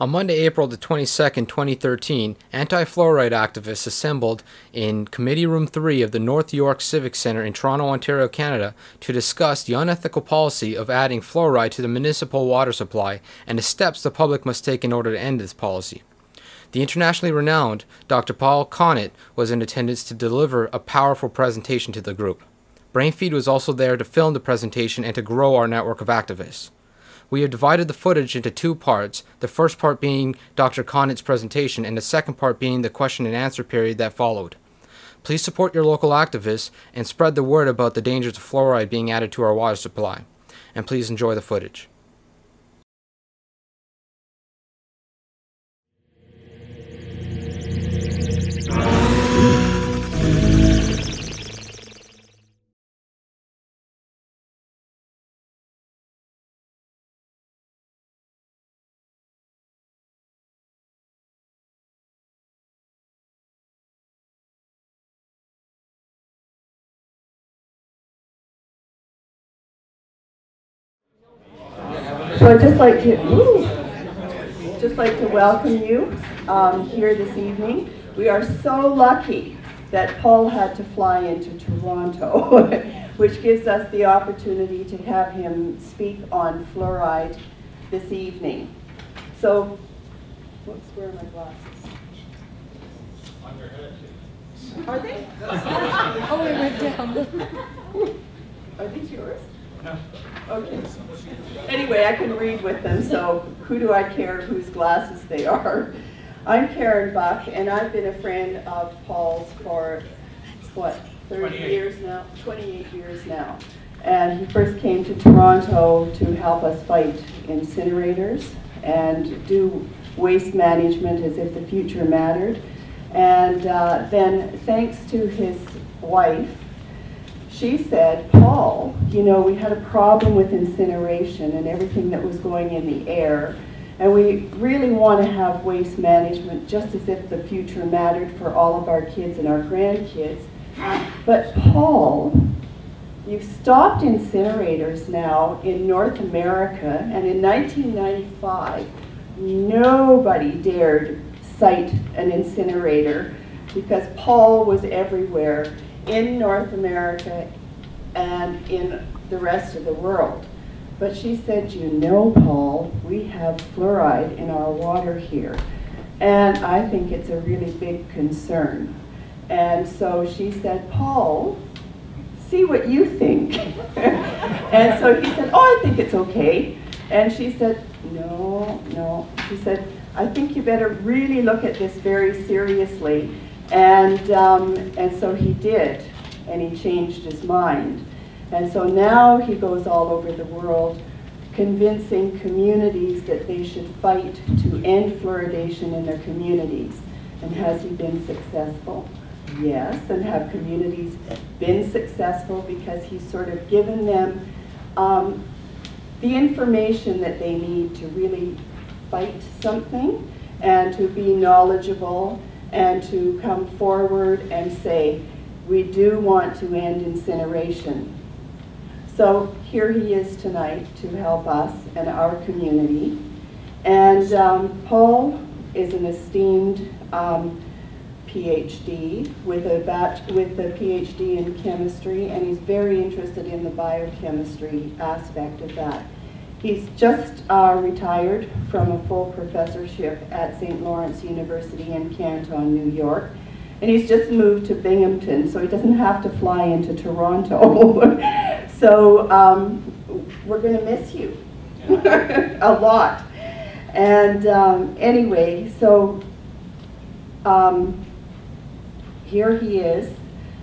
On Monday, April the 22nd, 2013, anti-fluoride activists assembled in Committee Room 3 of the North York Civic Centre in Toronto, Ontario, Canada, to discuss the unethical policy of adding fluoride to the municipal water supply and the steps the public must take in order to end this policy. The internationally renowned Dr. Connett was in attendance to deliver a powerful presentation to the group. BrainFeed was also there to film the presentation and to grow our network of activists. We have divided the footage into two parts, the first part being Dr. Connett's presentation and the second part being the question and answer period that followed. Please support your local activists and spread the word about the dangers of fluoride being added to our water supply. And please enjoy the footage. So I'd just like to welcome you here this evening. We are so lucky that Paul had to fly into Toronto, which gives us the opportunity to have him speak on fluoride this evening. So, whoops, where are my glasses? On your head. Are they? Oh, we went down. Are these yours? No. Okay. Anyway, I can read with them, so who do I care whose glasses they are? I'm Karen Buck, and I've been a friend of Paul's for, what, 30 years now? 28 years now. And he first came to Toronto to help us fight incinerators and do waste management as if the future mattered. And then, thanks to his wife, she said, Paul, you know, we had a problem with incineration and everything that was going in the air, and we really want to have waste management just as if the future mattered for all of our kids and our grandkids. But Paul, you've stopped incinerators now in North America, and in 1995, nobody dared cite an incinerator because Paul was everywhere in North America and in the rest of the world. But she said, you know, Paul, we have fluoride in our water here. And I think it's a really big concern. And so she said, Paul, see what you think. And so he said, oh, I think it's okay. And she said, no. She said, I think you better really look at this very seriously. And so he did, and he changed his mind. And so now he goes all over the world convincing communities that they should fight to end fluoridation in their communities. And has he been successful? Yes. And have communities been successful because he's sort of given them the information that they need to really fight something and to be knowledgeable and to come forward and say, we do want to end incineration. So here he is tonight to help us and our community. And Paul is an esteemed PhD with a PhD in chemistry, and he's very interested in the biochemistry aspect of that. He's just retired from a full professorship at St. Lawrence University in Canton, New York. And he's just moved to Binghamton, so he doesn't have to fly into Toronto. So we're going to miss you a lot. And anyway, so here he is.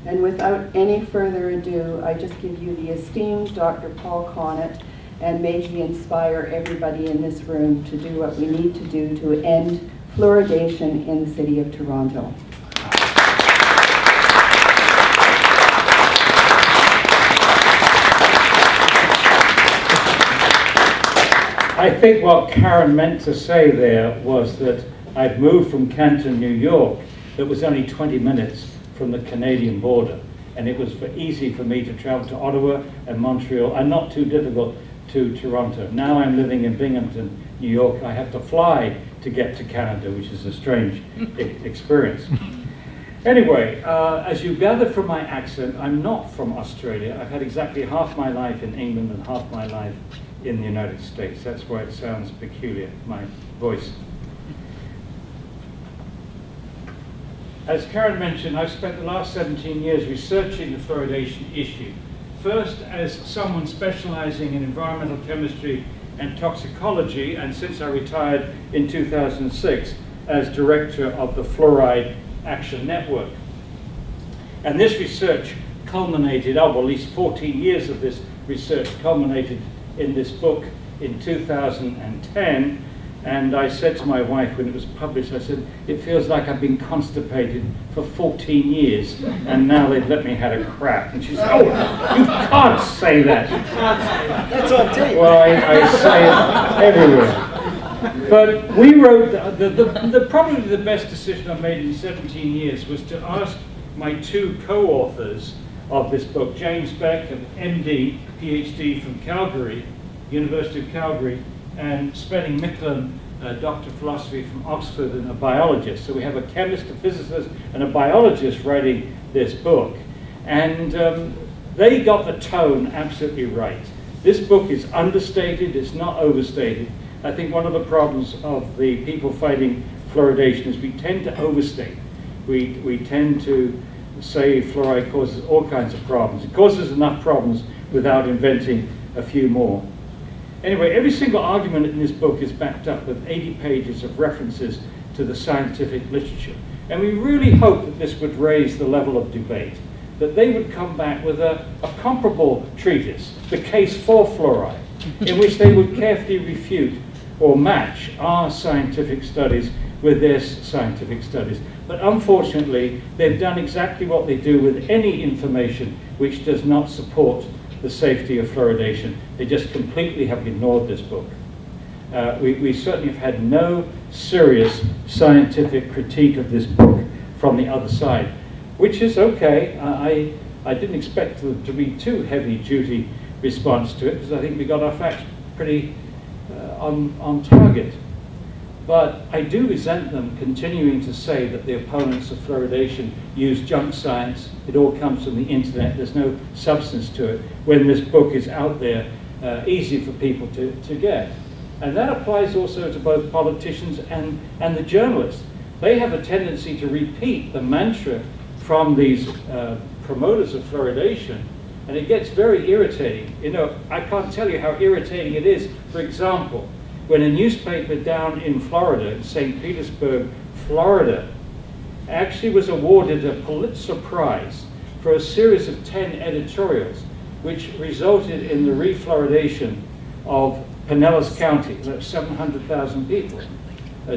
And without any further ado, I just give you the esteemed Dr. Paul Connett, and may he inspire everybody in this room to do what we need to do to end fluoridation in the city of Toronto. I think what Karen meant to say there was that I'd moved from Canton, New York, that was only 20 minutes from the Canadian border. And it was easy for me to travel to Ottawa and Montreal, and not too difficult to Toronto. Now I'm living in Binghamton, New York. I have to fly to get to Canada, which is a strange experience. Anyway, as you gather from my accent, I'm not from Australia. I've had exactly half my life in England and half my life in the United States. That's why it sounds peculiar, my voice. As Karen mentioned, I've spent the last 17 years researching the fluoridation issue. First as someone specializing in environmental chemistry and toxicology, and since I retired in 2006 as director of the Fluoride Action Network. And this research culminated, well, at least 14 years of this research culminated in this book in 2010. And I said to my wife when it was published, I said, it feels like I've been constipated for 14 years and now they've let me have a crap. And she said, oh, you can't say that. That's on tape. Well, I say it everywhere. But we wrote, probably the best decision I've made in 17 years was to ask my two co-authors of this book, James Beck, an MD, PhD from Calgary, University of Calgary, and Spenning Micklem, a Doctor of Philosophy from Oxford and a biologist. So we have a chemist, a physicist, and a biologist writing this book. And they got the tone absolutely right. This book is understated, it's not overstated. I think one of the problems of the people fighting fluoridation is we tend to overstate. We tend to say fluoride causes all kinds of problems. It causes enough problems without inventing a few more. Anyway, every single argument in this book is backed up with 80 pages of references to the scientific literature. And we really hope that this would raise the level of debate, that they would come back with a comparable treatise, The Case for Fluoride, in which they would carefully refute or match our scientific studies with their scientific studies. But unfortunately, they've done exactly what they do with any information which does not support the safety of fluoridation. They just completely have ignored this book. We certainly have had no serious scientific critique of this book from the other side, which is okay. I didn't expect to be too heavy-duty response to it, because I think we got our facts pretty on target. But I do resent them continuing to say that the opponents of fluoridation use junk science. It all comes from the internet. There's no substance to it, when this book is out there, easy for people to get. And that applies also to both politicians and the journalists. They have a tendency to repeat the mantra from these promoters of fluoridation, and it gets very irritating. You know, I can't tell you how irritating it is. For example, when a newspaper down in Florida, in St. Petersburg, Florida, actually was awarded a Pulitzer Prize for a series of 10 editorials, which resulted in the refluoridation of Pinellas County, that's 700,000 people.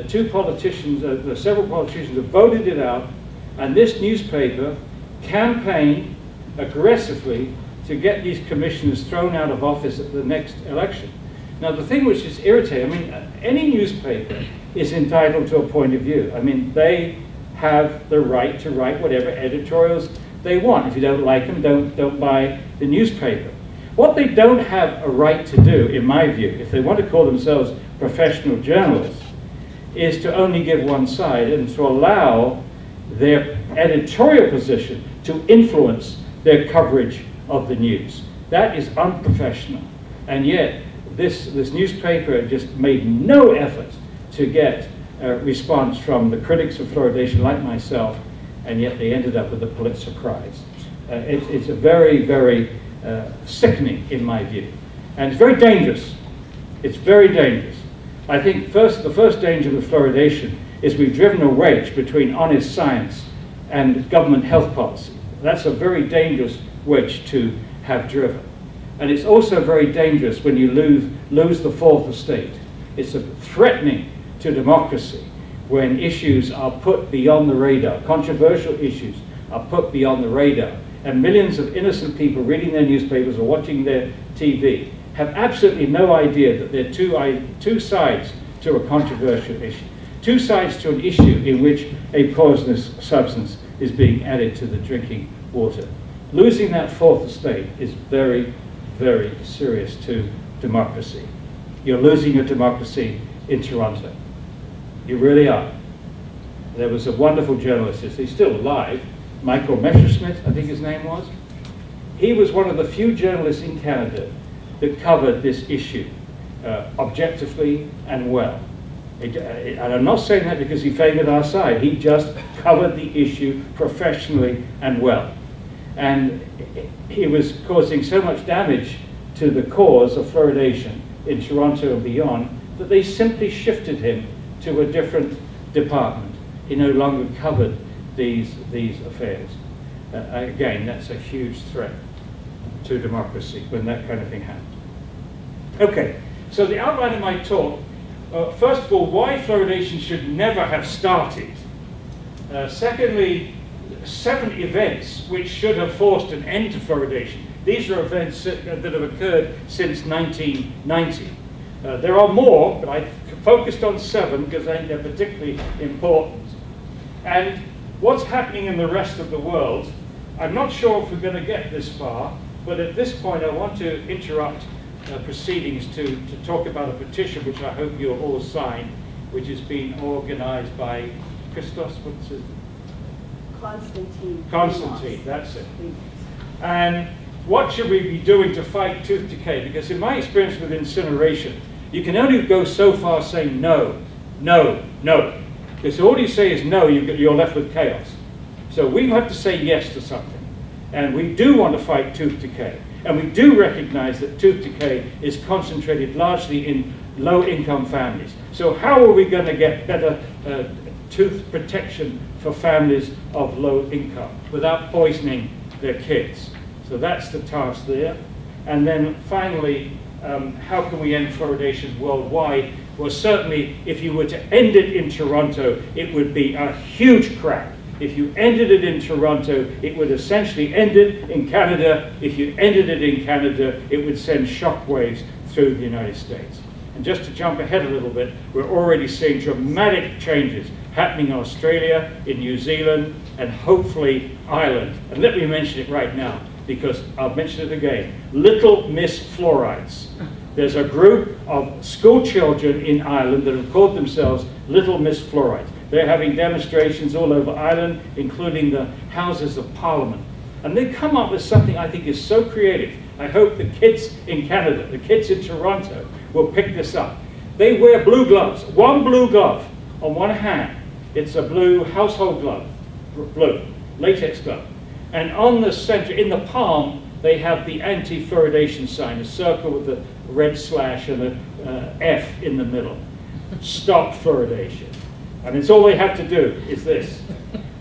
Several politicians have voted it out, and this newspaper campaigned aggressively to get these commissioners thrown out of office at the next election. Now, the thing which is irritating, I mean, any newspaper is entitled to a point of view. I mean, they have the right to write whatever editorials they want. If you don't like them, don't buy the newspaper. What they don't have a right to do, in my view, if they want to call themselves professional journalists, is to only give one side and to allow their editorial position to influence their coverage of the news. That is unprofessional. And yet, this newspaper just made no effort to get a response from the critics of fluoridation like myself, and yet they ended up with the Pulitzer Prize. It's a very, very sickening in my view. And it's very dangerous. It's very dangerous. I think the first danger with fluoridation is we've driven a wedge between honest science and government health policy. That's a very dangerous wedge to have driven. And it's also very dangerous when you lose the fourth estate. It's threatening to democracy when issues are put beyond the radar, controversial issues are put beyond the radar, and millions of innocent people reading their newspapers or watching their TV have absolutely no idea that there are two sides to a controversial issue, two sides to an issue in which a poisonous substance is being added to the drinking water. Losing that fourth estate is very, very serious to democracy. You're losing your democracy in Toronto. You really are. There was a wonderful journalist, he's still alive, Michael Messerschmidt, I think his name was. He was one of the few journalists in Canada that covered this issue objectively and well. And I'm not saying that because he favored our side. He just covered the issue professionally and well. And he was causing so much damage to the cause of fluoridation in Toronto and beyond that they simply shifted him to a different department. He no longer covered these affairs. Again, that's a huge threat to democracy when that kind of thing happens. Okay, so the outline of my talk, first of all, why fluoridation should never have started. Secondly, 7 events which should have forced an end to fluoridation. These are events that have occurred since 1990. There are more, but I focused on 7 because I think they're particularly important. And what's happening in the rest of the world, I'm not sure if we're going to get this far, but at this point I want to interrupt proceedings to talk about a petition which I hope you'll all sign, which is being organized by Christos, what's his name? Constantine, that's it. And what should we be doing to fight tooth decay? Because in my experience with incineration, you can only go so far saying no, no, no. Because all you say is no, you're left with chaos. So we have to say yes to something. And we do want to fight tooth decay. And we do recognize that tooth decay is concentrated largely in low-income families. So how are we going to get better tooth protection for families of low income without poisoning their kids? So that's the task there. And then finally, how can we end fluoridation worldwide? Well, certainly, if you were to end it in Toronto, it would be a huge crack. If you ended it in Toronto, it would essentially end it in Canada. If you ended it in Canada, it would send shockwaves through the United States. And just to jump ahead a little bit, we're already seeing dramatic changes happening in Australia, in New Zealand, and hopefully Ireland. And let me mention it right now, because I'll mention it again. Little Miss Fluorides. There's a group of school children in Ireland that have called themselves Little Miss Fluorides. They're having demonstrations all over Ireland, including the Houses of Parliament. And they come up with something I think is so creative. I hope the kids in Canada, the kids in Toronto, will pick this up. They wear blue gloves, one blue glove on one hand. It's a blue household glove, blue, latex glove. And on the center, in the palm, they have the anti-fluoridation sign, a circle with a red slash and a F in the middle. Stop fluoridation. And it's all they have to do is this.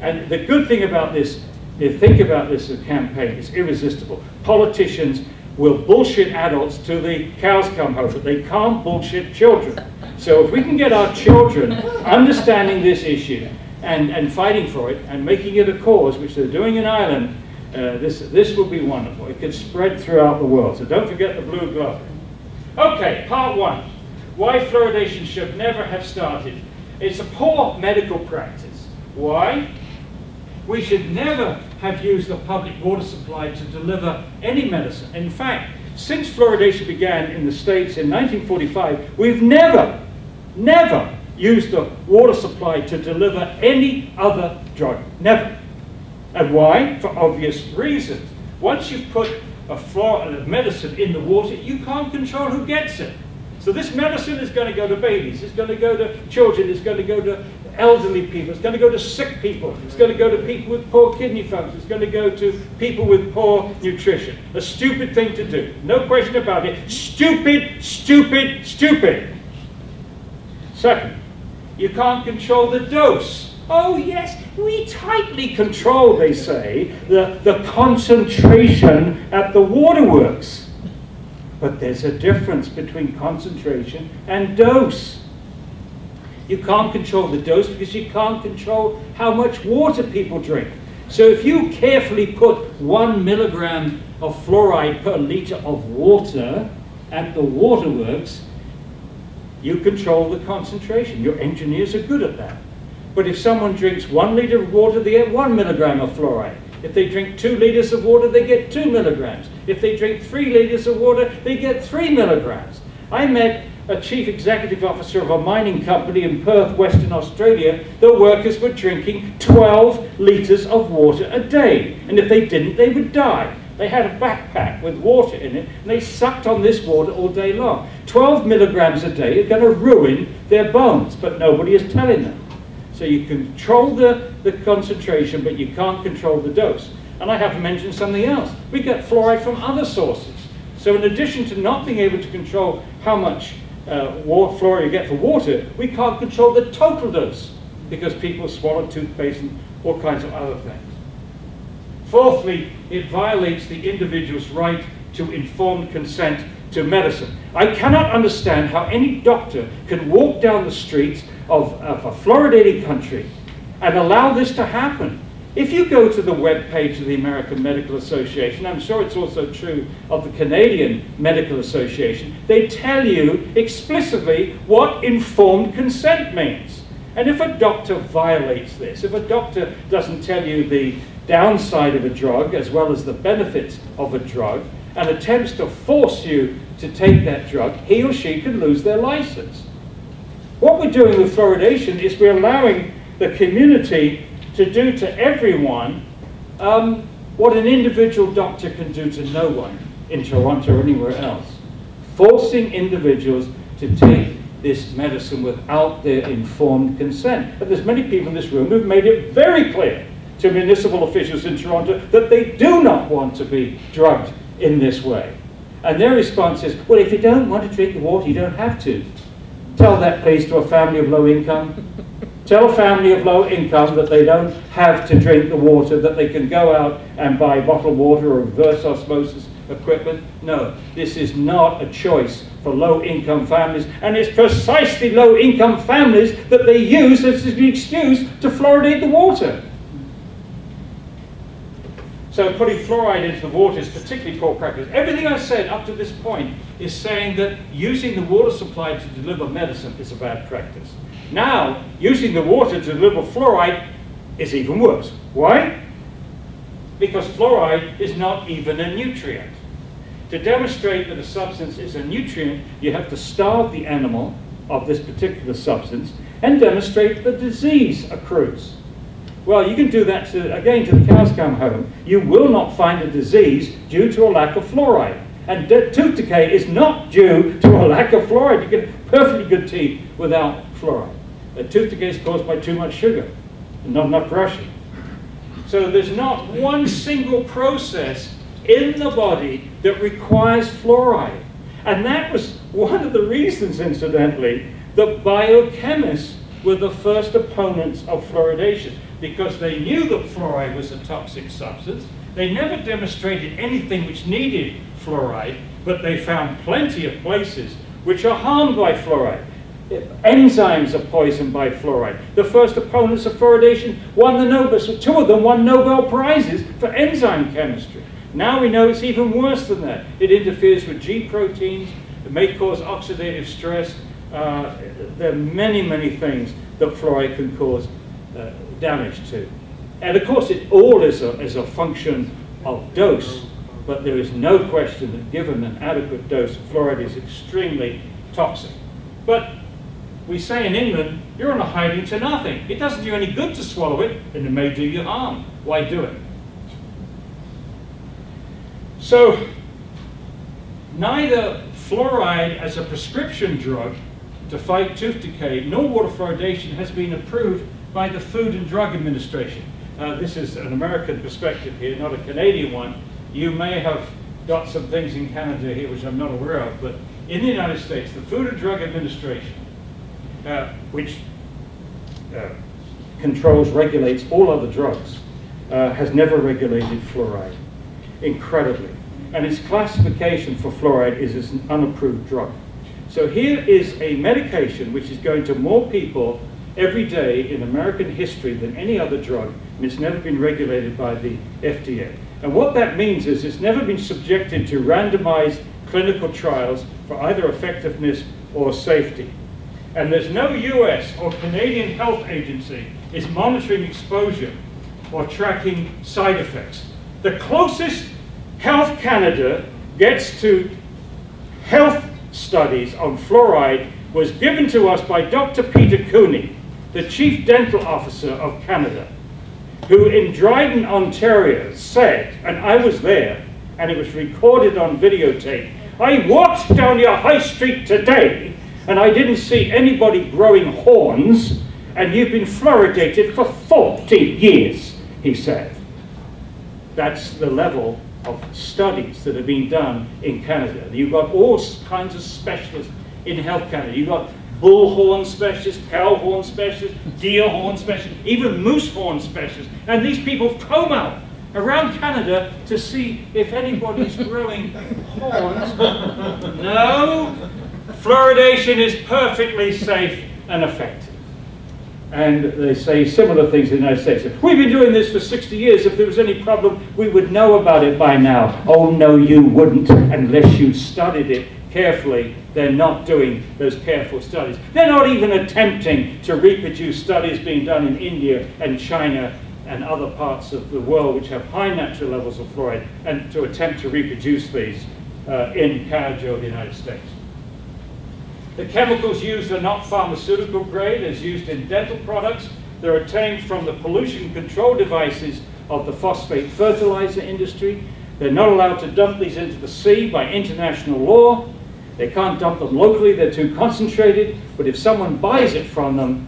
And the good thing about this, if you think about this as a campaign, it's irresistible. Politicians will bullshit adults till the cows come home, but they can't bullshit children. So if we can get our children understanding this issue and fighting for it and making it a cause, which they're doing in Ireland, this will be wonderful. It could spread throughout the world. So don't forget the blue glove. Okay, part 1. Why fluoridation should never have started. It's a poor medical practice. Why? We should never have used the public water supply to deliver any medicine. In fact, since fluoridation began in the States in 1945, we've never used the water supply to deliver any other drug. Never. And why? For obvious reasons. Once you put a medicine in the water, you can't control who gets it. So this medicine is going to go to babies, it's going to go to children, it's going to go to elderly people, it's going to go to sick people, it's going to go to people with poor kidney function, it's going to go to people with poor nutrition. A stupid thing to do. No question about it. Stupid, stupid, stupid. Second, you can't control the dose. Oh yes, we tightly control, they say, the concentration at the waterworks. But there's a difference between concentration and dose. You can't control the dose because you can't control how much water people drink. So if you carefully put 1 milligram of fluoride per liter of water at the waterworks, you control the concentration. Your engineers are good at that. But if someone drinks 1 liter of water, they get 1 milligram of fluoride. If they drink 2 liters of water, they get 2 milligrams. If they drink 3 liters of water, they get 3 milligrams. I met a chief executive officer of a mining company in Perth, Western Australia, the workers were drinking 12 litres of water a day. And if they didn't, they would die. They had a backpack with water in it, and they sucked on this water all day long. 12 milligrams a day are going to ruin their bones, but nobody is telling them. So you control the concentration, but you can't control the dose. And I haven't mentioned something else. We get fluoride from other sources. So in addition to not being able to control how much fluoride you get for water, we can't control the total dose because people swallow toothpaste and all kinds of other things. Fourthly, it violates the individual's right to informed consent to medicine. I cannot understand how any doctor can walk down the streets of a fluoridated country and allow this to happen. If you go to the web page of the American Medical Association, I'm sure it's also true of the Canadian Medical Association, they tell you explicitly what informed consent means. And if a doctor violates this, if a doctor doesn't tell you the downside of a drug as well as the benefits of a drug and attempts to force you to take that drug, he or she can lose their license. What we're doing with fluoridation is we're allowing the community to do to everyone what an individual doctor can do to no one in Toronto or anywhere else. Forcing individuals to take this medicine without their informed consent. But there's many people in this room who've made it very clear to municipal officials in Toronto that they do not want to be drugged in this way. And their response is, well, if you don't want to drink the water, you don't have to. Tell that, please, to a family of low income. Tell a family of low income that they don't have to drink the water, that they can go out and buy bottled water or reverse osmosis equipment. No, this is not a choice for low-income families, and it's precisely low-income families that they use as an excuse to fluoridate the water. So putting fluoride into the water is particularly poor practice. Everything I've said up to this point is saying that using the water supply to deliver medicine is a bad practice. Now, using the water to deliver fluoride is even worse. Why? Because fluoride is not even a nutrient. To demonstrate that a substance is a nutrient, you have to starve the animal of this particular substance and demonstrate that disease accrues. Well, you can do that, again, till the cows come home. You will not find a disease due to a lack of fluoride. And tooth decay is not due to a lack of fluoride. You get perfectly good teeth without fluoride. Tooth decay is caused by too much sugar and not enough brushing. So there's not one single process in the body that requires fluoride. And that was one of the reasons, incidentally, that biochemists were the first opponents of fluoridation, because they knew that fluoride was a toxic substance. They never demonstrated anything which needed fluoride, but they found plenty of places which are harmed by fluoride. Enzymes are poisoned by fluoride. The first opponents of fluoridation won the Nobel, two of them won Nobel Prizes for enzyme chemistry. Now we know it's even worse than that. It interferes with G proteins, it may cause oxidative stress. There are many, many things that fluoride can cause damage to. And of course it all is a function of dose, but there is no question that given an adequate dose, fluoride is extremely toxic. But we say in England, you're on a hiding to nothing. It doesn't do you any good to swallow it, and it may do you harm. Why do it? So, neither fluoride as a prescription drug to fight tooth decay, nor water fluoridation has been approved by the Food and Drug Administration. This is an American perspective here, not a Canadian one. You may have got some things in Canada here which I'm not aware of, but in the United States, the Food and Drug Administration, which regulates all other drugs, has never regulated fluoride, incredibly. And its classification for fluoride is as an unapproved drug. So here is a medication which is going to more people every day in American history than any other drug, and it's never been regulated by the FDA. And what that means is it's never been subjected to randomized clinical trials for either effectiveness or safety. And there's no US or Canadian health agency is monitoring exposure or tracking side effects. The closest Health Canada gets to health studies on fluoride was given to us by Dr. Peter Cooney, the Chief Dental Officer of Canada, who in Dryden, Ontario said, and I was there, and it was recorded on videotape, I walked down your high street today, and I didn't see anybody growing horns, and you've been fluoridated for 40 years, he said. That's the level of studies that have been done in Canada. You've got all kinds of specialists in Health Canada. You've got bull horn specialists, cow horn specialists, deer horn specialists, even moose horn specialists. And these people comb out around Canada to see if anybody's growing horns. No, fluoridation is perfectly safe and effective. And they say similar things in the United States. We've been doing this for 60 years. If there was any problem, we would know about it by now. Oh, no, you wouldn't unless you studied it carefully. They're not doing those careful studies. They're not even attempting to reproduce studies being done in India and China and other parts of the world which have high natural levels of fluoride, and to attempt to reproduce these in Canada or the United States. The chemicals used are not pharmaceutical grade as used in dental products. They're obtained from the pollution control devices of the phosphate fertilizer industry. They're not allowed to dump these into the sea by international law. They can't dump them locally, they're too concentrated, but if someone buys it from them,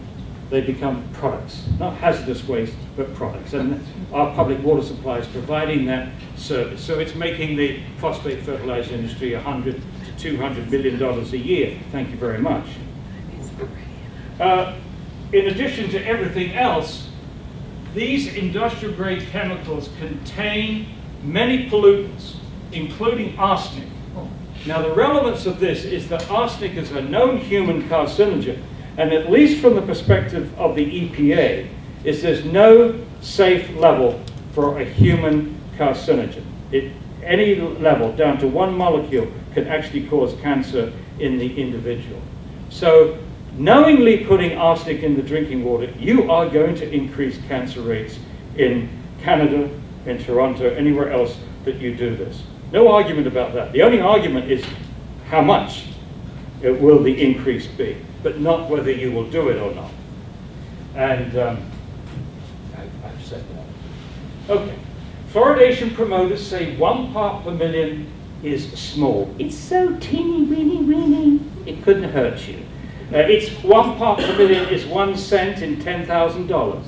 they become products. Not hazardous waste, but products. And our public water supply is providing that service. So it's making the phosphate fertilizer industry $100 to $200 million a year. Thank you very much. In addition to everything else, these industrial grade chemicals contain many pollutants, including arsenic. Now the relevance of this is that arsenic is a known human carcinogen, and at least from the perspective of the EPA, is there's no safe level for a human carcinogen. Any level down to 1 molecule can actually cause cancer in the individual. So knowingly putting arsenic in the drinking water, you are going to increase cancer rates in Canada, in Toronto, anywhere else that you do this. No argument about that. The only argument is how much will the increase be, but not whether you will do it or not. And I've said that. Okay. Fluoridation promoters say 1 part per million is small. It's so teeny, weeny, weeny, it couldn't hurt you. It's 1 part per million is 1 cent in $10,000,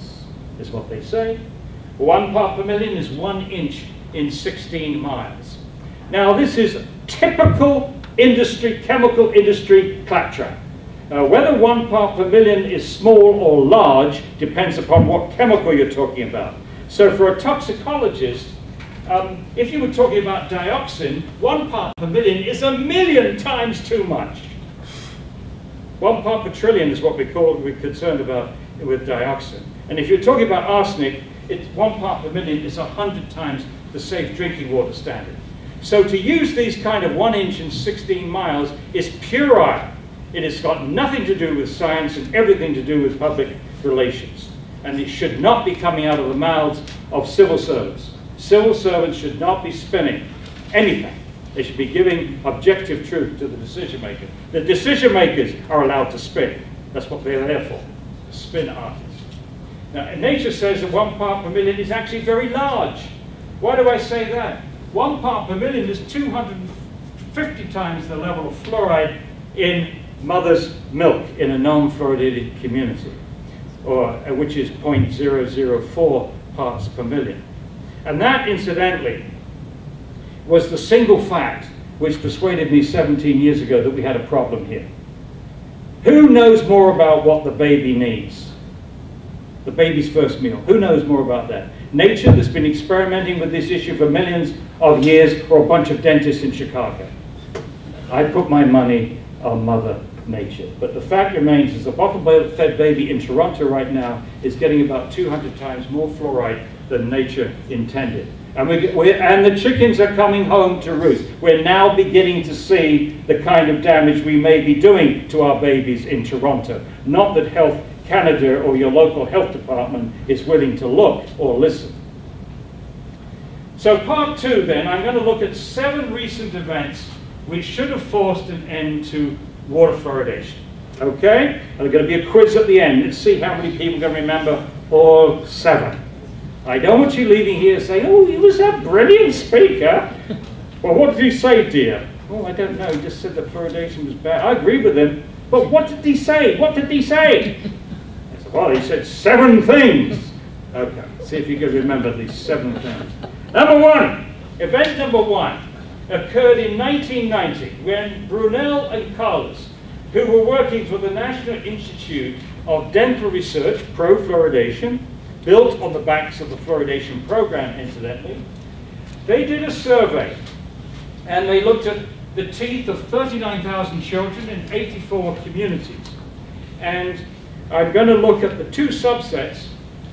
is what they say. 1 part per million is 1 inch in 16 miles. Now this is typical industry, chemical industry claptrap. Whether 1 part per million is small or large depends upon what chemical you're talking about. So for a toxicologist, if you were talking about dioxin, 1 part per million is 1,000,000 times too much. 1 part per trillion is what we're concerned about with dioxin. And if you're talking about arsenic, 1 part per million is 100 times the safe drinking water standard. So to use these kind of 1 inch in 16 miles is puerile. It has got nothing to do with science and everything to do with public relations. And it should not be coming out of the mouths of civil servants. Civil servants should not be spinning anything. They should be giving objective truth to the decision maker. The decision makers are allowed to spin. That's what they're there for, spin artists. Now, nature says that 1 part per million is actually very large. Why do I say that? 1 part per million is 250 times the level of fluoride in mother's milk in a non-fluoridated community, which is 0.004 parts per million. And that, incidentally, was the single fact which persuaded me 17 years ago that we had a problem here. Who knows more about what the baby needs? The baby's first meal. Who knows more about that? Nature, that's been experimenting with this issue for millions of years, or a bunch of dentists in Chicago? I put my money on Mother Nature. But the fact remains is a bottle-fed baby in Toronto right now is getting about 200 times more fluoride than nature intended. And, and the chickens are coming home to roost. We're now beginning to see the kind of damage we may be doing to our babies in Toronto. Not that Health Canada or your local health department is willing to look or listen. So part 2 then, I'm going to look at 7 recent events which should have forced an end to water fluoridation. Okay? And there's going to be a quiz at the end. Let's see how many people can remember all 7. I don't want you leaving here saying, oh, he was a brilliant speaker. Well, what did he say, dear? Oh, I don't know. He just said that fluoridation was bad. I agree with him. But what did he say? What did he say? I said, well, he said 7 things. Okay, see if you can remember these 7 things. Number 1, event number 1 occurred in 1990 when Brunel and Carlos, who were working for the National Institute of Dental Research, pro-fluoridation, built on the backs of the fluoridation program, incidentally, they did a survey and they looked at the teeth of 39,000 children in 84 communities. And I'm going to look at the 2 subsets.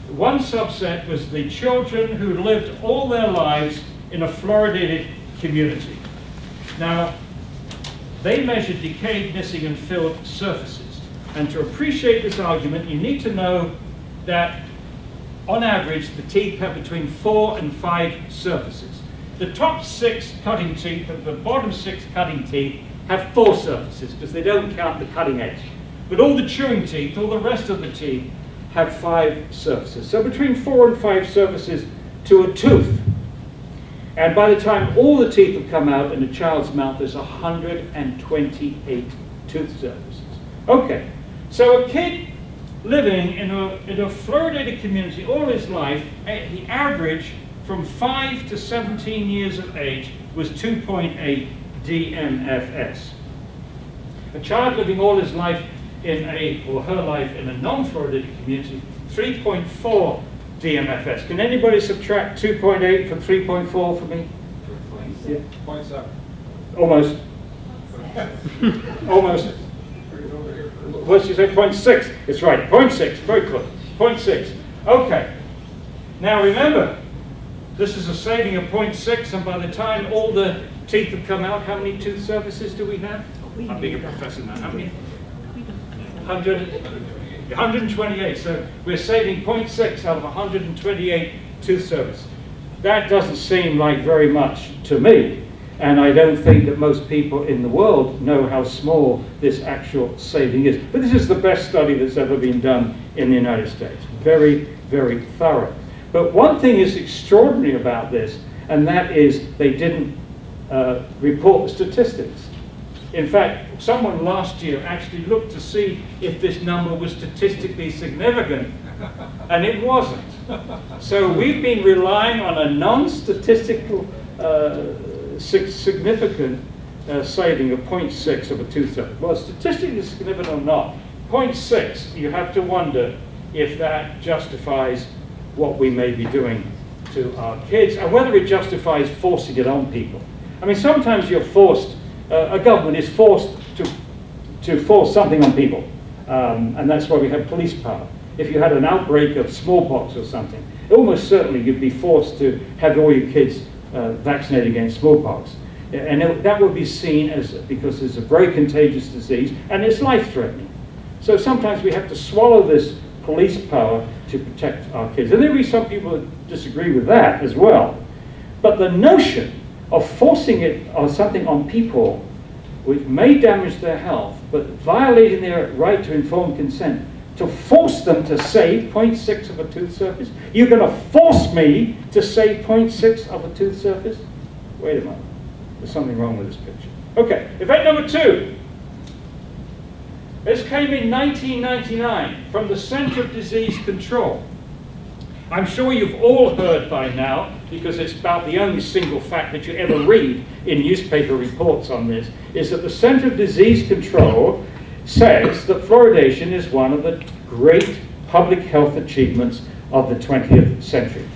One subset was the children who lived all their lives in a fluoridated community. Now, they measured decayed, missing, and filled surfaces. And to appreciate this argument, you need to know that, on average, the teeth have between 4 and 5 surfaces. The top 6 cutting teeth and the bottom 6 cutting teeth have 4 surfaces, because they don't count the cutting edge. But all the chewing teeth, all the rest of the teeth, have 5 surfaces. So between 4 and 5 surfaces to a tooth. And by the time all the teeth have come out in a child's mouth, there's 128 tooth surfaces. Okay, so a kid living in a fluoridated community all his life, the average from 5 to 17 years of age was 2.8 DMFS. A child living all his life or her life in a non-fluoridated community, 3.4 DMFS. Can anybody subtract 2.8 from 3.4 for me? Yeah. 0.7. Almost. Almost. What did you say? 0.6. It's right. 0.6. Very close. 0.6. Okay. Now remember, this is a saving of 0.6, and by the time all the teeth have come out, how many tooth surfaces do we have? I'm being a professor now. How many? 128. So we're saving 0.6 out of 128 tooth surfaces. That doesn't seem like very much to me, and I don't think that most people in the world know how small this actual saving is. But this is the best study that's ever been done in the United States. Very, very thorough. But one thing is extraordinary about this, and that is they didn't report the statistics. In fact, someone last year actually looked to see if this number was statistically significant, and it wasn't. So we've been relying on a non-statistical significant saving of 0.6 of a tooth surface. Well, statistically significant or not, 0.6, you have to wonder if that justifies what we may be doing to our kids, and whether it justifies forcing it on people. I mean, sometimes you're forced, a government is forced to force something on people, and that's why we have police power. If you had an outbreak of smallpox or something, almost certainly you'd be forced to have all your kids vaccinated against smallpox. And that would be seen as, because it's a very contagious disease, and it's life-threatening. So sometimes we have to swallow this police power to protect our kids. And there will be some people that disagree with that as well. But the notion of forcing it or something on people which may damage their health, but violating their right to informed consent, to force them to say 0.6 of a tooth surface? You're going to force me to say 0.6 of a tooth surface? Wait a moment. There's something wrong with this picture. Okay, event number 2. This came in 1999 from the Center of Disease Control. I'm sure you've all heard by now, because it's about the only single fact that you ever read in newspaper reports on this, is that the Center of Disease Control says that fluoridation is one of the great public health achievements of the 20th century.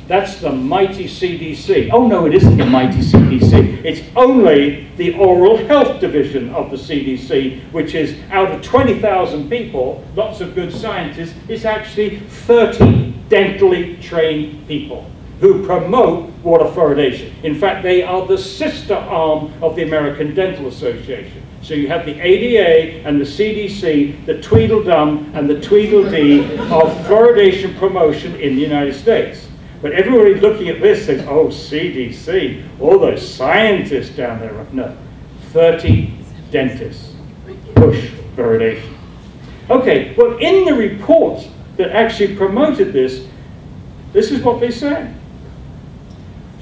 That's the mighty CDC. Oh no, it isn't the mighty CDC. It's only the oral health division of the CDC, which is, out of 20,000 people, lots of good scientists, it's actually 30 dentally trained people who promote water fluoridation. In fact, they are the sister arm of the American Dental Association. So you have the ADA and the CDC, the Tweedledum and the Tweedledee of fluoridation promotion in the United States. But everybody looking at this says, oh, CDC, all those scientists down there. No, 30 dentists push fluoridation. Okay, well, in the report that actually promoted this, this is what they said.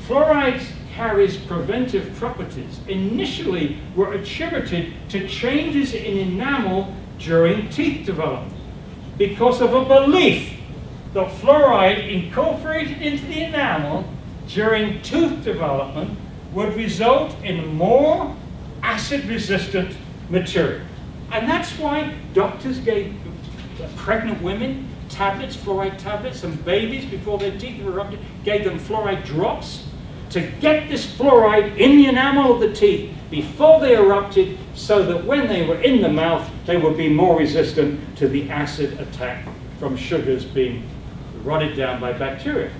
Fluoride carries preventive properties. Initially were attributed to changes in enamel during teeth development because of a belief that fluoride incorporated into the enamel during tooth development would result in more acid-resistant material. And that's why doctors gave pregnant women tablets, fluoride tablets, and babies before their teeth were erupted, gave them fluoride drops to get this fluoride in the enamel of the teeth before they erupted, so that when they were in the mouth, they would be more resistant to the acid attack from sugars being rotted down by bacteria.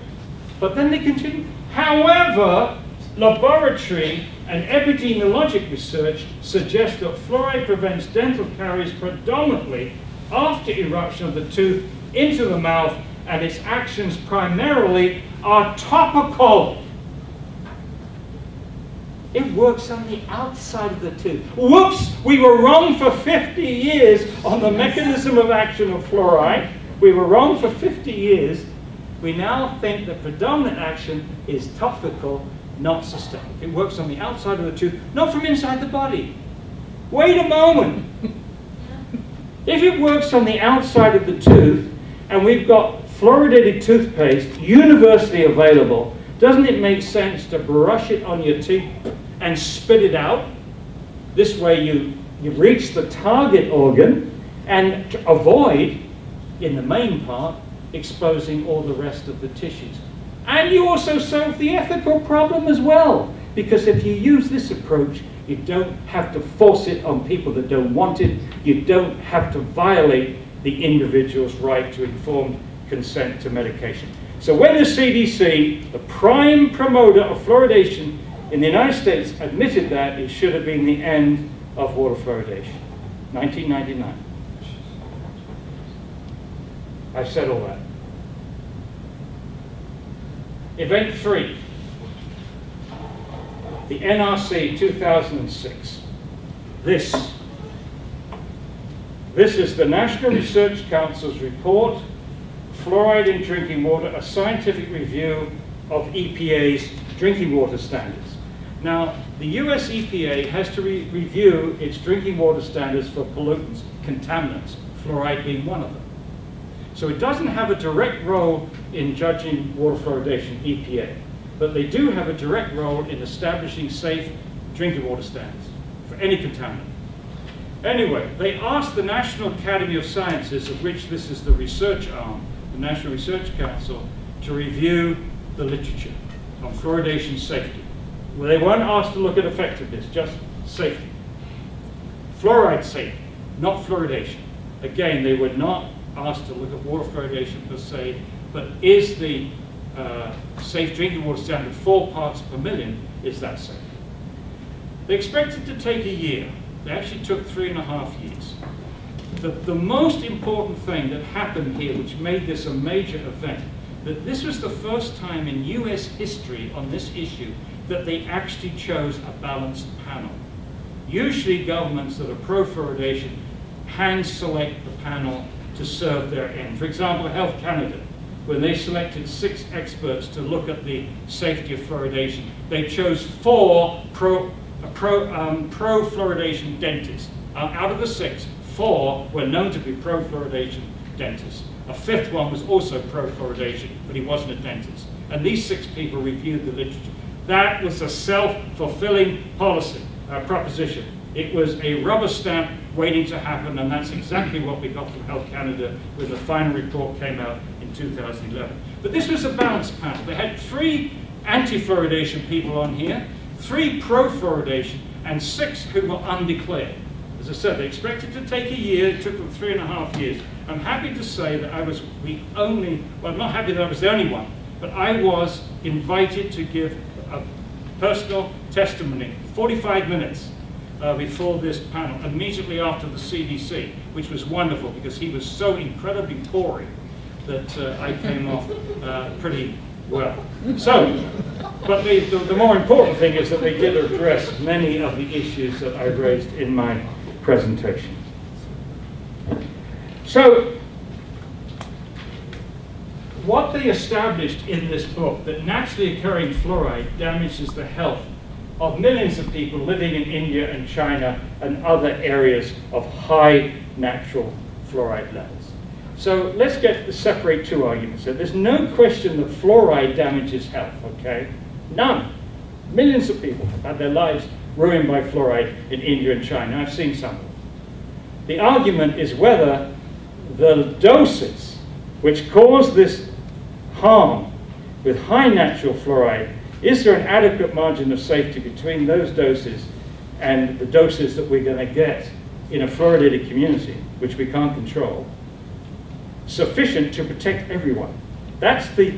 But then they continue. However, laboratory and epidemiologic research suggests that fluoride prevents dental caries predominantly after eruption of the tooth into the mouth, and its actions primarily are topical. It works on the outside of the tooth. Whoops! We were wrong for 50 years on the mechanism of action of fluoride. We were wrong for 50 years. We now think the predominant action is topical, not systemic. It works on the outside of the tooth, not from inside the body. Wait a moment. If it works on the outside of the tooth, and we've got fluoridated toothpaste universally available, doesn't it make sense to brush it on your teeth and spit it out? This way you reach the target organ and avoid, in the main part, exposing all the rest of the tissues. And you also solve the ethical problem as well, because if you use this approach, you don't have to force it on people that don't want it. You don't have to violate the individual's right to informed consent to medication. So when the CDC, the prime promoter of fluoridation in the United States, admitted that, it should have been the end of water fluoridation, 1999. I've said all that. Event 3, the NRC 2006. This is the National Research Council's report, Fluoride in Drinking Water, a scientific review of EPA's drinking water standards. Now, the US EPA has to review its drinking water standards for pollutants, contaminants, fluoride being one of them. So it doesn't have a direct role in judging water fluoridation, EPA, but they do have a direct role in establishing safe drinking water standards for any contaminant. Anyway, they asked the National Academy of Sciences, of which this is the research arm, the National Research Council, to review the literature on fluoridation safety. Well, they weren't asked to look at effectiveness, just safety. Fluoride safety, not fluoridation. Again, they were not asked to look at water fluoridation per se, but is the safe drinking water standard 4 parts per million, is that safe? They expected to take a year. They actually took 3.5 years. The most important thing that happened here, which made this a major event, that this was the first time in US history on this issue that they actually chose a balanced panel. Usually governments that are pro-fluoridation hand select the panel to serve their end. For example, Health Canada, when they selected 6 experts to look at the safety of fluoridation, they chose 4 pro-fluoridation dentists. Out of the 6, 4 were known to be pro-fluoridation dentists. A 5th one was also pro-fluoridation, but he wasn't a dentist. And these 6 people reviewed the literature. That was a self-fulfilling policy, proposition. It was a rubber stamp waiting to happen, and that's exactly what we got from Health Canada when the final report came out in 2011. But this was a balanced panel. They had 3 anti-fluoridation people on here, 3 pro-fluoridation, and 6 who were undeclared. As I said, they expected to take a year. It took them 3.5 years. I'm happy to say that I was the only, well, I'm not happy that I was the only one, but I was invited to give a personal testimony, 45 minutes before this panel, immediately after the CDC, which was wonderful because he was so incredibly boring that I came off pretty Well, so, but the more important thing is that they did address many of the issues that I raised in my presentation. So, what they established in this book, that naturally occurring fluoride damages the health of millions of people living in India and China and other areas of high natural fluoride levels. So let's separate two arguments. So there's no question that fluoride damages health, okay? None. Millions of people have had their lives ruined by fluoride in India and China. I've seen some of them. The argument is whether the doses which cause this harm with high natural fluoride, is there an adequate margin of safety between those doses and the doses that we're going to get in a fluoridated community, which we can't control, sufficient to protect everyone? That's a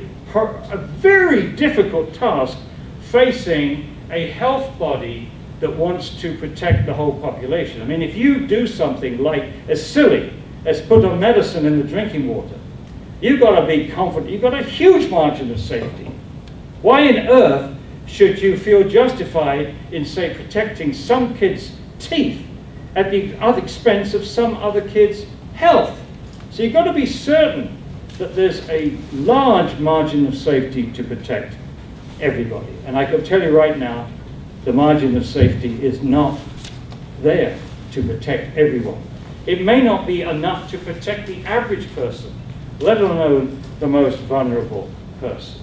very difficult task facing a health body that wants to protect the whole population. I mean, if you do something like as silly as put a medicine in the drinking water, you've got to be confident, you've got a huge margin of safety. Why on earth should you feel justified in, say, protecting some kids' teeth at the expense of some other kids' health? So you've got to be certain that there's a large margin of safety to protect everybody. And I can tell you right now, the margin of safety is not there to protect everyone. It may not be enough to protect the average person, let alone the most vulnerable person.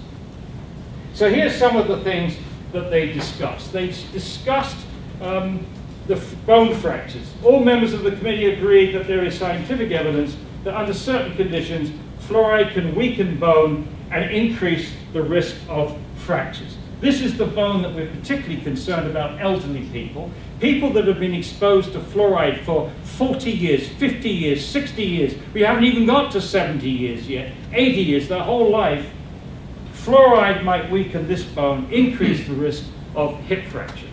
So here's some of the things that they discussed. They discussed the bone fractures. All members of the committee agreed that there is scientific evidence that under certain conditions, fluoride can weaken bone and increase the risk of fractures. This is the bone that we're particularly concerned about: elderly people, people that have been exposed to fluoride for 40 years, 50 years, 60 years. We haven't even got to 70 years yet, 80 years, their whole life. Fluoride might weaken this bone, increase the risk of hip fracture.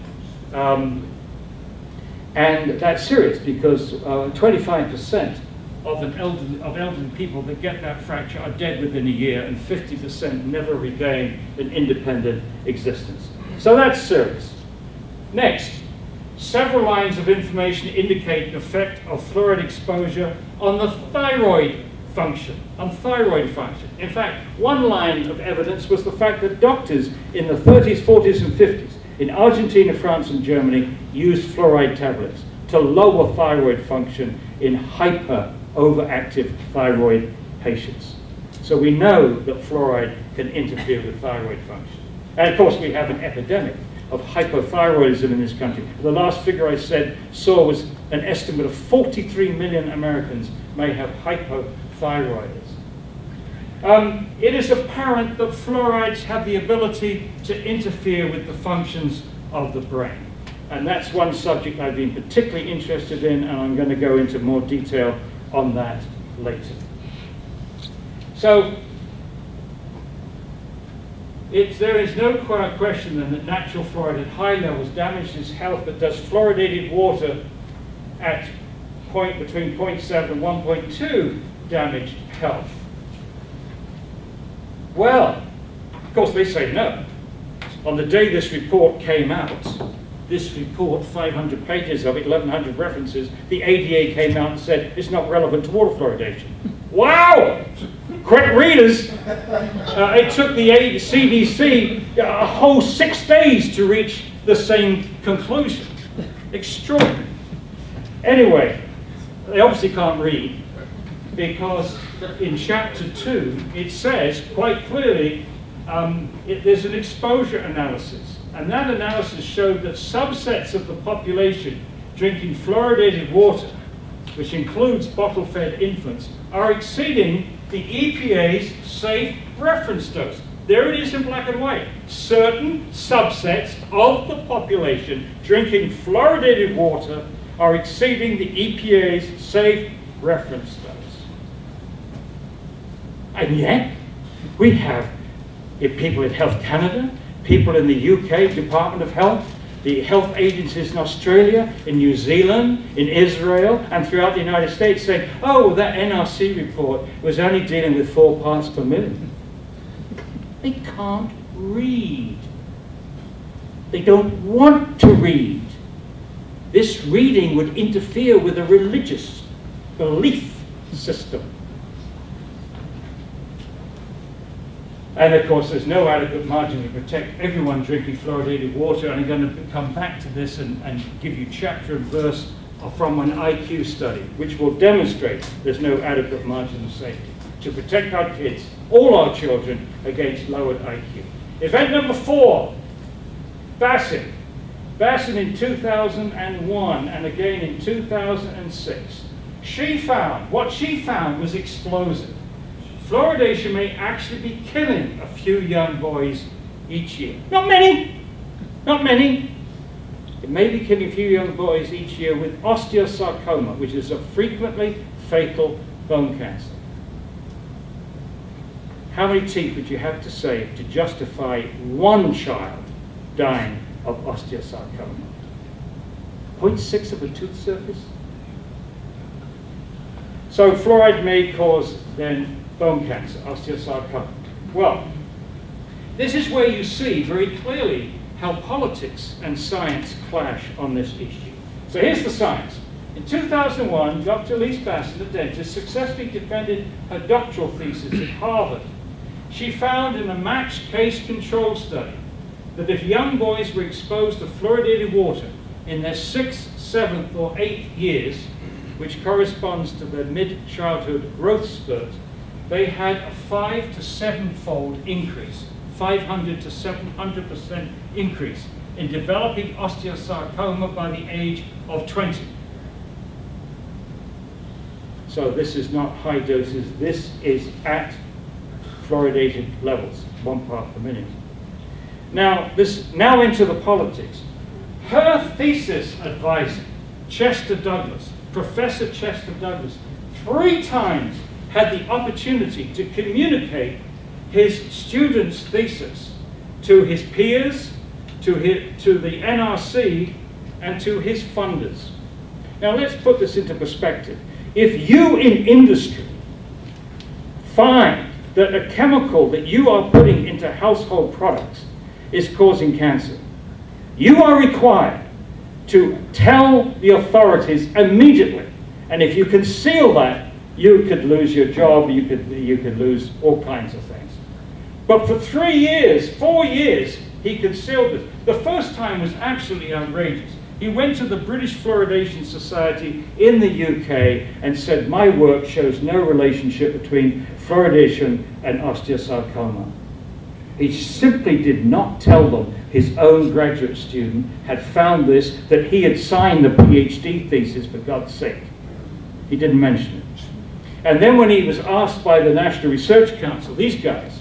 And that's serious because 25% of elderly people that get that fracture are dead within a year, and 50% never regain an independent existence. So that's serious. Next, several lines of information indicate the effect of fluoride exposure on the thyroid function, In fact, one line of evidence was the fact that doctors in the 30s, 40s, and 50s in Argentina, France, and Germany used fluoride tablets to lower thyroid function in overactive thyroid patients. So we know that fluoride can interfere with thyroid function. And of course, we have an epidemic of hypothyroidism in this country. The last figure I saw was an estimate of 43 million Americans may have hypothyroidism. It is apparent that fluorides have the ability to interfere with the functions of the brain. And that's one subject I've been particularly interested in, and I'm going to go into more detail on that later. So, there is no question then that natural fluoride at high levels damages health, but does fluoridated water at between 0.7 and 1.2 damage health? Well, of course they say no. On the day this report came out, this report, 500 pages of it, 1,100 references, the ADA came out and said it's not relevant to water fluoridation. Wow! Quick readers! It took the CDC a whole 6 days to reach the same conclusion. Extraordinary. Anyway, they obviously can't read, because in chapter 2 it says quite clearly there's an exposure analysis, and that analysis showed that subsets of the population drinking fluoridated water, which includes bottle-fed infants, are exceeding the EPA's safe reference dose. There it is in black and white. Certain subsets of the population drinking fluoridated water are exceeding the EPA's safe reference dose. And yet, we have people in Health Canada, people in the UK Department of Health, the health agencies in Australia, in New Zealand, in Israel, and throughout the United States saying, oh, that NRC report was only dealing with 4 parts per million. They can't read. They don't want to read. This reading would interfere with a religious belief system. And of course, there's no adequate margin to protect everyone drinking fluoridated water. And I'm going to come back to this and give you chapter and verse from an IQ study, which will demonstrate there's no adequate margin of safety to protect our kids, all our children, against lowered IQ. Event number 4, Bassin. Bassin in 2001 and again in 2006. What she found was explosive. Fluoridation may actually be killing a few young boys each year. Not many, not many. It may be killing a few young boys each year with osteosarcoma, which is a frequently fatal bone cancer. How many teeth would you have to save to justify one child dying of osteosarcoma? 0.6 of a tooth surface? So fluoride may cause then bone cancer, osteosarcoma. Well, this is where you see very clearly how politics and science clash on this issue. So here's the science. In 2001, Dr. Elise Bassin, the dentist, successfully defended her doctoral thesis at Harvard. She found in a matched case control study that if young boys were exposed to fluoridated water in their 6th, 7th, or 8th years, which corresponds to their mid-childhood growth spurt, they had a 5 to 7-fold increase, 500 to 700% increase in developing osteosarcoma by the age of 20. So this is not high doses, this is at fluoridated levels, 1 part per minute. Now into the politics. Her thesis advisor, Chester Douglas, Professor Chester Douglas, 3 times had the opportunity to communicate his student's thesis to his peers, to the NRC, and to his funders. Now let's put this into perspective. If you in industry find that a chemical that you are putting into household products is causing cancer, you are required to tell the authorities immediately. And if you conceal that, you could lose your job, you could lose all kinds of things. But for 3 years, 4 years, he concealed this. The first time was absolutely outrageous. He went to the British Fluoridation Society in the UK and said, my work shows no relationship between fluoridation and osteosarcoma. He simply did not tell them his own graduate student had found this, that he had signed the PhD thesis, for God's sake. He didn't mention it. And then when he was asked by the National Research Council, these guys,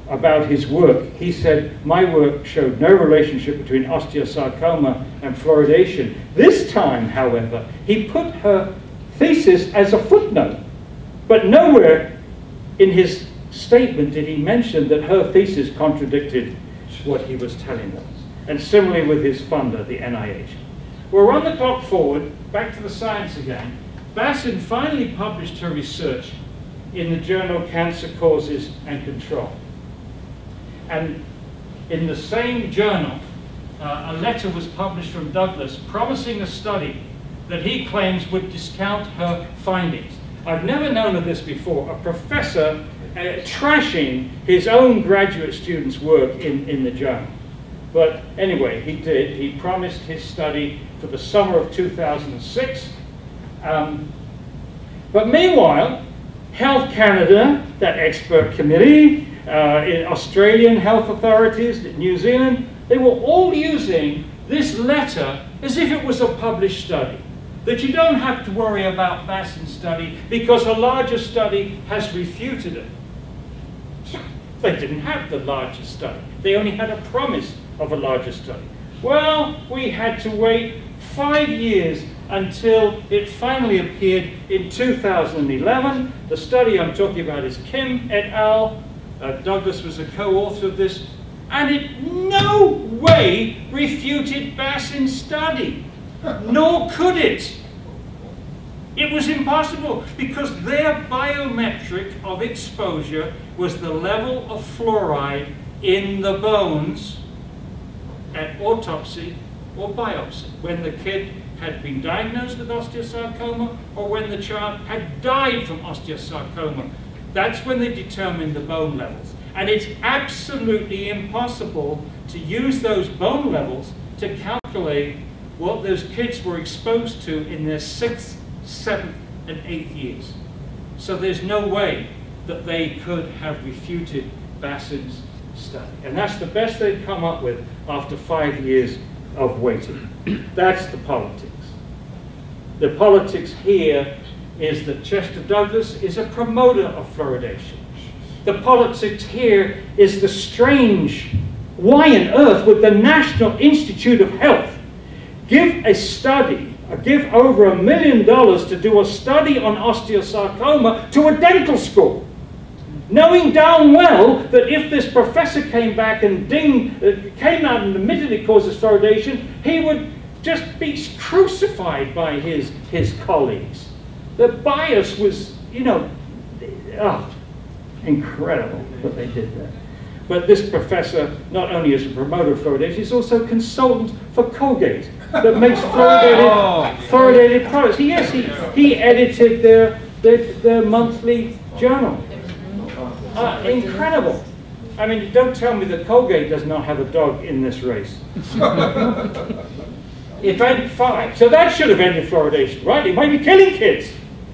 about his work, he said, my work showed no relationship between osteosarcoma and fluoridation. This time, however, he put her thesis as a footnote, but nowhere in his statement did he mention that her thesis contradicted what he was telling them. And similarly with his funder, the NIH. We'll run the clock forward, back to the science again. Bassin finally published her research in the journal Cancer Causes and Control. And in the same journal, a letter was published from Douglas promising a study that he claims would discount her findings. I've never known of this before, a professor trashing his own graduate student's work in the journal. But anyway, he did. He promised his study for the summer of 2006. But meanwhile, Health Canada, that expert committee, Australian health authorities, New Zealand, they were all using this letter as if it was a published study. That you don't have to worry about Bassin's study because a larger study has refuted it. They didn't have the larger study. They only had a promise of a larger study. Well, we had to wait 5 years until it finally appeared in 2011. The study I'm talking about is Kim et al. Douglas was a co-author of this, and it no way refuted Bassin's study, nor could it. It was impossible because their biometric of exposure was the level of fluoride in the bones at autopsy or biopsy, when the kid had been diagnosed with osteosarcoma or when the child had died from osteosarcoma. That's when they determined the bone levels. And it's absolutely impossible to use those bone levels to calculate what those kids were exposed to in their 6th, 7th, and 8th years. So there's no way that they could have refuted Bassin's study. And that's the best they've come up with after 5 years of waiting. That's the politics. The politics here is that Chester Douglas is a promoter of fluoridation. The politics here is the strange, why on earth would the National Institute of Health give a study, give over $1 million to do a study on osteosarcoma to a dental school, knowing darn well that if this professor came back and came out and admitted it causes fluoridation, he would just be crucified by his colleagues. The bias was, you know, incredible that they did that. But this professor not only is a promoter of fluoridation, he's also a consultant for Colgate that makes fluoridated products. Yes, he edited their monthly journal. Incredible. I mean, don't tell me that Colgate does not have a dog in this race. Event 5. So that should have ended fluoridation, right? It might be killing kids.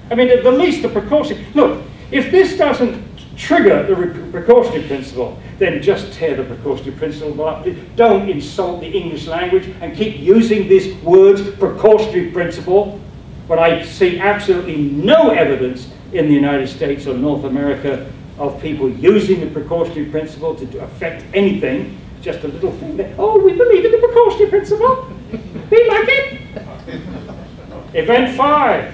I mean, at the least, the precaution. Look, if this doesn't trigger the precautionary principle, then just tear the precautionary principle up. Don't insult the English language and keep using this word, precautionary principle, when I see absolutely no evidence in the United States or North America of people using the precautionary principle to affect anything. Just a little thing that, oh, we believe in the precautionary principle. We like it. Event 5.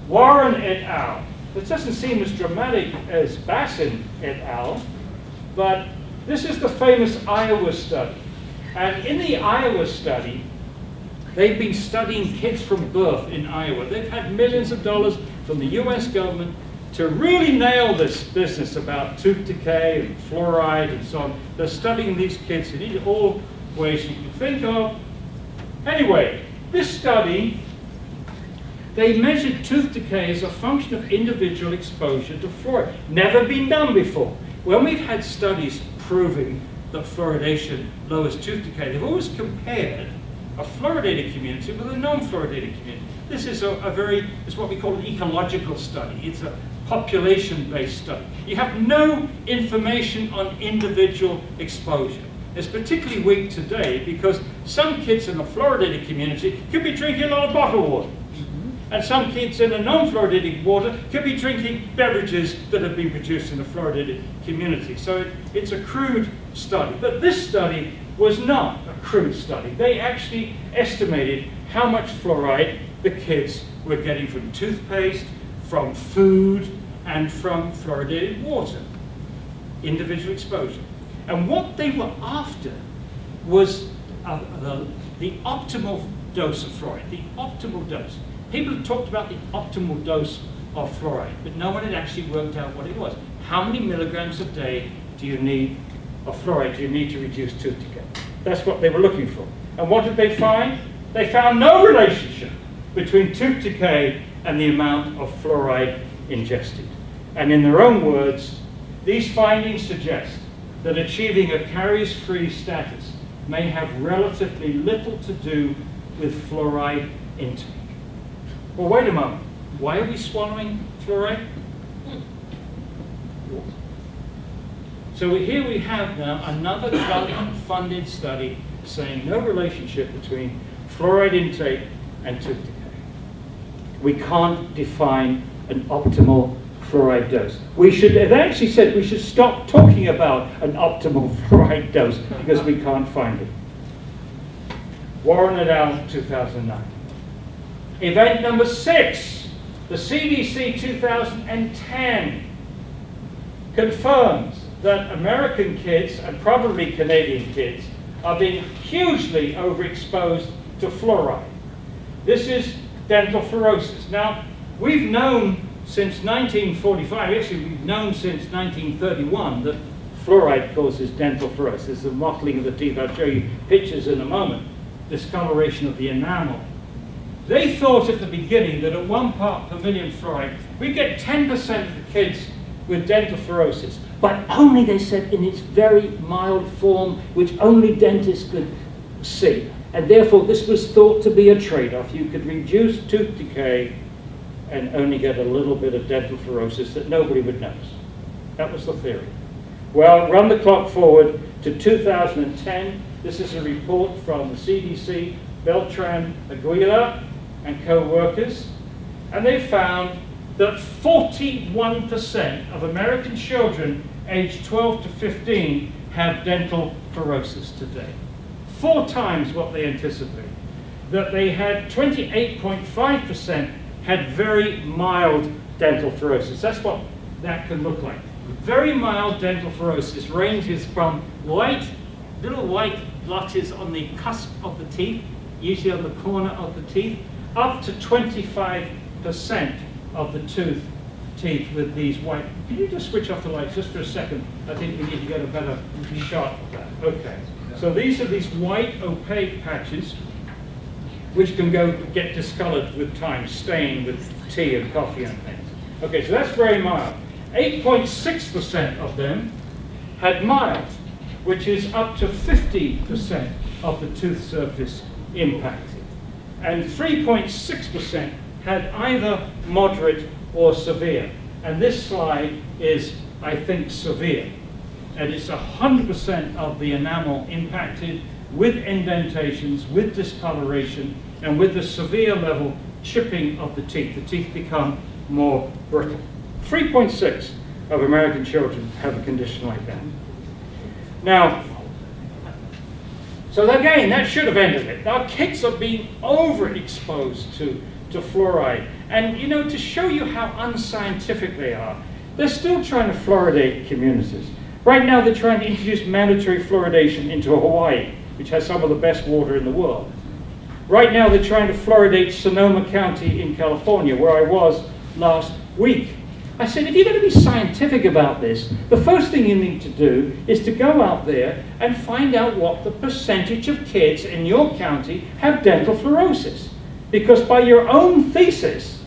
Warren et al. This doesn't seem as dramatic as Bassin et al., but this is the famous Iowa study. And in the Iowa study, they've been studying kids from birth in Iowa. They've had millions of dollars from the US government to really nail this business about tooth decay and fluoride and so on. They're studying these kids in all ways you can think of. Anyway, this study, they measured tooth decay as a function of individual exposure to fluoride. Never been done before. When we've had studies proving that fluoridation lowers tooth decay, they've always compared a fluoridated community with a non-fluoridated community. This is it's what we call an ecological study. It's a population-based study. You have no information on individual exposure. It's particularly weak today because some kids in a fluoridated community could be drinking a lot of bottled water. And some kids in a non-fluoridated water could be drinking beverages that have been produced in a fluoridated community. So it's a crude study. But this study was not a crude study. They actually estimated how much fluoride the kids were getting from toothpaste, from food, and from fluoridated water. Individual exposure. And what they were after was the optimal dose of fluoride, the optimal dose. People have talked about the optimal dose of fluoride, but no one had actually worked out what it was. How many milligrams a day do you need of fluoride do you need to reduce tooth decay? That's what they were looking for. And what did they find? They found no relationship between tooth decay and the amount of fluoride ingested. And in their own words, these findings suggest that achieving a caries-free status may have relatively little to do with fluoride intake. Well, wait a moment. Why are we swallowing fluoride? So here we have now another government-funded study saying no relationship between fluoride intake and tooth decay. We can't define an optimal fluoride dose. They actually said we should stop talking about an optimal fluoride dose because we can't find it. Warren et al., 2009. Event number 6, the CDC 2010 confirms that American kids, and probably Canadian kids, are being hugely overexposed to fluoride. This is dental fluorosis. Now, we've known since 1945, actually we've known since 1931 that fluoride causes dental fluorosis, the mottling of the teeth. I'll show you pictures in a moment, discoloration of the enamel. They thought at the beginning that at 1 part per million fluoride, we get 10% of the kids with dental fluorosis, but only, they said, in its very mild form, which only dentists could see. And therefore, this was thought to be a trade-off. You could reduce tooth decay and only get a little bit of dental fluorosis that nobody would notice. That was the theory. Well, run the clock forward to 2010. This is a report from the CDC, Beltran Aguilar and co-workers, and they found that 41% of American children aged 12 to 15 have dental fluorosis today. 4 times what they anticipated. That they had 28.5% had very mild dental fluorosis. That's what that can look like. Very mild dental fluorosis ranges from little white blotches on the cusp of the teeth, usually on the corner of the teeth, up to 25% of the teeth with these white. Can you just switch off the lights just for a second? I think we need to get a better shot of that. Okay. So these are these white opaque patches which can get discolored with time, stained with tea and coffee and things. Okay, so that's very mild. 8.6% of them had mild, which is up to 50% of the tooth surface impacted. And 3.6% had either moderate or severe. And this slide is, I think, severe. And it's 100% of the enamel impacted with indentations, with discoloration, and with the severe level chipping of the teeth. The teeth become more brittle. 3.6 of American children have a condition like that. Now, so again, that should have ended it. Our kids are being overexposed to fluoride. And you know, to show you how unscientific they are, they're still trying to fluoridate communities. Right now, they're trying to introduce mandatory fluoridation into Hawaii, which has some of the best water in the world. Right now, they're trying to fluoridate Sonoma County in California, where I was last week. I said, if you're going to be scientific about this, the first thing you need to do is to go out there and find out what the percentage of kids in your county have dental fluorosis. Because by your own thesis,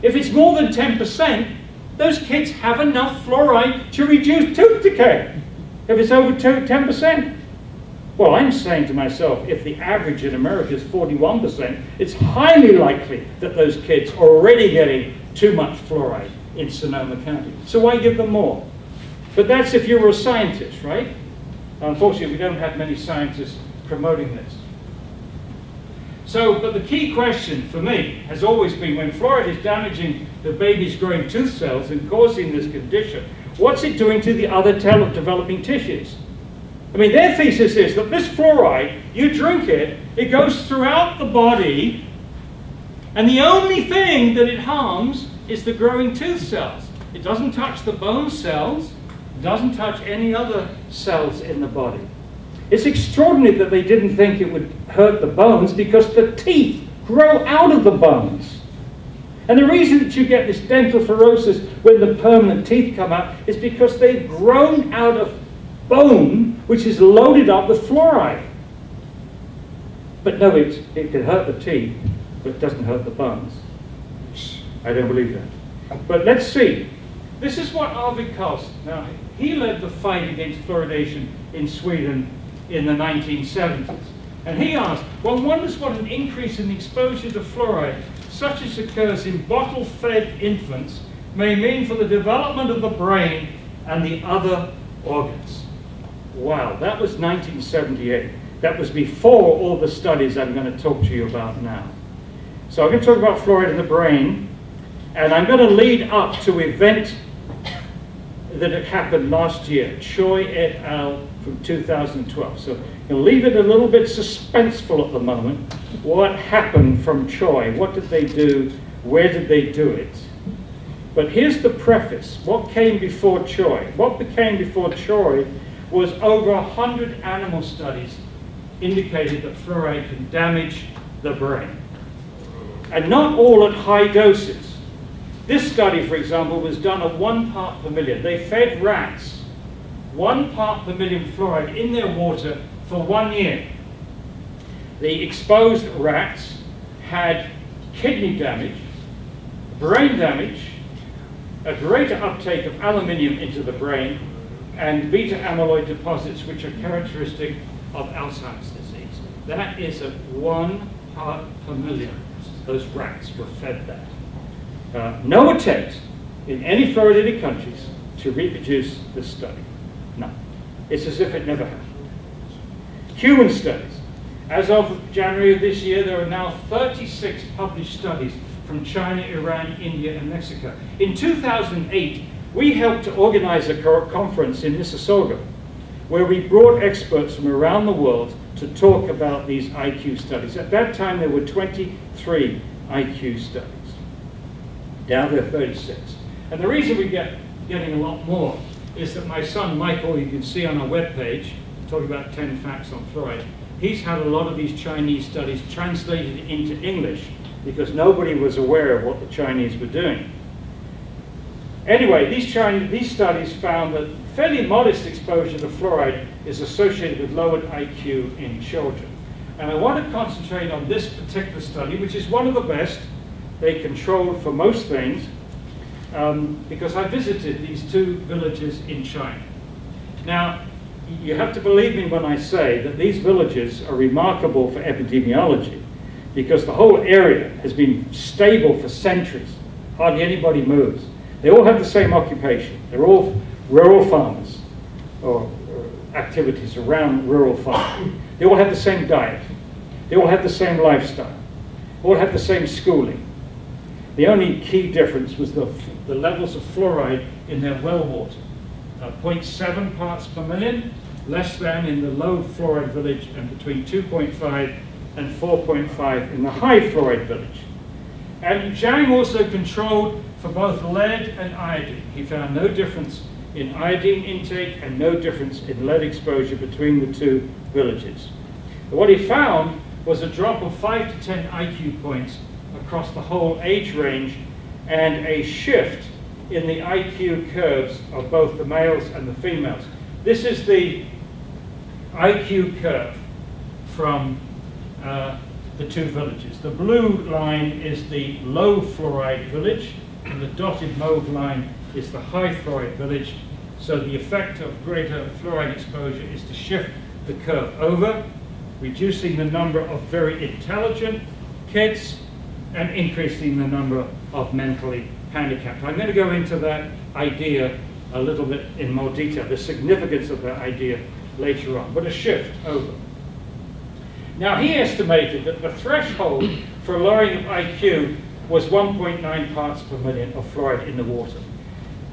if it's more than 10%, those kids have enough fluoride to reduce tooth decay. If it's over 10%. Well, I'm saying to myself, if the average in America is 41%, it's highly likely that those kids are already getting too much fluoride in Sonoma County. So why give them more? But that's if you were a scientist, right? Unfortunately, we don't have many scientists promoting this. So, but the key question for me has always been, when fluoride is damaging the baby's growing tooth cells and causing this condition, what's it doing to the other developing tissues? I mean, their thesis is that this fluoride, you drink it, it goes throughout the body, and the only thing that it harms is the growing tooth cells. It doesn't touch the bone cells, it doesn't touch any other cells in the body. It's extraordinary that they didn't think it would hurt the bones, because the teeth grow out of the bones. And the reason that you get this dental fluorosis when the permanent teeth come out is because they've grown out of bone which is loaded up with fluoride. But no, it can hurt the teeth, but it doesn't hurt the bones. I don't believe that. But let's see. This is what Arvid Kost, now he led the fight against fluoridation in Sweden in the 1970s. And he asked, one wonders what an increase in exposure to fluoride, such as occurs in bottle-fed infants, may mean for the development of the brain and the other organs. Wow, that was 1978. That was before all the studies I'm going to talk to you about now. So I'm going to talk about fluoride in the brain, and I'm going to lead up to an event that had happened last year, Choi et al. From 2012. So you'll leave it a little bit suspenseful at the moment. What happened from Choi? What did they do? Where did they do it? But here's the preface. What came before Choi? What came before Choi was over 100 animal studies indicated that fluoride can damage the brain. and not all at high doses. This study, for example, was done at 1 part per million. They fed rats 1 part per million fluoride in their water for 1 year. The exposed rats had kidney damage, brain damage, a greater uptake of aluminium into the brain, and beta amyloid deposits, which are characteristic of Alzheimer's disease. That is at 1 part per million. Those rats were fed that. No attempt in any fluoridated countries to reproduce this study. No. It's as if it never happened. Human studies. As of January of this year, there are now 36 published studies from China, Iran, India, and Mexico. In 2008, we helped to organize a conference in Mississauga, where we brought experts from around the world to talk about these IQ studies. At that time, there were 23 IQ studies. Now there are 36. And the reason we getting a lot more is that my son, Michael, you can see on our webpage, talking about 10 facts on fluoride, he's had a lot of these Chinese studies translated into English because nobody was aware of what the Chinese were doing. Anyway, these studies found that fairly modest exposure to fluoride is associated with lowered IQ in children. And I want to concentrate on this particular study, which is one of the best. They controlled for most things, because I visited these 2 villages in China. Now, you have to believe me when I say that these villages are remarkable for epidemiology, because the whole area has been stable for centuries. Hardly anybody moves. They all have the same occupation. They're all rural farmers, or activities around rural farming. They all have the same diet. They all have the same lifestyle. All have the same schooling. The only key difference was the levels of fluoride in their well water. 0.7 parts per million, less than in the low fluoride village, and between 2.5 and 4.5 in the high fluoride village. And Zhang also controlled for both lead and iodine. He found no difference in iodine intake and no difference in lead exposure between the 2 villages. But what he found was a drop of 5 to 10 IQ points across the whole age range, and a shift in the IQ curves of both the males and the females. This is the IQ curve from the 2 villages. The blue line is the low fluoride village, and the dotted mauve line is the high fluoride village. So the effect of greater fluoride exposure is to shift the curve over, reducing the number of very intelligent kids and increasing the number of mentally handicapped. I'm going to go into that idea a little bit in more detail, the significance of that idea later on, but a shift over. Now, he estimated that the threshold for lowering of IQ was 1.9 parts per million of fluoride in the water.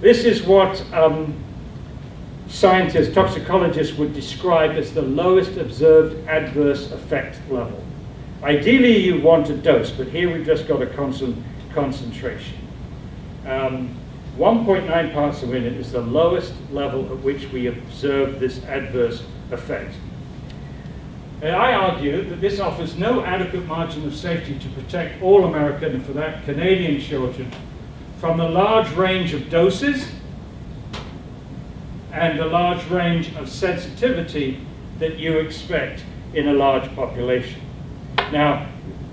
This is what scientists, toxicologists would describe as the lowest observed adverse effect level. Ideally, you want a dose, but here we've just got a concentration. 1.9 parts per million is the lowest level at which we observe this adverse effect. And I argue that this offers no adequate margin of safety to protect all American, and for that Canadian children, from the large range of doses and the large range of sensitivity that you expect in a large population. Now,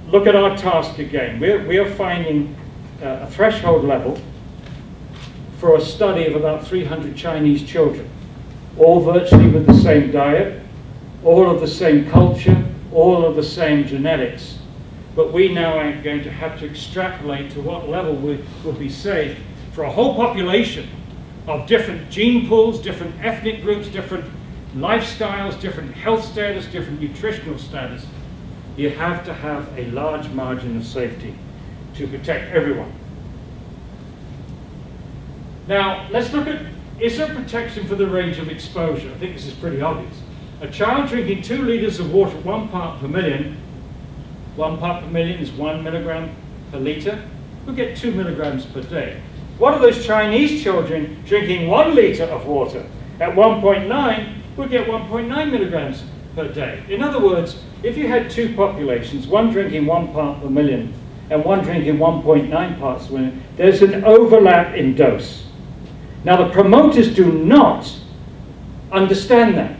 look at our task again. We are finding a threshold level for a study of about 300 Chinese children, all virtually with the same diet, all of the same culture, all of the same genetics. But we now are going to have to extrapolate to what level would be safe for a whole population of different gene pools, different ethnic groups, different lifestyles, different health status, different nutritional status. You have to have a large margin of safety to protect everyone. Now, let's look at, is there protection for the range of exposure? I think this is pretty obvious. A child drinking 2 liters of water, 1 part per million, 1 part per million is 1 milligram per liter, will get 2 milligrams per day. What are those Chinese children drinking 1 liter of water at 1.9 will get 1.9 milligrams per day? In other words, if you had 2 populations, one drinking 1 part per million and one drinking 1.9 parts per million, there's an overlap in dose. Now the promoters do not understand that,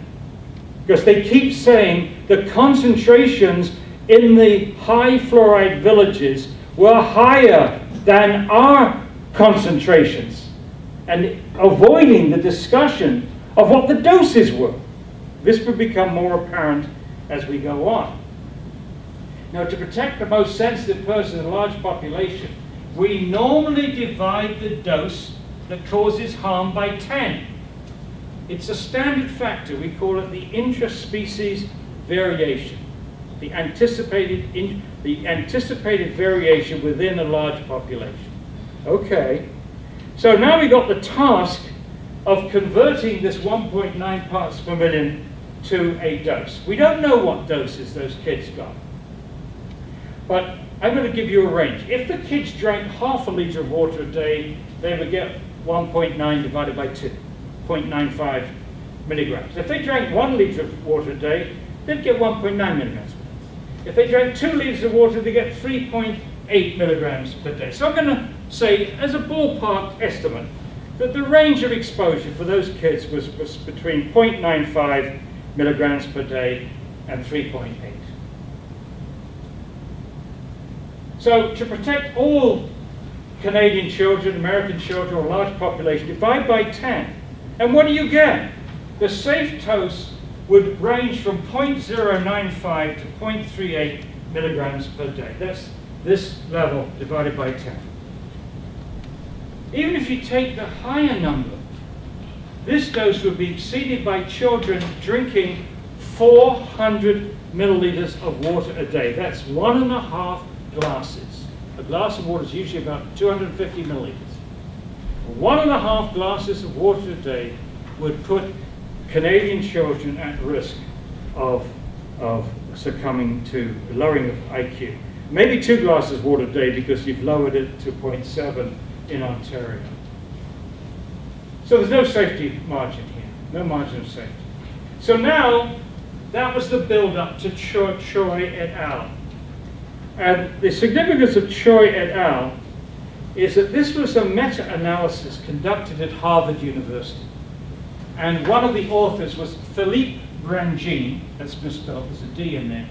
because they keep saying the concentrations in the high fluoride villages were higher than our concentrations, and avoiding the discussion of what the doses were. This will become more apparent as we go on. Now, to protect the most sensitive person in a large population, we normally divide the dose that causes harm by 10. It's a standard factor. We call it the intraspecies variation, the anticipated variation within a large population. Okay, so now we got the task of converting this 1.9 parts per million to a dose. We don't know what doses those kids got, but I'm going to give you a range. If the kids drank half a liter of water a day, they would get 1.9 divided by 2, 0.95 milligrams. If they drank 1 liter of water a day, they'd get 1.9 milligrams per day. If they drank 2 liters of water, they get 3.8 milligrams per day. So I'm going to say, as a ballpark estimate, that the range of exposure for those kids was between 0.95 milligrams per day and 3.8. So to protect all Canadian children, American children, or a large population, divide by 10. And what do you get? The safe dose would range from 0.095 to 0.38 milligrams per day. That's this level divided by 10. Even if you take the higher number, this dose would be exceeded by children drinking 400 milliliters of water a day. That's 1.5 glasses. A glass of water is usually about 250 milliliters. 1.5 glasses of water a day would put Canadian children at risk of succumbing to lowering of IQ. Maybe 2 glasses of water a day because you've lowered it to 0.7 in Ontario. So there's no safety margin here, no margin of safety. So now, that was the build-up to Choi et al. And the significance of Choi et al. Is that this was a meta-analysis conducted at Harvard University. And one of the authors was Philippe Grandjean. That's misspelled, there's a D in there.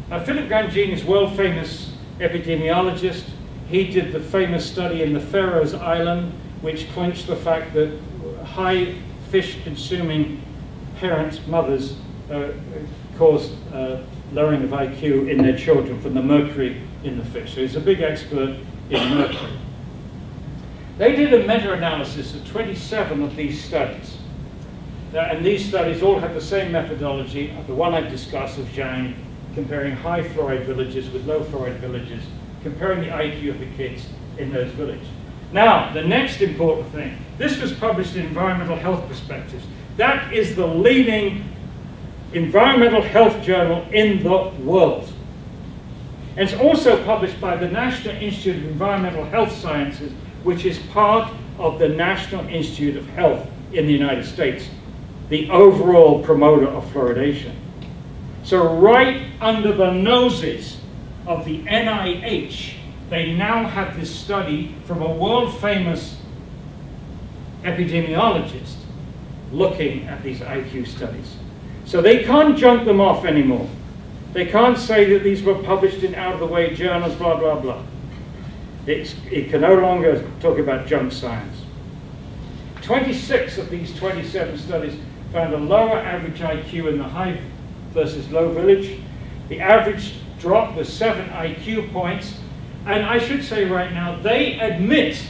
Now, Philippe Grandjean is a world-famous epidemiologist. He did the famous study in the Faroes Island, which clinched the fact that high fish-consuming parents, mothers, caused lowering of IQ in their children from the mercury in the fish. So he's a big expert in mercury. They did a meta-analysis of 27 of these studies. And these studies all have the same methodology, the one I've discussed of Zhang, comparing high fluoride villages with low fluoride villages, comparing the IQ of the kids in those villages. Now, the next important thing, this was published in Environmental Health Perspectives. That is the leading environmental health journal in the world. And it's also published by the National Institute of Environmental Health Sciences, which is part of the National Institute of Health in the United States, the overall promoter of fluoridation. So right under the noses of the NIH, they now have this study from a world-famous epidemiologist looking at these IQ studies. So they can't junk them off anymore. They can't say that these were published in out-of-the-way journals, blah, blah, blah. It can no longer talk about junk science. 26 of these 27 studies found a lower average IQ in the high versus low village. The average drop was 7 IQ points. And I should say right now, they admit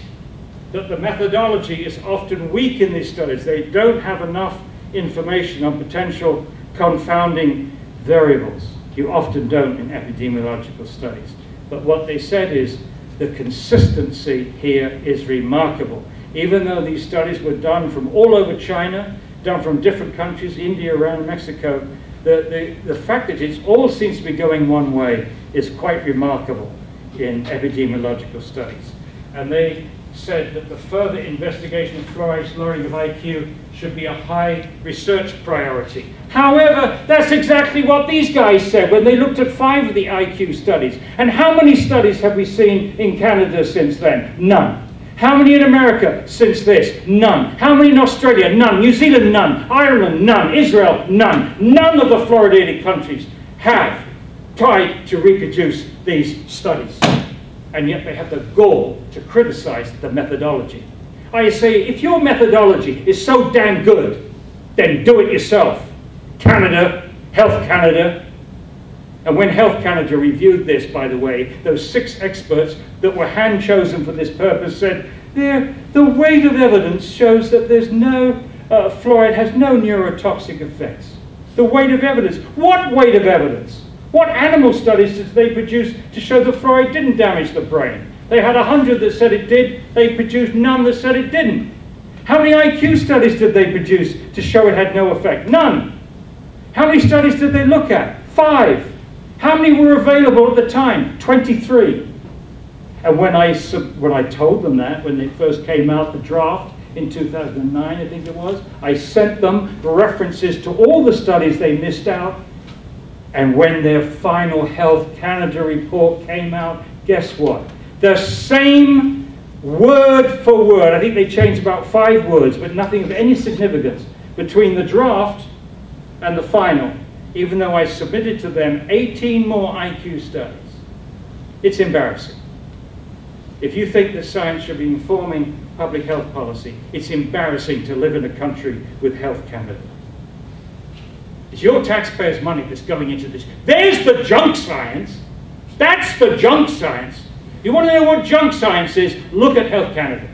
that the methodology is often weak in these studies. They don't have enough information on potential confounding variables. You often don't in epidemiological studies. But what they said is the consistency here is remarkable. Even though these studies were done from all over China, done from different countries, India, around Mexico, the fact that it all seems to be going one way is quite remarkable in epidemiological studies. And they said that the further investigation of fluoride's lowering of IQ should be a high research priority. However, that's exactly what these guys said when they looked at 5 of the IQ studies. And how many studies have we seen in Canada since then? None. How many in America since this? None. How many in Australia? None. New Zealand? None. Ireland? None. Israel? None. None of the fluoridated countries have tried to reproduce these studies. And yet they have the gall to criticize the methodology. I say, if your methodology is so damn good, then do it yourself. Canada, Health Canada. And when Health Canada reviewed this, by the way, those 6 experts that were hand-chosen for this purpose said, the weight of evidence shows that there's no, fluoride has no neurotoxic effects. The weight of evidence. What weight of evidence? What animal studies did they produce to show that fluoride didn't damage the brain? They had 100 that said it did. They produced none that said it didn't. How many IQ studies did they produce to show it had no effect? None. How many studies did they look at? 5. How many were available at the time? 23. And when I told them that, when they first came out, the draft in 2009, I think it was, I sent them references to all the studies they missed out. And when their final Health Canada report came out, guess what? The same word for word, I think they changed about 5 words, but nothing of any significance, between the draft and the final, even though I submitted to them 18 more IQ studies. It's embarrassing. If you think that science should be informing public health policy, it's embarrassing to live in a country with Health Canada. It's your taxpayers' money that's going into this. There's the junk science. That's the junk science. You want to know what junk science is? Look at Health Canada.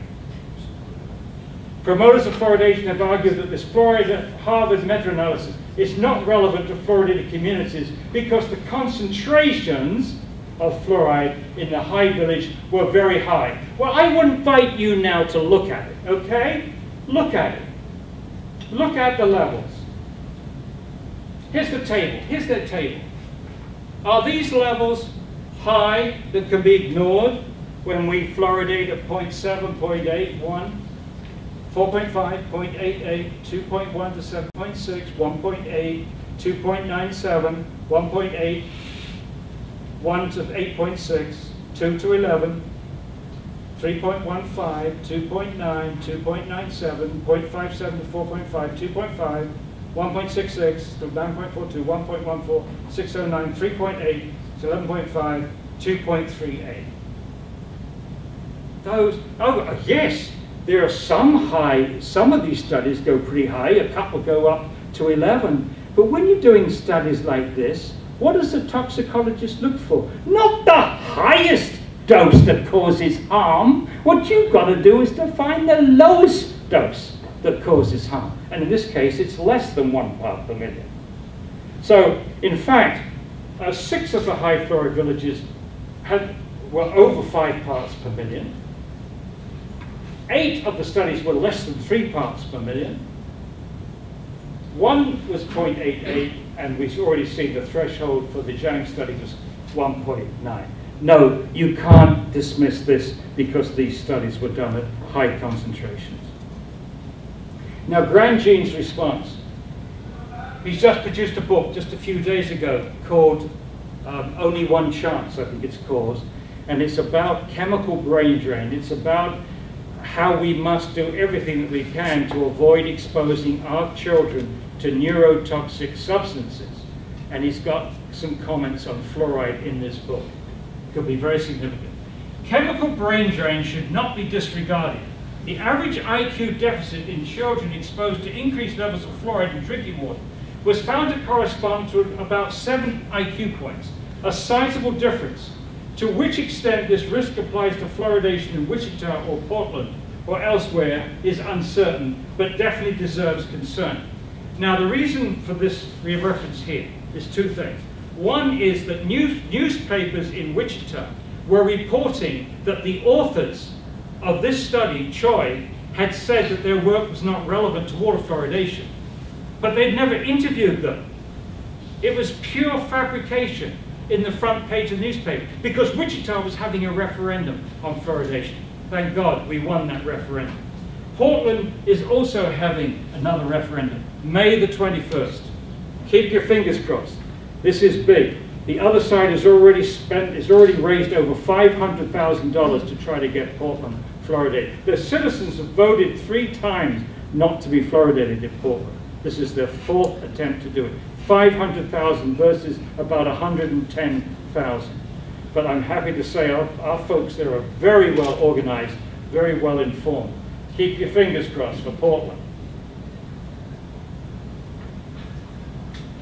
Promoters of fluoridation have argued that this fluoride Harvard meta-analysis is not relevant to fluoridated communities because the concentrations of fluoride in the high village were very high. Well, I would invite you now to look at it, okay? Look at it. Look at the levels. Here's the table. Here's their table. Are these levels high that can be ignored when we fluoridate at 0.7, 0.8, 1, 4.5, 0.88, 2.1 to 7.6, 1.8, 2.97, 1.8, 1 to 8.6, 2 to 11, 3.15, 2.9, 2.97, 0.57 to 4.5, 2.5, 1.66 to 9.42, 1.14, 609, 3.8 to 11.5, 2.38. Those, oh yes, there are some high, some of these studies go pretty high, a couple go up to 11. But when you're doing studies like this, what does the toxicologist look for? Not the highest dose that causes harm. What you've got to do is to find the lowest dose that causes harm. And in this case, it's less than 1 part per million. So, in fact, 6 of the high fluoride villages were over 5 parts per million. 8 of the studies were less than 3 parts per million. 1 was 0.88, and we've already seen the threshold for the Zhang study was 1.9. No, you can't dismiss this because these studies were done at high concentrations. Now, Grandjean's response. He's just produced a book just a few days ago called Only One Chance, I think it's called, and it's about chemical brain drain. It's about how we must do everything that we can to avoid exposing our children to neurotoxic substances. And he's got some comments on fluoride in this book. It could be very significant. Chemical brain drain should not be disregarded. The average IQ deficit in children exposed to increased levels of fluoride in drinking water was found to correspond to about 7 IQ points, a sizable difference. To which extent this risk applies to fluoridation in Wichita or Portland or elsewhere is uncertain, but definitely deserves concern. Now, the reason for this reference here is 2 things. One is that newspapers in Wichita were reporting that the authors of this study, Choi, had said that their work was not relevant to water fluoridation, but they'd never interviewed them. It was pure fabrication in the front page of the newspaper because Wichita was having a referendum on fluoridation. thank God, we won that referendum. Portland is also having another referendum, May the 21st. Keep your fingers crossed. This is big. The other side has already raised over $500,000 to try to get Portland fluoridated. The citizens have voted 3 times not to be fluoridated in Portland. This is their 4th attempt to do it. 500,000 versus about 110,000. But I'm happy to say our folks there are very well organized, very well informed. Keep your fingers crossed for Portland.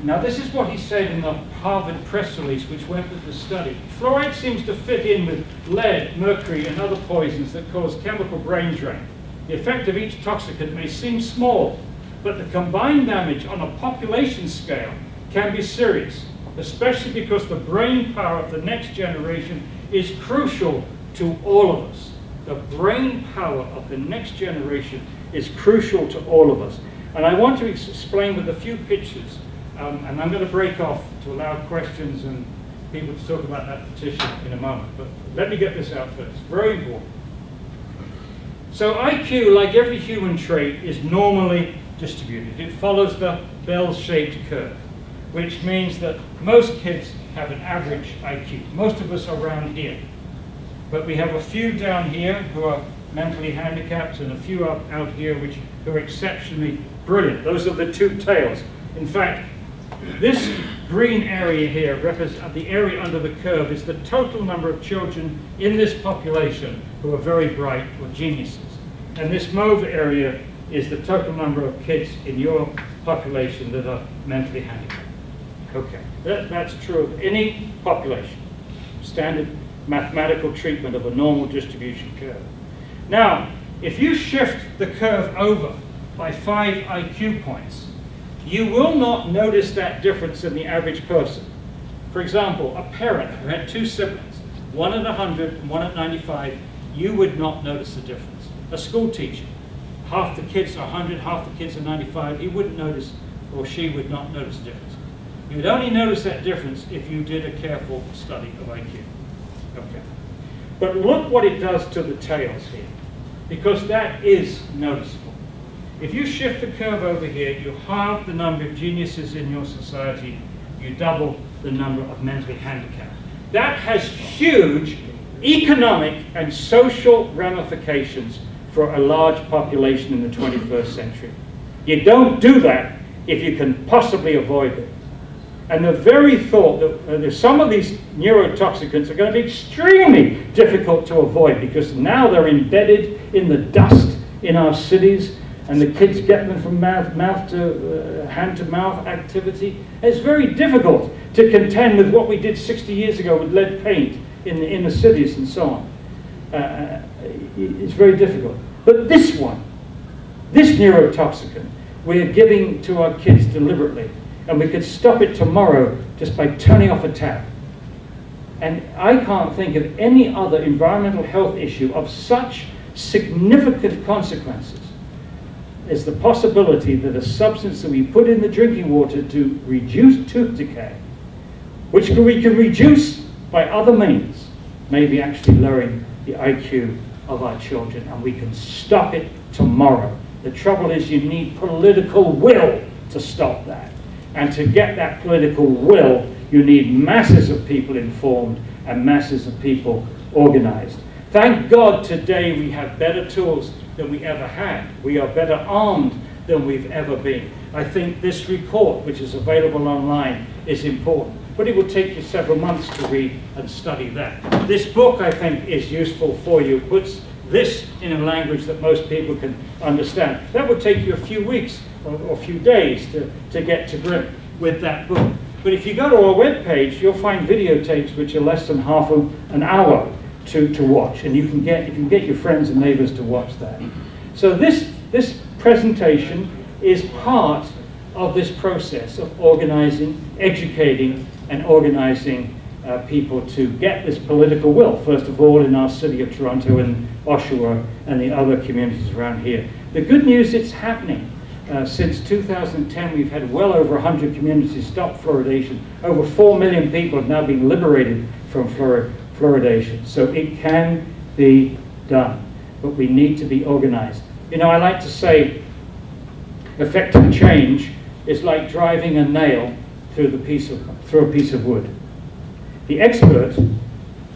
Now this is what he said in the Harvard press release which went with the study. Fluoride seems to fit in with lead, mercury and other poisons that cause chemical brain drain. The effect of each toxicant may seem small, but the combined damage on a population scale can be serious, especially because the brain power of the next generation is crucial to all of us. The brain power of the next generation is crucial to all of us. And I want to explain with a few pictures, and I'm going to break off to allow questions and people to talk about that petition in a moment. But let me get this out first. Very important. So IQ, like every human trait, is normally distributed. It follows the bell-shaped curve, which means that most kids have an average IQ. Most of us are around here. But we have a few down here who are mentally handicapped and a few out here who are exceptionally brilliant. Those are the 2 tails. In fact, this green area here, the area under the curve, is the total number of children in this population who are very bright or geniuses. And this mauve area is the total number of kids in your population that are mentally handicapped. Okay, that's true of any population. Standard mathematical treatment of a normal distribution curve. Now, if you shift the curve over by 5 IQ points, you will not notice that difference in the average person. For example, a parent who had 2 siblings, one at 100 and one at 95, you would not notice the difference. A school teacher, half the kids are 100, half the kids are 95, he wouldn't notice, or she would not notice the difference. You would only notice that difference if you did a careful study of IQ. Okay. But look what it does to the tails here, because that is noticeable. If you shift the curve over here, you halve the number of geniuses in your society, you double the number of mentally handicapped. That has huge economic and social ramifications for a large population in the 21st century. You don't do that if you can possibly avoid it. And the very thought that some of these neurotoxicants are going to be extremely difficult to avoid because now they're embedded in the dust in our cities and the kids get them from hand-to-mouth activity. It's very difficult to contend with what we did 60 years ago with lead paint in the inner cities and so on. It's very difficult. But this one, this neurotoxicant, we're giving to our kids deliberately. And we could stop it tomorrow just by turning off a tap. And I can't think of any other environmental health issue of such significant consequences as the possibility that a substance that we put in the drinking water to reduce tooth decay, which we can reduce by other means, maybe actually lowering the IQ of our children, and we can stop it tomorrow. The trouble is you need political will to stop that. And to get that political will, you need masses of people informed and masses of people organized. Thank God today we have better tools than we ever had. We are better armed than we've ever been. I think this report, which is available online, is important. But it will take you several months to read and study that. This book, I think, is useful for you. It puts this in a language that most people can understand. That would take you a few weeks or a few days to get to grip with that book. But if you go to our webpage, you'll find videotapes which are less than half an hour to watch, and you can get your friends and neighbors to watch that. So this presentation is part of this process of organizing, educating, and organizing people to get this political will, first of all in our city of Toronto and Oshawa and the other communities around here. The good news, it's happening. Since 2010, we've had well over 100 communities stop fluoridation. Over 4 million people have now been liberated from fluoridation. So it can be done. but we need to be organized. You know, I like to say effective change is like driving a nail through a piece of wood. The expert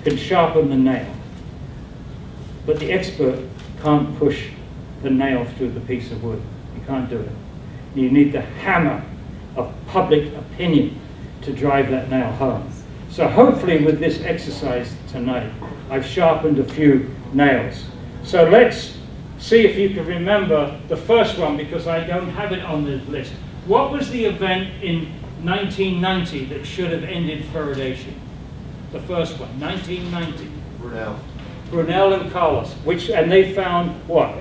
can sharpen the nail, but the expert can't push the nail through the piece of wood. You can't do it. You need the hammer of public opinion to drive that nail home. So hopefully with this exercise tonight, I've sharpened a few nails. So let's see if you can remember the first one, because I don't have it on the list. What was the event in 1990 that should have ended fluoridation? The first one, 1990. Brunel and Carlos, and they found what?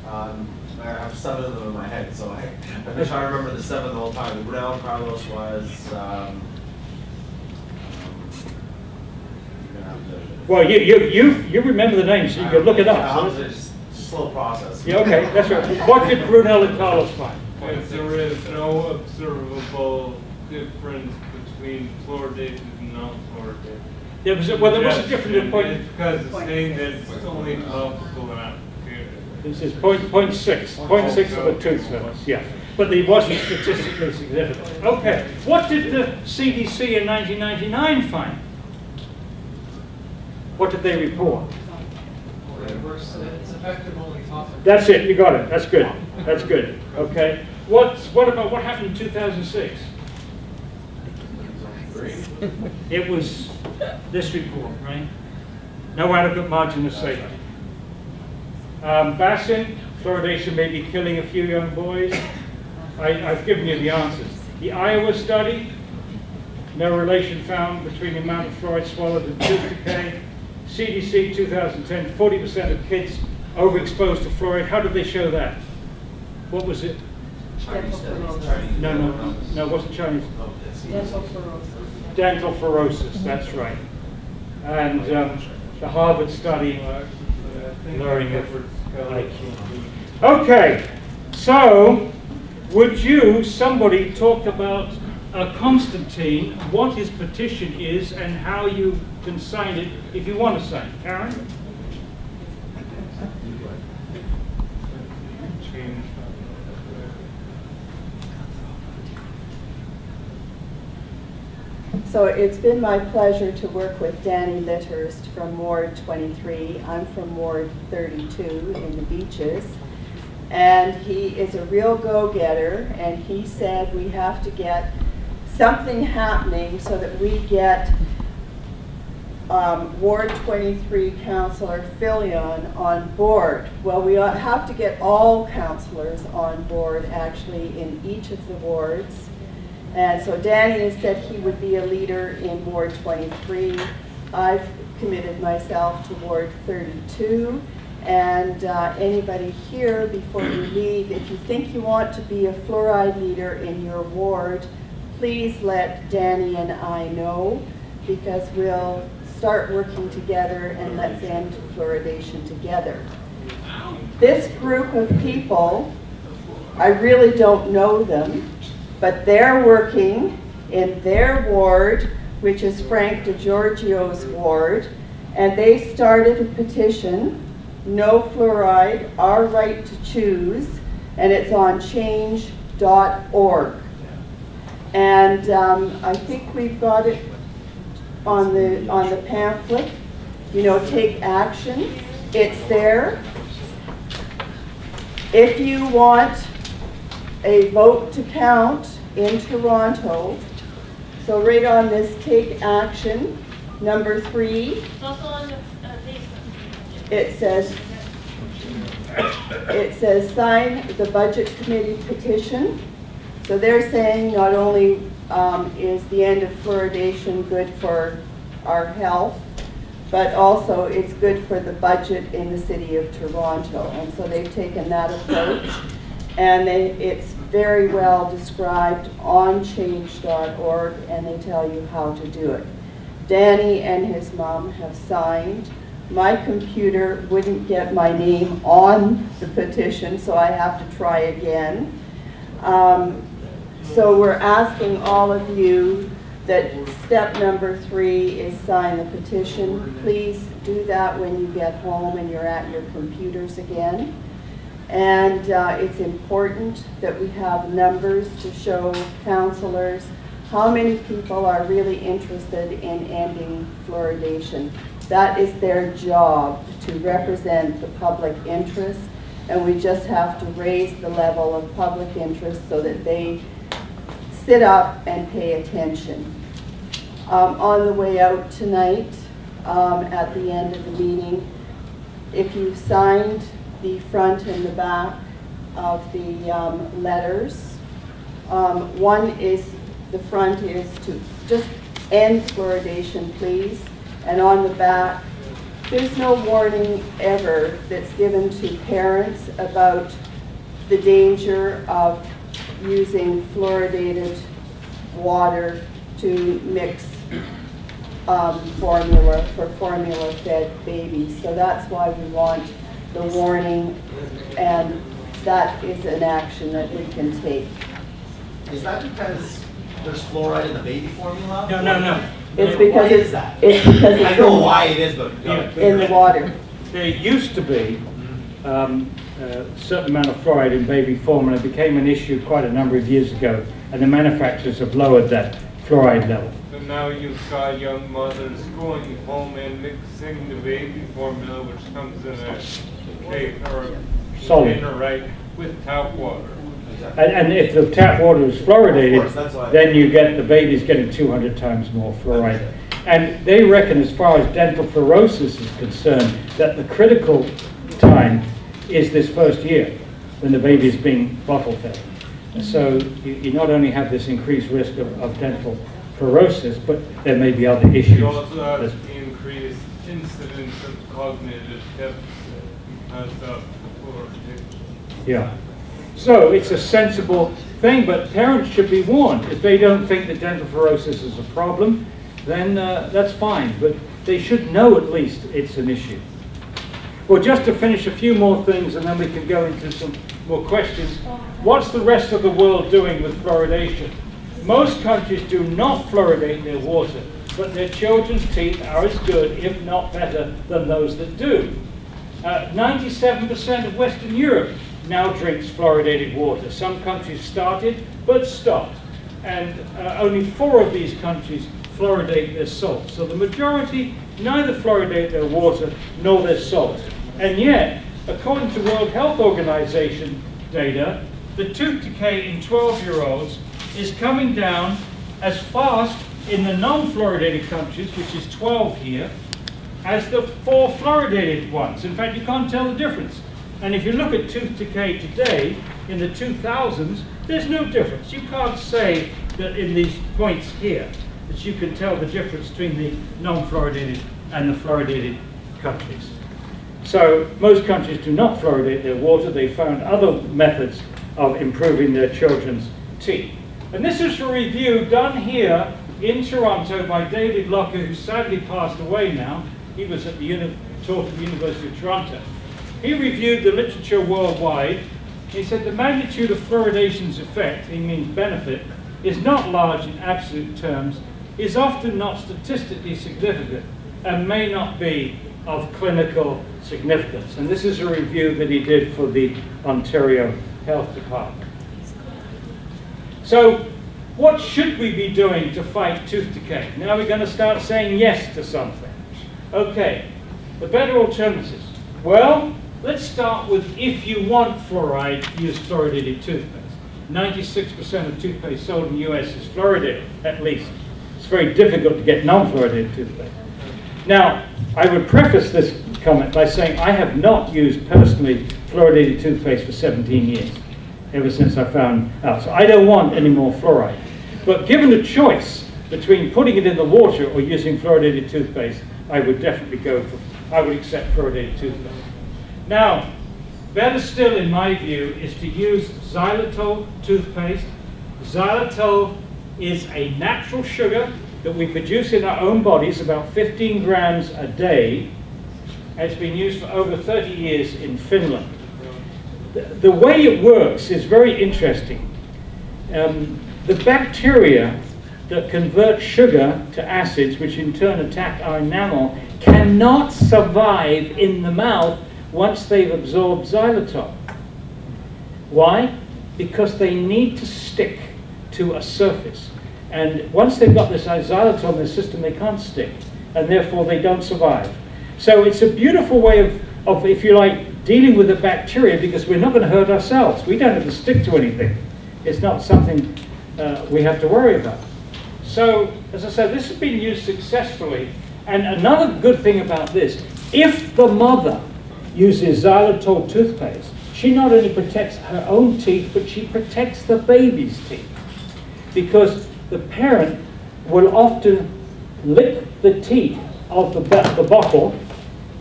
I have 7 of them in my head, so I'm just trying to remember the 7 the whole time. Brunel and Carlos was. Well, you remember the names, so you can look it up. So just slow process. Yeah, okay, that's right. What did Brunel and Carlos find? There is no observable difference between fluoridated and non-fluoridated. There was a different point. It's because it's saying that it's only multiple amount. This is 0.6 of a tooth surface, yeah. But it wasn't statistically significant. Okay, what did the CDC in 1999 find? What did they report? It's effective only topic. That's it, you got it, that's good, that's good, okay. What happened in 2006? It was this report, right? No adequate margin of safety. Bassin, fluoridation may be killing a few young boys. I've given you the answers. The Iowa study, no relation found between the amount of fluoride swallowed and tooth decay. CDC 2010, 40% of kids overexposed to fluoride. How did they show that? What was it? Chinese studies. No, it wasn't Chinese. Dental fluorosis. Dental fluorosis, that's right. And the Harvard study, lowering of IQ. Okay, so would somebody talk about Constantine, what his petition is and how you can sign it if you want to sign it. Karen? So it's been my pleasure to work with Danny Litterst from Ward 23. I'm from Ward 32 in the Beaches. And he is a real go-getter, and he said we have to get something happening so that we get Ward 23 Councillor Fillion on board. Well, we have to get all councillors on board actually in each of the wards. And so Danny has said he would be a leader in Ward 23. I've committed myself to Ward 32. And anybody here, before you leave, if you think you want to be a fluoride leader in your ward, please let Danny and I know, because we'll start working together and let's end fluoridation together. This group of people, I really don't know them, but they're working in their ward, which is Frank DeGiorgio's ward, and they started a petition, No Fluoride, Our Right to Choose, and it's on change.org. And I think we've got it on the pamphlet. You know, take action. It's there. If you want a vote to count in Toronto, so right on this take action, number 3. It's also on the Facebook. It says sign the budget committee petition. So they're saying not only is the end of fluoridation good for our health, but also it's good for the budget in the city of Toronto. And so they've taken that approach, and it's very well described on change.org, and they tell you how to do it. Danny and his mom have signed. My computer wouldn't get my name on the petition, so I have to try again. So we're asking all of you that step number 3 is sign the petition. Please do that when you get home and you're at your computers again. And it's important that we have numbers to show councillors how many people are really interested in ending fluoridation. That is their job, to represent the public interest, and we just have to raise the level of public interest so that they sit up and pay attention. On the way out tonight, at the end of the meeting, if you've signed the front and the back of the letters, one is, the front is to just end fluoridation, please, and on the back, there's no warning ever that's given to parents about the danger of using fluoridated water to mix formula for formula-fed babies. So that's why we want the warning, and that is an action that we can take. Is that because there's fluoride in the baby formula? No. It's because why is that? It's because it's I know why it is, but in the water. There used to be a certain amount of fluoride in baby formula. It became an issue quite a number of years ago, and the manufacturers have lowered that fluoride level. But now you've got young mothers going home and mixing the baby formula, which comes in a cake or a Solid. container, right, with tap water. And if the tap water is fluoridated, Of course, that's why. then you get the baby's getting 200 times more fluoride. And they reckon, as far as dental fluorosis is concerned, that the critical time is this first year when the baby is being bottle fed. So you not only have this increased risk of dental fluorosis, but there may be other issues. You also have increased incidence of cognitive deficit because of fluoridation. Yeah. So it's a sensible thing, but parents should be warned. If they don't think that dental fluorosis is a problem, then that's fine. But they should know at least it's an issue. Well, just to finish a few more things, and then we can go into some more questions. What's the rest of the world doing with fluoridation? Most countries do not fluoridate their water, but their children's teeth are as good, if not better, than those that do. 97% of Western Europe now drinks fluoridated water. Some countries started, but stopped. And only 4 of these countries fluoridate their salt. So the majority neither fluoridate their water nor their salt. And yet, according to World Health Organization data, the tooth decay in 12-year-olds is coming down as fast in the non-fluoridated countries, which is 12 here, as the 4 fluoridated ones. In fact, you can't tell the difference. And if you look at tooth decay today, in the 2000s, there's no difference. You can't say that in these points here, that you can tell the difference between the non-fluoridated and the fluoridated countries. So most countries do not fluoridate their water. They found other methods of improving their children's teeth. And this is a review done here in Toronto by David Locker, who sadly passed away now. He was at the taught at the University of Toronto. He reviewed the literature worldwide. He said the magnitude of fluoridation's effect, he means benefit, is not large in absolute terms, is often not statistically significant, and may not be of clinical significance. And this is a review that he did for the Ontario Health Department. So what should we be doing to fight tooth decay? Now we're going to start saying yes to something. Okay, the better alternatives. Well, let's start with, if you want fluoride, use fluoridated toothpaste. 96% of toothpaste sold in the US is fluoridated, at least. It's very difficult to get non-fluoridated toothpaste. Now, I would preface this comment by saying I have not used personally fluoridated toothpaste for 17 years, ever since I found out. So I don't want any more fluoride. But given a choice between putting it in the water or using fluoridated toothpaste, I would definitely I would accept fluoridated toothpaste. Now, better still in my view is to use xylitol toothpaste. Xylitol is a natural sugar that we produce in our own bodies, about 15 grams a day. And it's been used for over 30 years in Finland. The way it works is very interesting. The bacteria that convert sugar to acids, which in turn attack our enamel, cannot survive in the mouth once they've absorbed xylitol. Why? Because they need to stick to a surface. And once they've got this xylitol in the system, they can't stick, and therefore they don't survive. So it's a beautiful way of, if you like, dealing with the bacteria, because we're not going to hurt ourselves. We don't have to stick to anything. It's not something we have to worry about. So, as I said, this has been used successfully. And another good thing about this, if the mother uses xylitol toothpaste, she not only protects her own teeth, but she protects the baby's teeth. Because the parent will often lick the teeth of the bottle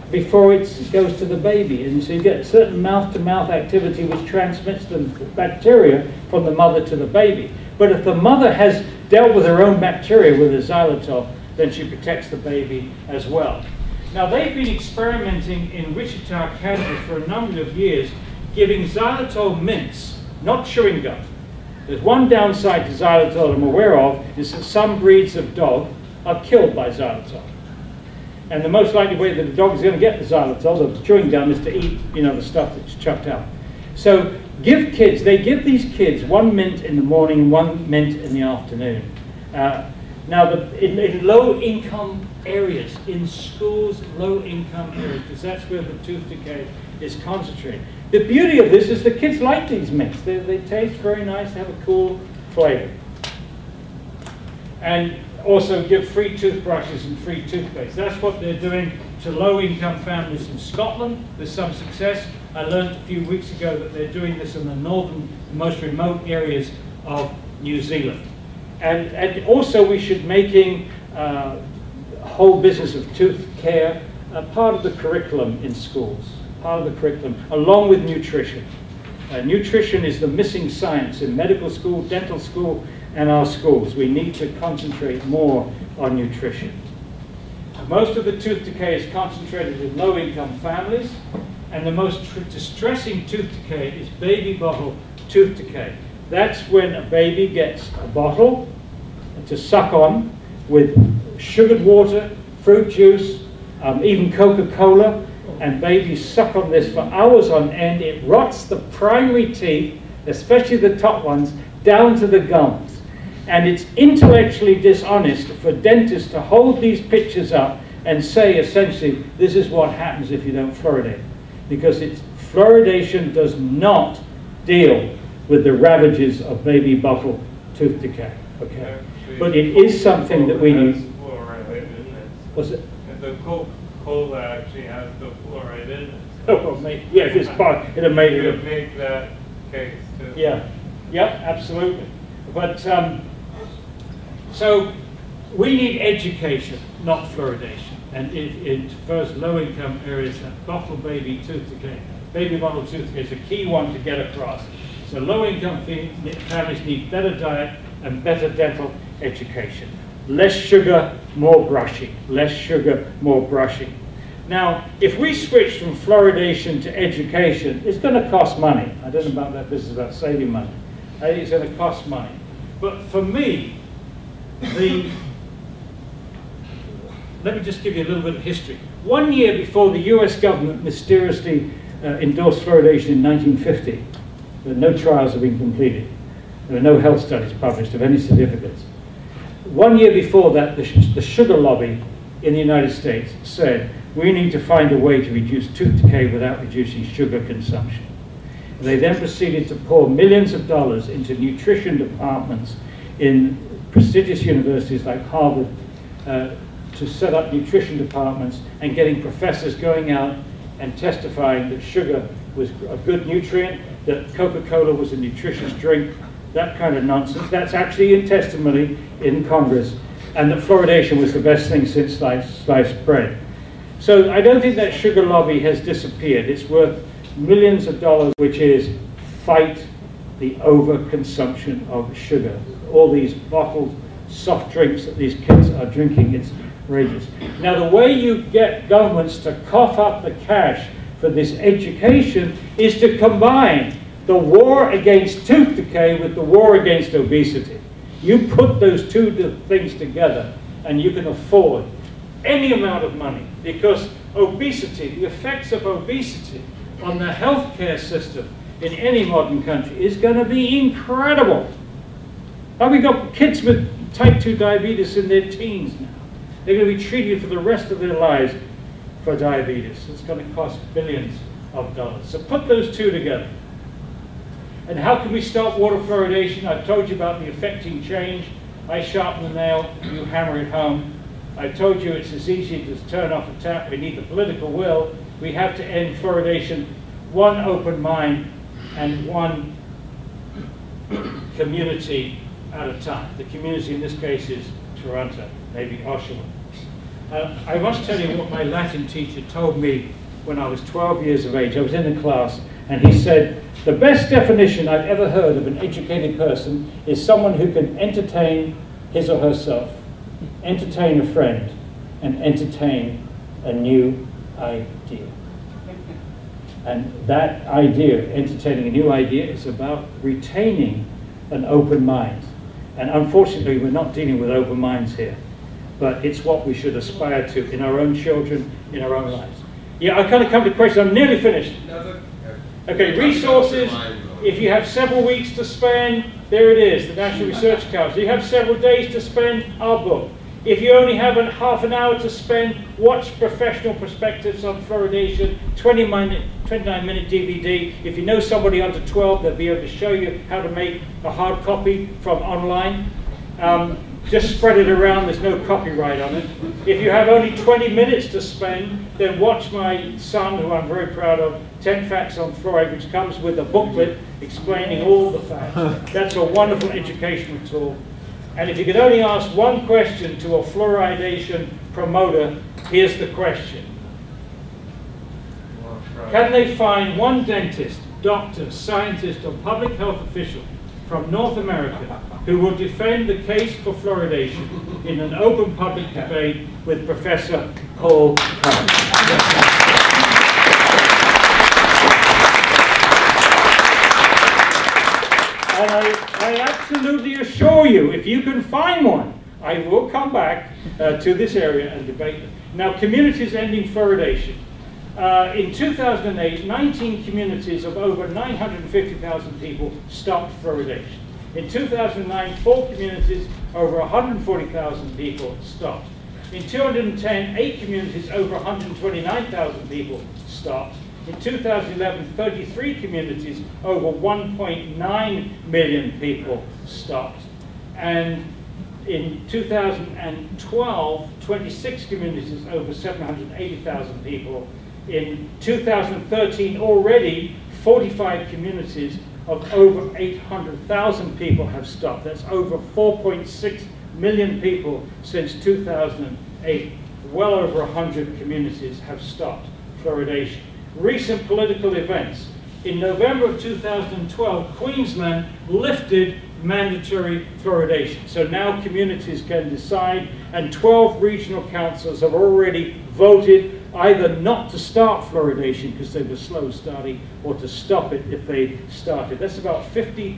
before it goes to the baby. And so you get certain mouth-to-mouth activity which transmits the bacteria from the mother to the baby. But if the mother has dealt with her own bacteria with the xylitol, then she protects the baby as well. Now, they've been experimenting in Wichita, Kansas for a number of years, giving xylitol mints, not chewing gum. There's one downside to xylitol I'm aware of, is that some breeds of dog are killed by xylitol. And the most likely way that a dog is going to get the xylitol, the chewing gum, is to eat, the stuff that's chucked out. So they give these kids one mint in the morning, one mint in the afternoon. Now, in low-income areas, in schools, low-income areas, because that's where the tooth decay is concentrated. The beauty of this is the kids like these mints. They taste very nice, they have a cool flavor. And also give free toothbrushes and free toothpaste. That's what they're doing to low-income families in Scotland. There's some success. I learned a few weeks ago that they're doing this in the northern, most remote areas of New Zealand. And also we should making a whole business of tooth care part of the curriculum in schools, part of the curriculum, along with nutrition. Nutrition is the missing science in medical school, dental school, and our schools. We need to concentrate more on nutrition. Most of the tooth decay is concentrated in low-income families, and the most distressing tooth decay is baby bottle tooth decay. That's when a baby gets a bottle to suck on with sugared water, fruit juice, even Coca-Cola, and babies suck on this for hours on end. It rots the primary teeth, especially the top ones, down to the gums. And it's intellectually dishonest for dentists to hold these pictures up and say, essentially, this is what happens if you don't fluoridate. Because fluoridation does not deal with the ravages of baby bottle tooth decay. Okay? But it is something that we need. Was it? And the Coca-Cola actually has the fluoride in it. Oh, well, yeah, if it's part, it'll make it. It'll make that case too. Yeah, yeah, absolutely. But so we need education, not fluoridation. And in first low-income areas, that bottle baby tooth decay, baby bottle tooth decay is a key one to get across. So low-income families need better diet and better dental education. Less sugar, more brushing. Less sugar, more brushing. Now, if we switch from fluoridation to education, it's going to cost money. I don't know about that business about saving money. I think it's going to cost money. But for me, let me just give you a little bit of history. 1 year before the US government mysteriously endorsed fluoridation in 1950, no trials have been completed. There are no health studies published of any significance. 1 year before that, the sugar lobby in the United States said, we need to find a way to reduce tooth decay without reducing sugar consumption. And they then proceeded to pour millions of dollars into nutrition departments in prestigious universities like Harvard to set up nutrition departments and getting professors going out and testifying that sugar was a good nutrient, that Coca-Cola was a nutritious drink, that kind of nonsense. That's actually in testimony in Congress, and that fluoridation was the best thing since sliced bread. So I don't think that sugar lobby has disappeared. It's worth millions of dollars, which is fight the overconsumption of sugar. All these bottled soft drinks that these kids are drinking, it's outrageous. Now the way you get governments to cough up the cash for this education is to combine the war against tooth decay with the war against obesity. You put those two things together and you can afford any amount of money, because obesity, the effects of obesity on the healthcare system in any modern country is going to be incredible. Now we've got kids with type 2 diabetes in their teens now. They're going to be treated for the rest of their lives for diabetes. It's going to cost billions of dollars. So put those two together. And how can we stop water fluoridation? I've told you about the affecting change. I sharpen the nail, you hammer it home. I told you it's as easy to turn off a tap. We need the political will. We have to end fluoridation, one open mind and one community at a time. The community in this case is Toronto, maybe Oshawa. I must tell you what my Latin teacher told me when I was 12 years of age. I was in the class and he said, the best definition I've ever heard of an educated person is someone who can entertain his or herself, entertain a friend, and entertain a new idea. And that idea, entertaining a new idea, is about retaining an open mind. And unfortunately, we're not dealing with open minds here. But it's what we should aspire to in our own children, in our own lives. Yeah, I kind of come to the question, I'm nearly finished. Okay, resources, if you have several weeks to spend, there it is, the National Research Council. You have several days to spend, our book. If you only have half an hour to spend, watch Professional Perspectives on Fluoridation, 29-minute DVD. If you know somebody under 12, they'll be able to show you how to make a hard copy from online. Just spread it around, there's no copyright on it. If you have only 20 minutes to spend, then watch my son, who I'm very proud of, 10 Facts on Fluoride, which comes with a booklet explaining all the facts. That's a wonderful educational tool. And if you could only ask one question to a fluoridation promoter, here's the question. Can they find one dentist, doctor, scientist, or public health official from North America who will defend the case for fluoridation in an open public debate with Professor Paul Connett? And I absolutely assure you, if you can find one, I will come back to this area and debate them. Now, communities ending fluoridation. In 2008, 19 communities of over 950,000 people stopped fluoridation. In 2009, 4 communities, over 140,000 people stopped. In 2010, 8 communities, over 129,000 people stopped. In 2011, 33 communities, over 1.9 million people stopped. And in 2012, 26 communities, over 780,000 people. In 2013, already 45 communities of over 800,000 people have stopped. That's over 4.6 million people since 2008. Well over 100 communities have stopped fluoridation. Recent political events. In November of 2012, Queensland lifted mandatory fluoridation. So now communities can decide, and 12 regional councils have already voted either not to start fluoridation because they were slow starting, or to stop it if they started. That's about 50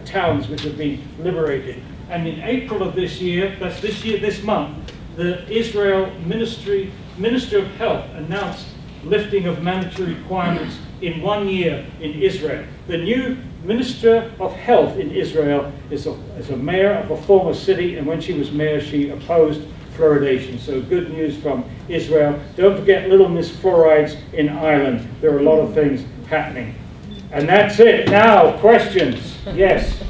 towns which have been liberated. And in April of this year, that's this month, the Israel Minister of Health announced lifting of mandatory requirements in 1 year in Israel. The new Minister of Health in Israel is a mayor of a former city, and when she was mayor, she opposed fluoridation. So good news from Israel. Don't forget Little Miss Fluorides in Ireland. There are a lot of things happening. And that's it. Now, questions? Yes.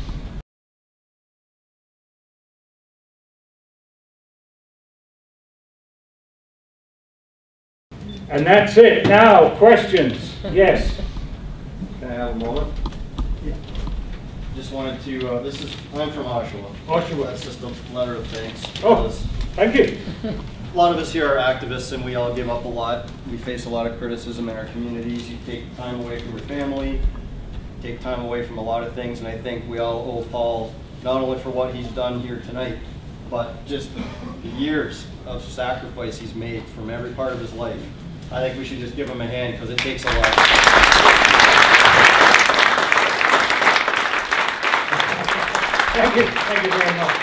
And that's it. Now, questions? Yes. Can I have a moment? Yeah. Just wanted to, I'm from Oshawa. Oshawa. That's just a letter of thanks. Oh, thank you. A lot of us here are activists, and we all give up a lot. We face a lot of criticism in our communities. You take time away from your family, take time away from a lot of things, and I think we all owe Paul not only for what he's done here tonight, but just the years of sacrifice he's made from every part of his life. I think we should just give him a hand, because it takes a lot. Thank Thank you very much.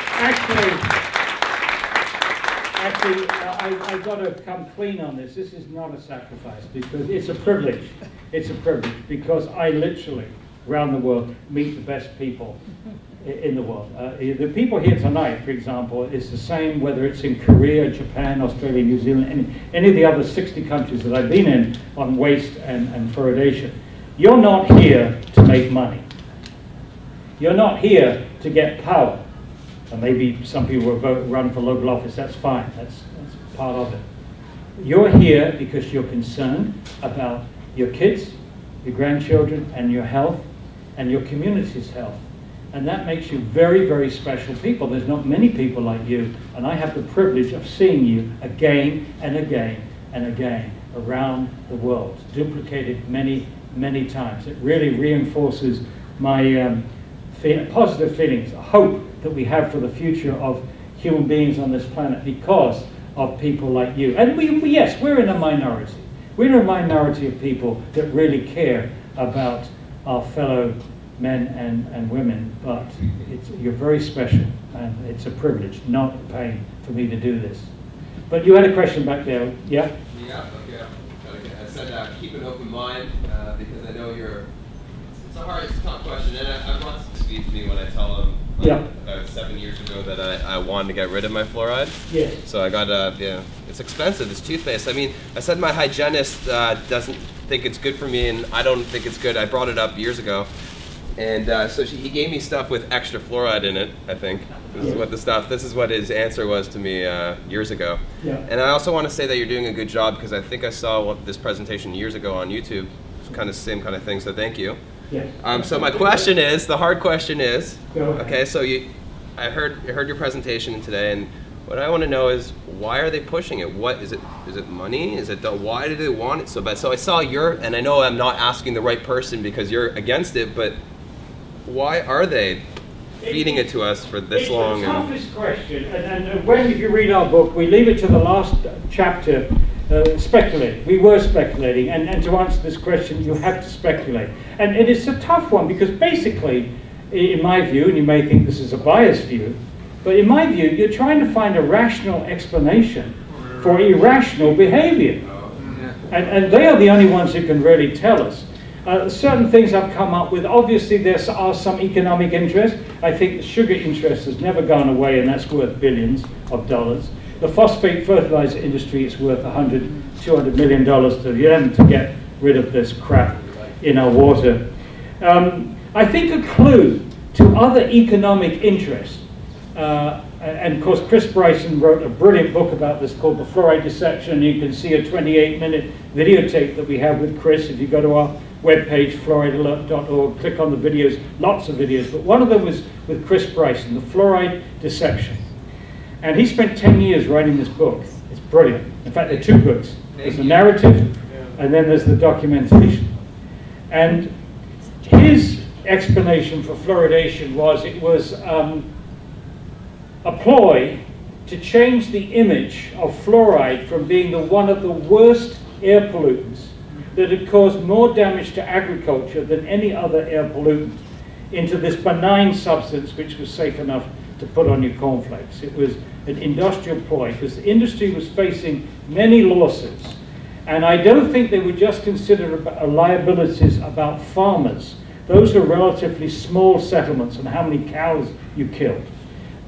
Actually, I've got to come clean on this. This is not a sacrifice because it's a privilege. It's a privilege because I literally, around the world, meet the best people in the world. The people here tonight, for example, is the same whether it's in Korea, Japan, Australia, New Zealand, any of the other 60 countries that I've been in on waste and fluoridation. You're not here to make money. You're not here to get power. And maybe some people will run for local office, that's fine, that's part of it. You're here because you're concerned about your kids, your grandchildren, and your health, and your community's health. And that makes you very, very special people. There's not many people like you, and I have the privilege of seeing you again and again and again around the world, duplicated many, many times. It really reinforces my positive feelings, hope that we have for the future of human beings on this planet because of people like you. And yes, we're in a minority. We're in a minority of people that really care about our fellow men and women, but you're very special, and it's a privilege, not a pain for me to do this. But you had a question back there, yeah? Yeah, okay. I said keep an open mind because I know it's a tough question, and I want to speak to me when I tell them about 7 years ago that I wanted to get rid of my fluoride. Yes. So I got it's expensive, it's toothpaste. I mean, I said my hygienist doesn't think it's good for me, and I don't think it's good. I brought it up years ago. And so he gave me stuff with extra fluoride in it, I think. This is what his answer was to me years ago. Yeah. And I also want to say that you're doing a good job because I think I saw this presentation years ago on YouTube. It's kind of the same kind of thing, so thank you. Yes. So my question is, the hard question is, Go ahead. okay, so I heard your presentation today, and what I want to know is why are they pushing it? What is it? Is it money? Is it why do they want it so bad? So I saw and I know I'm not asking the right person because you're against it, but why are they feeding it to us for this long? It's the toughest question, and when, if you read our book, we leave it to the last chapter speculating. We were speculating, and to answer this question, you have to speculate. And it's a tough one because basically, in my view, and you may think this is a biased view, but in my view, you're trying to find a rational explanation for irrational behavior. And they are the only ones who can really tell us. Certain things I've come up with, obviously there are some economic interest. I think the sugar interest has never gone away, and that's worth billions of dollars. The phosphate fertilizer industry is worth $100, $200 million to them to get rid of this crap in our water. I think a clue to other economic interests, and of course Chris Bryson wrote a brilliant book about this called The Fluoride Deception. You can see a 28-minute videotape that we have with Chris if you go to our webpage, fluoridealert.org, click on the videos, lots of videos, but one of them was with Chris Bryson, The Fluoride Deception. And he spent 10 years writing this book. It's brilliant. In fact, there are two books. There's the narrative, and then there's the documentation. And his explanation for fluoridation was it was a ploy to change the image of fluoride from being one of the worst air pollutants that had caused more damage to agriculture than any other air pollutant into this benign substance which was safe enough to put on your cornflakes. It was an industrial ploy because the industry was facing many lawsuits. And I don't think they would just consider liabilities about farmers. Those are relatively small settlements and how many cows you killed.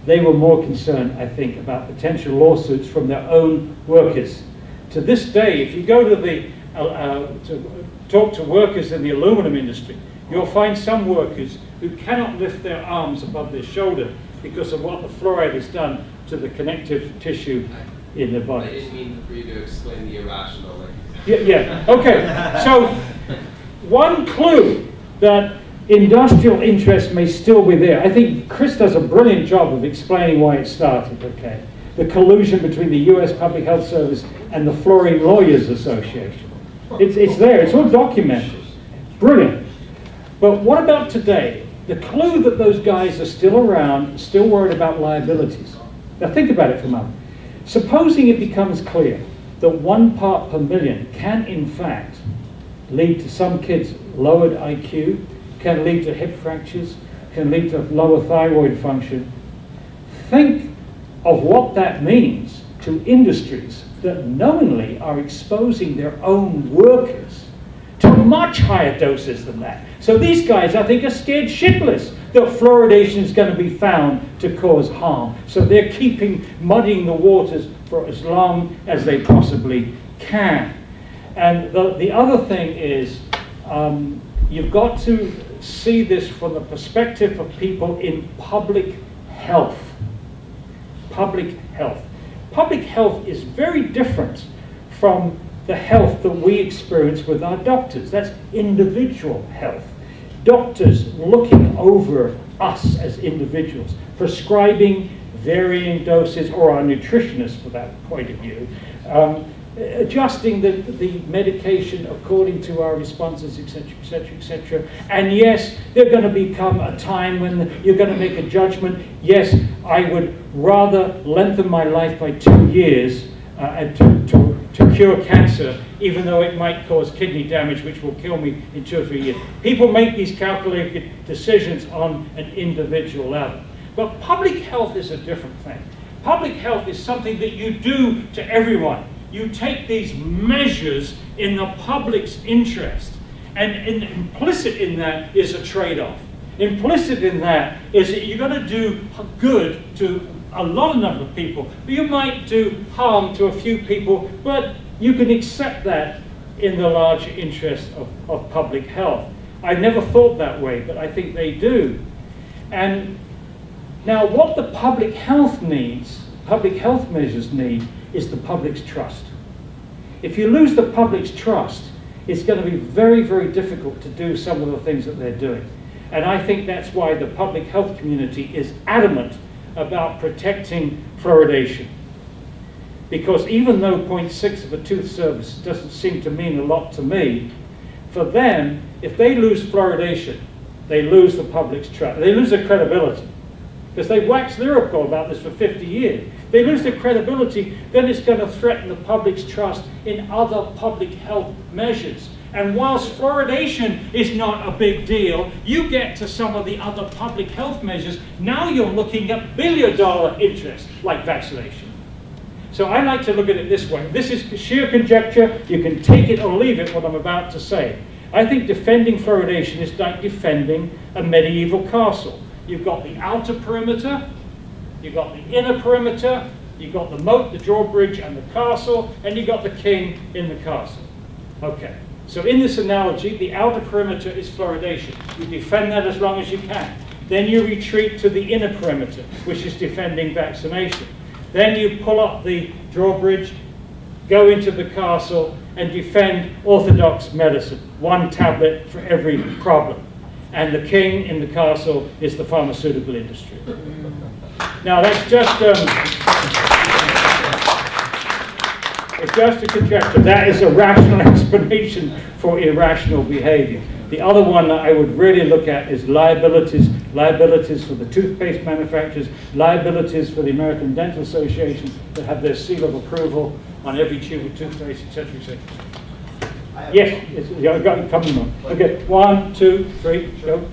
They were more concerned, I think, about potential lawsuits from their own workers. To this day, if you go to talk to workers in the aluminum industry, you'll find some workers who cannot lift their arms above their shoulder because of what the fluoride has done to the connective tissue in their bodies. I didn't mean for you to explain the irrational. Yeah, okay. So, one clue that industrial interest may still be there. I think Chris does a brilliant job of explaining why it started, okay? The collusion between the US Public Health Service and the Fluorine Lawyers Association. It's there, it's all documented. Brilliant. But what about today? The clue that those guys are still around, still worried about liabilities. Now think about it for a moment. Supposing it becomes clear that 1 part per million can in fact lead to some kids' lowered IQ, can lead to hip fractures, can lead to lower thyroid function. Think of what that means to industries that knowingly are exposing their own workers to much higher doses than that. So these guys, I think, are scared shitless that fluoridation is going to be found to cause harm. So they're muddying the waters for as long as they possibly can. And the other thing is, you've got to see this from the perspective of people in public health. Public health. Public health is very different from the health that we experience with our doctors. That's individual health. Doctors looking over us as individuals, prescribing varying doses, or our nutritionists for that point of view, adjusting the medication according to our responses, etc., etc., etc. And yes, there's going to become a time when you're going to make a judgment. Yes, I would rather lengthen my life by 2 years to cure cancer, even though it might cause kidney damage, which will kill me in 2 or 3 years. People make these calculated decisions on an individual level. But public health is a different thing. Public health is something that you do to everyone. You take these measures in the public's interest, and implicit in that is a trade-off. Implicit in that is that you're going to do good to a lot number of people. You might do harm to a few people, but you can accept that in the larger interest of public health. I never thought that way, but I think they do. And now what the public health needs, public health measures need, is the public's trust. If you lose the public's trust, it's going to be very, very difficult to do some of the things that they're doing. And I think that's why the public health community is adamant about protecting fluoridation. Because even though 0.6 of a tooth surface doesn't seem to mean a lot to me, for them, if they lose fluoridation, they lose the public's trust. They lose their credibility. Because they waxed lyrical about this for 50 years. They lose their credibility, then it's going to threaten the public's trust in other public health measures. And whilst fluoridation is not a big deal, you get to some of the other public health measures, now you're looking at billion-dollar interests, like vaccination. So I like to look at it this way. This is sheer conjecture. You can take it or leave it, what I'm about to say. I think defending fluoridation is like defending a medieval castle. You've got the outer perimeter, you've got the inner perimeter, you've got the moat, the drawbridge, and the castle, and you've got the king in the castle. Okay, so in this analogy, the outer perimeter is fluoridation. You defend that as long as you can. Then you retreat to the inner perimeter, which is defending vaccination. Then you pull up the drawbridge, go into the castle, and defend orthodox medicine. One tablet for every problem. And the king in the castle is the pharmaceutical industry. Now that's just it's just a conjecture. That is a rational explanation for irrational behavior. The other one that I would really look at is liabilities. Liabilities for the toothpaste manufacturers, liabilities for the American Dental Association that have their seal of approval on every tube of toothpaste, etc., etc. Yes, I've got it coming on. Okay, 1, 2, 3, go.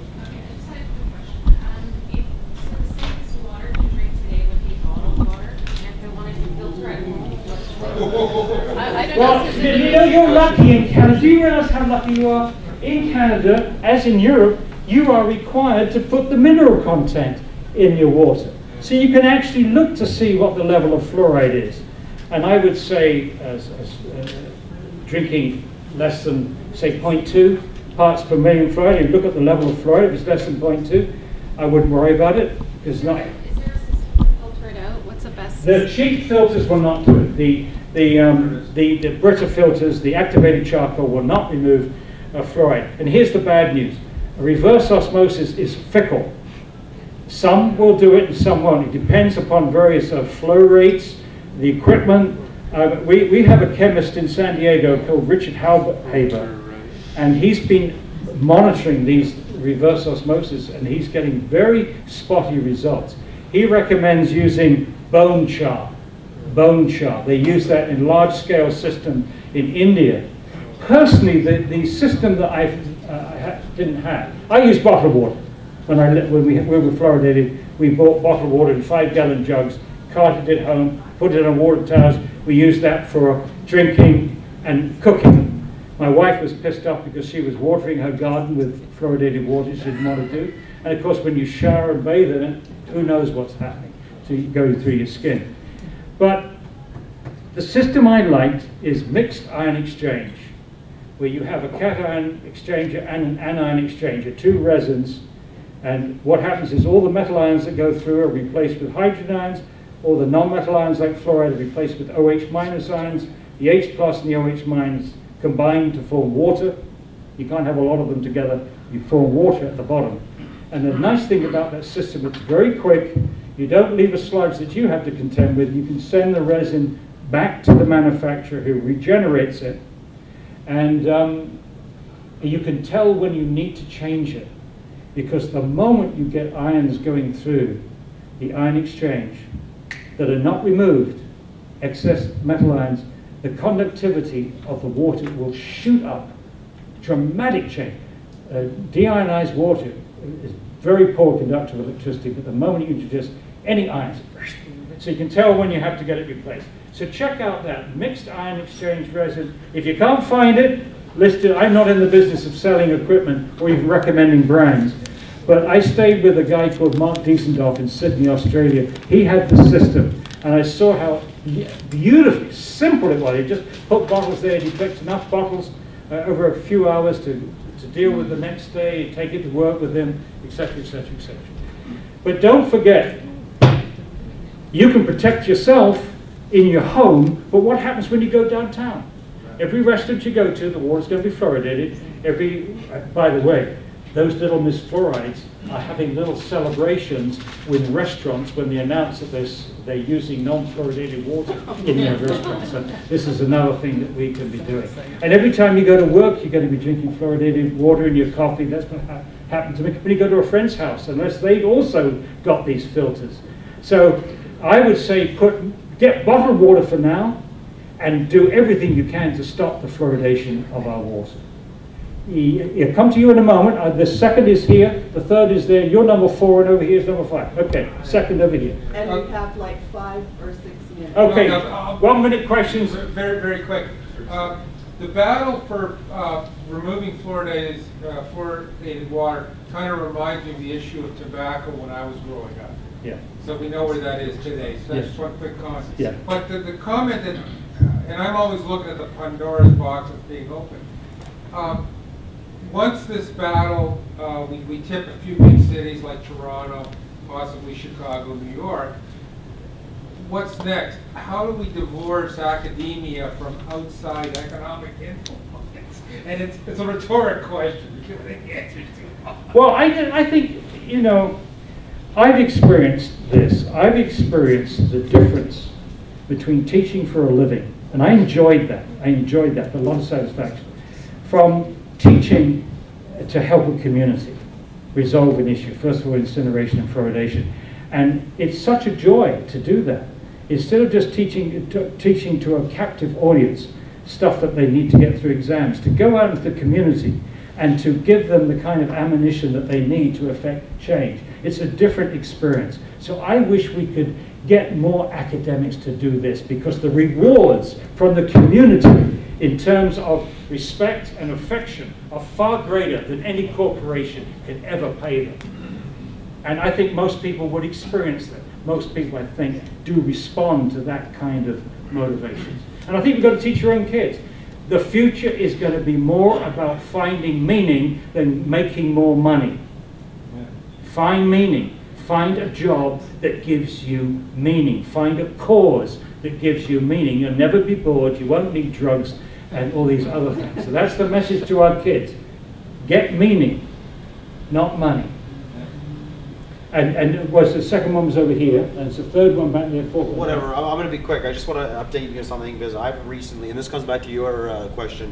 Well, you know, you're lucky in Canada. Do you realize how lucky you are? In Canada, as in Europe, you are required to put the mineral content in your water. So you can actually look to see what the level of fluoride is. And I would say drinking less than, say, 0.2 parts per million fluoride, you look at the level of fluoride, if it's less than 0.2, I wouldn't worry about it. Because not. Is there a system to filter it out? What's the best system? The cheap filters will not do it. The Brita filters, the activated charcoal will not remove fluoride. And here's the bad news. Reverse osmosis is fickle. Some will do it and some won't. It depends upon various flow rates, the equipment. We have a chemist in San Diego called Richard Halberhaber, and he's been monitoring these reverse osmosis, and he's getting very spotty results. He recommends using bone char. Bone char. They use that in large-scale system in India. Personally, the system that I didn't have, I use bottled water. when we were fluoridated, we bought bottled water in 5-gallon jugs, carted it home, put it on water towers. We used that for drinking and cooking. My wife was pissed off because she was watering her garden with fluoridated water she didn't want to do. And of course, when you shower and bathe in it, who knows what's happening to going through your skin. But the system I liked is mixed ion exchange, where you have a cation exchanger and an anion exchanger, 2 resins, and what happens is all the metal ions that go through are replaced with hydrogen ions, all the non-metal ions like fluoride are replaced with OH minus ions, the H plus and the OH minus combine to form water. You can't have a lot of them together, you form water at the bottom. And the nice thing about that system, it's very quick, you don't leave a sludge that you have to contend with, you can send the resin back to the manufacturer who regenerates it, and you can tell when you need to change it, because the moment you get ions going through the ion exchange that are not removed, excess metal ions, the conductivity of the water will shoot up. Dramatic change. Deionized water is very poor conductor of electricity, but the moment you introduce any ions, so you can tell when you have to get it replaced. So check out that mixed ion exchange resin. If you can't find it, list it. I'm not in the business of selling equipment or even recommending brands, but I stayed with a guy called Mark Diesendorf in Sydney, Australia. He had the system, and I saw how beautifully simple it was. He just put bottles there, he picked enough bottles over a few hours to deal with the next day, take it to work with him, etc., etc., etc. But don't forget, you can protect yourself in your home, but what happens when you go downtown? Every restaurant you go to, the water's going to be fluoridated. By the way, those little Miss Fluorides are having little celebrations with restaurants when they announce that they're using non-fluoridated water in their restaurants. So this is another thing that we can be doing. And every time you go to work, you're going to be drinking fluoridated water in your coffee. That's what happened to me. When you go to a friend's house, unless they've also got these filters. So I would say get bottled water for now, and do everything you can to stop the fluoridation of our water. He'll come to you in a moment. The second is here, the third is there, you're number 4, and over here is number 5. Okay, second over here. And we have like 5 or 6 minutes. Okay, 1 minute questions. Very, very quick. The battle for removing fluoridated water kind of reminds me of the issue of tobacco when I was growing up. Yeah. So we know where that is today. So that's Yes. one quick comment. Yeah. But the comment that, and I'm always looking at the Pandora's box of being open. Once this battle, we tip a few big cities like Toronto, possibly Chicago, New York. What's next? How do we divorce academia from outside economic influence? And it's a rhetoric question. You can answer to. Well, I think, you know, I've experienced this. I've experienced the difference between teaching for a living, and I enjoyed that. I enjoyed that, a lot of satisfaction. From teaching to help a community resolve an issue, first of all, incineration and fluoridation. And it's such a joy to do that. Instead of just teaching to a captive audience stuff that they need to get through exams, to go out into the community and to give them the kind of ammunition that they need to effect change. It's a different experience. So I wish we could get more academics to do this, because the rewards from the community in terms of respect and affection are far greater than any corporation can ever pay them. And I think most people would experience that. Most people, I think, do respond to that kind of motivation. And I think we've got to teach your own kids. The future is going to be more about finding meaning than making more money. Find meaning. Find a job that gives you meaning. Find a cause that gives you meaning. You'll never be bored. You won't need drugs and all these other things. So that's the message to our kids. Get meaning, not money. And the second one was over here, and it's the third one back there. Whatever, I'm going to be quick. I just want to update you on something, because I've recently, and this comes back to your question,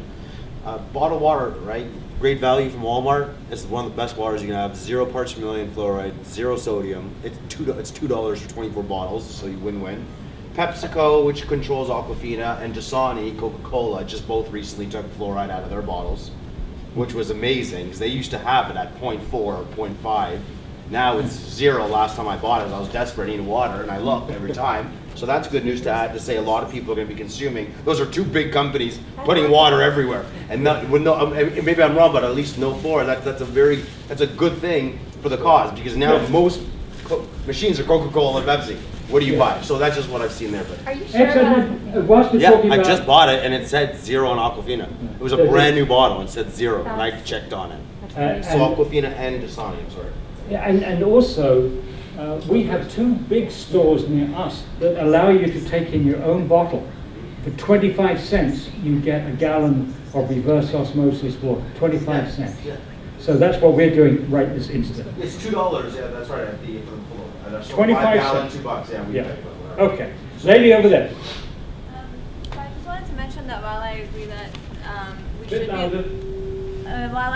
bottled water, right? Great value from Walmart. It's one of the best waters you can have. 0 parts per million fluoride, 0 sodium. It's $2 for 24 bottles, so you win-win. PepsiCo, which controls Aquafina, and Dasani, Coca-Cola, just both recently took fluoride out of their bottles, which was amazing, because they used to have it at 0.4 or 0.5. Now it's 0 last time I bought it. I was desperate, needing water, and I looked every time. So that's good news to add, to say a lot of people are going to be consuming. Those are 2 big companies putting water everywhere. And not, with no, maybe I'm wrong, but at least no fluoride. That's a good thing for the cause, because now most machines are Coca-Cola and Pepsi. What do you buy? So that's just what I've seen there. But. Are you sure Yeah, I just bought it and it said 0 on Aquafina. It was a brand new bottle and it said 0, and I checked on it. So Aquafina and Dasani, I'm sorry. Yeah, and also, we have 2 big stores near us that allow you to take in your own bottle. For 25 cents, you get a gallon of reverse osmosis water. 25 cents. Yeah. So that's what we're doing right this instant. It's $2. Yeah, that's right. At the 25 gallon, cents. $2. Yeah. Yeah. Okay. Lady over there. So I just wanted to mention that while I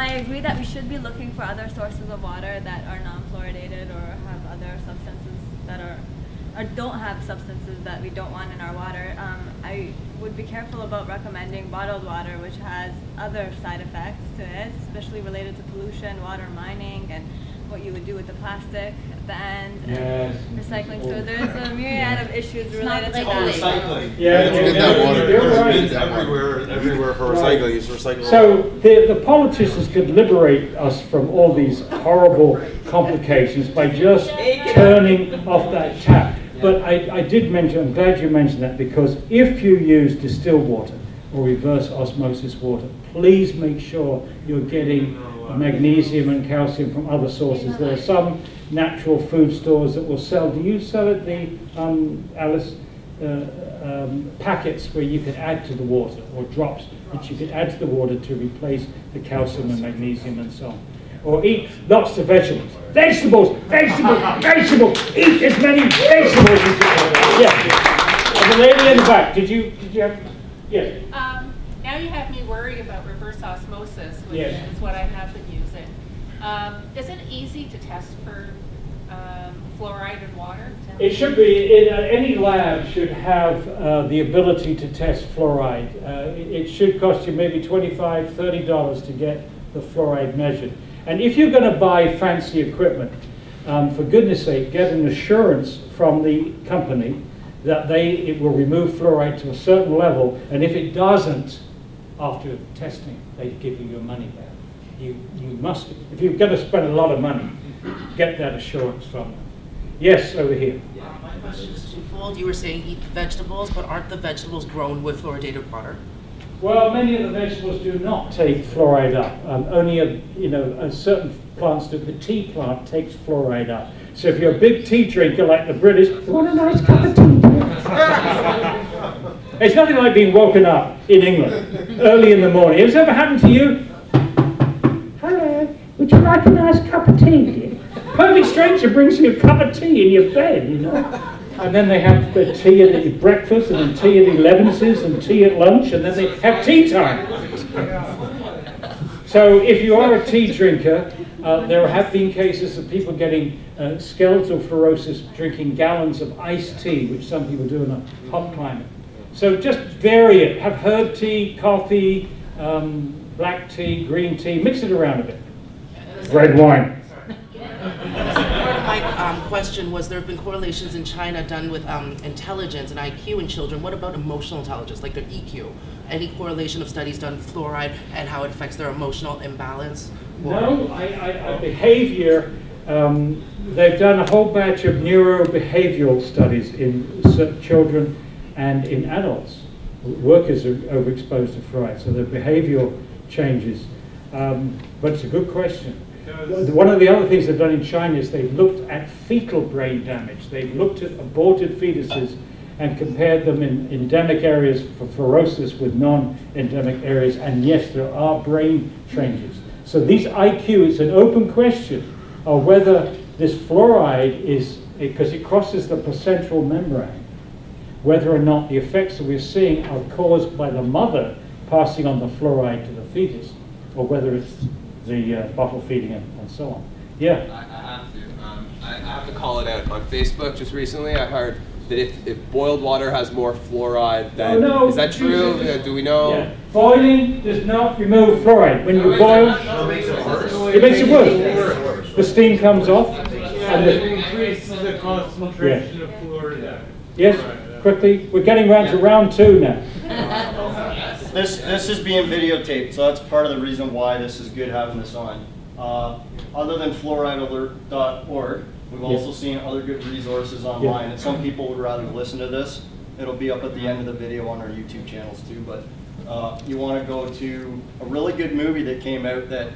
agree that we should be looking for other sources of water that are non-fluoridated or have other substances that are or don't have substances that we don't want in our water, I would be careful about recommending bottled water, which has other side effects to it, especially related to pollution, water mining, and what you would do with the plastic at the end, and recycling. So there's a myriad of issues related to that. Recycling. Yeah, get that water. You're right. Bins everywhere for recycling. It's recyclable. So the politicians could liberate us from all these horrible complications by just turning off that tap. But I did mention, I'm glad you mentioned that, because if you use distilled water or reverse osmosis water, please make sure you're getting magnesium and calcium from other sources. There are some natural food stores that will sell. Do you sell at the Alice packets where you can add to the water, or drops that you can add to the water to replace the calcium and magnesium and so on? Or eat lots of vegetables. Vegetables, vegetables, vegetables. Eat as many vegetables as you can. Yes. And the lady in the back, did you have? Yes. Now you have me worried about reverse osmosis, which is what I have been using. Is it easy to test for fluoride in water? It should be. Any lab should have the ability to test fluoride. It should cost you maybe $25, $30 to get the fluoride measured. And if you're going to buy fancy equipment, for goodness sake, get an assurance from the company that it will remove fluoride to a certain level, and if it doesn't, after testing, they give you your money back. You must, if you're going to spend a lot of money, get that assurance from them. Yes, over here. My question is twofold. You were saying eat vegetables, but aren't the vegetables grown with fluoridated water? Well, many of the vegetables do not take fluoride up. Only a certain plants do. The tea plant takes fluoride up. So if you're a big tea drinker like the British, you want a nice cup of tea. It's nothing like being woken up in England early in the morning. Has this ever happened to you? Hello, would you like a nice cup of tea, dear? Perfect stranger brings you a cup of tea in your bed, you know. And then they have the tea at breakfast, and then tea at 11s, and tea at lunch, and then they have tea time. So if you are a tea drinker, there have been cases of people getting skeletal fluorosis drinking gallons of iced tea, which some people do in a hot climate. So just vary it. Have herb tea, coffee, black tea, green tea. Mix it around a bit. Red wine. Part of my question was there have been correlations in China done with intelligence and IQ in children. What about emotional intelligence, like their EQ? Any correlation of studies done with fluoride and how it affects their emotional imbalance? No, behavior, they've done a whole batch of neurobehavioral studies in children and in adults. Workers are overexposed to fluoride, so the behavioral changes. But it's a good question. One of the other things they've done in China is they've looked at fetal brain damage. They've looked at aborted fetuses and compared them in endemic areas for fluorosis with non-endemic areas, and yes, there are brain changes. So these IQ, it's an open question of whether this fluoride is, because it crosses the placental membrane, whether or not the effects that we're seeing are caused by the mother passing on the fluoride to the fetus, or whether it's the bottle feeding and so on. Yeah? I have to call it out. On Facebook just recently, I heard that if boiled water has more fluoride than... no, is that true? Do we know? Yeah. Boiling does not remove fluoride. When you boil, it makes it worse. The steam comes off. And it increases the concentration of fluoride. Yes, quickly. We're getting round to round 2 now. This is being videotaped, so that's part of the reason why this is good having this on. Other than fluoridealert.org, we've also seen other good resources online, and some people would rather listen to this. It'll be up at the end of the video on our YouTube channels too, but you want to go to a really good movie that came out that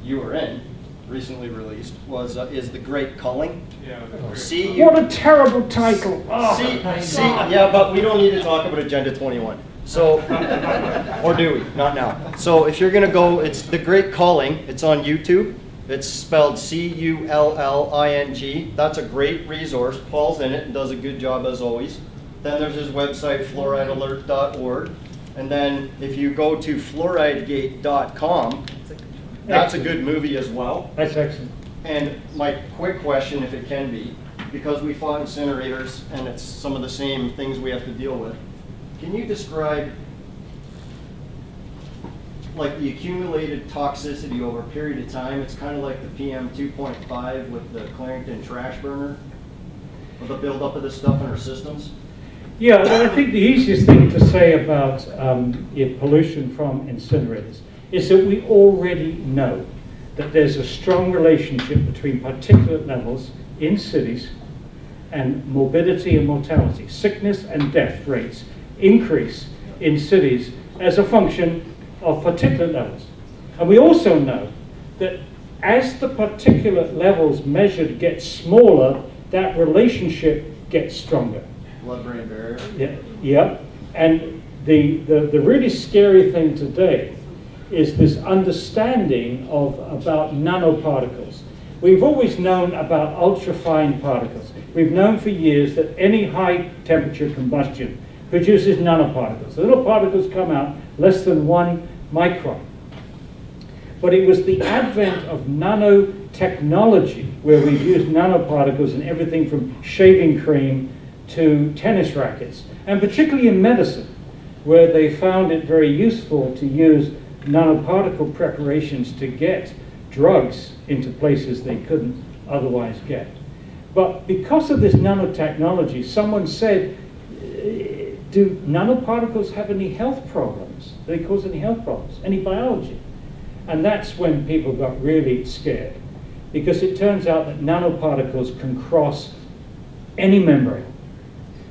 you were in, recently released, is The Great Culling. Yeah. What a terrible title! Oh. Yeah, but we don't need to talk about Agenda 21. So, or do we? Not now. So if you're going to go, it's The Great Culling. It's on YouTube. It's spelled C-U-L-L-I-N-G. That's a great resource. Paul's in it and does a good job as always. Then there's his website, fluoridealert.org. And then if you go to fluoridegate.com, that's a good movie as well. That's excellent. And my quick question, if it can be, because we fought incinerators and it's some of the same things we have to deal with, can you describe like the accumulated toxicity over a period of time? It's kind of like the PM 2.5 with the Clarington trash burner, with the buildup of this stuff in our systems. Yeah, well, I think the easiest thing to say about pollution from incinerators is that we already know that there's a strong relationship between particulate levels in cities and morbidity and mortality. Sickness and death rates increase in cities as a function of particulate levels. And we also know that as the particulate levels measured get smaller, that relationship gets stronger. Blood-brain barrier. Yeah. And the really scary thing today is this understanding about nanoparticles. We've always known about ultrafine particles. We've known for years that any high temperature combustion produces nanoparticles. The little particles come out less than 1 micron. But it was the advent of nanotechnology, where we've used nanoparticles in everything from shaving cream to tennis rackets, and particularly in medicine, where they found it very useful to use nanoparticle preparations to get drugs into places they couldn't otherwise get. But because of this nanotechnology, someone said, do nanoparticles have any health problems? Do they cause any health problems? Any biology? And that's when people got really scared, because it turns out that nanoparticles can cross any membrane.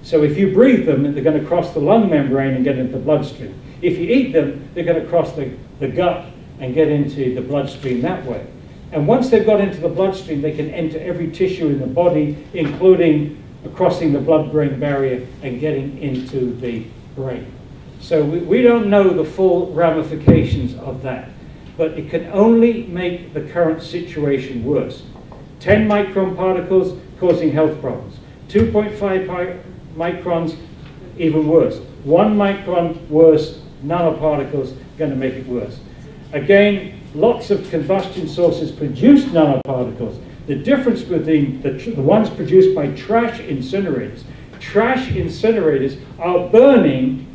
So if you breathe them, they're going to cross the lung membrane and get into the bloodstream. If you eat them, they're going to cross the gut and get into the bloodstream that way. And once they've got into the bloodstream, they can enter every tissue in the body, including crossing the blood-brain barrier and getting into the brain. So we don't know the full ramifications of that, but it can only make the current situation worse. 10 micron particles causing health problems. 2.5 microns, even worse. 1 micron worse, nanoparticles going to make it worse. Again, lots of combustion sources produce nanoparticles. The difference between the ones produced by trash incinerators are burning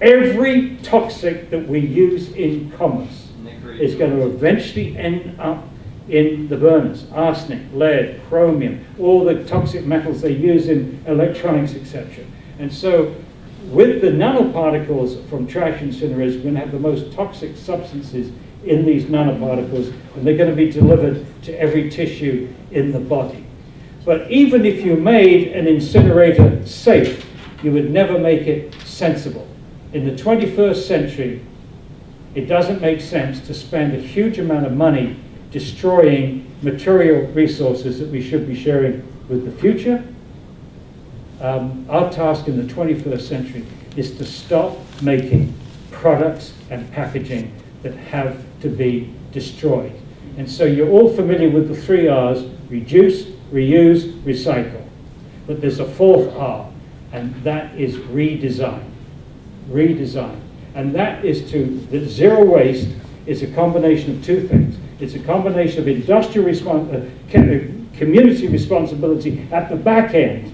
every toxic that we use in commerce. It's going to eventually end up in the burners. Arsenic, lead, chromium, all the toxic metals they use in electronics, etc. And so with the nanoparticles from trash incinerators, we're going to have the most toxic substances in these nanoparticles, and they're going to be delivered to every tissue in the body. But even if you made an incinerator safe, you would never make it sensible. In the 21st century, it doesn't make sense to spend a huge amount of money destroying material resources that we should be sharing with the future. Our task in the 21st century is to stop making products and packaging that have to be destroyed. And so you're all familiar with the 3 R's: reduce, reuse, recycle. But there's a 4th R, and that is redesign. Redesign. And that is that zero waste is a combination of 2 things. It's a combination of industrial community responsibility at the back end.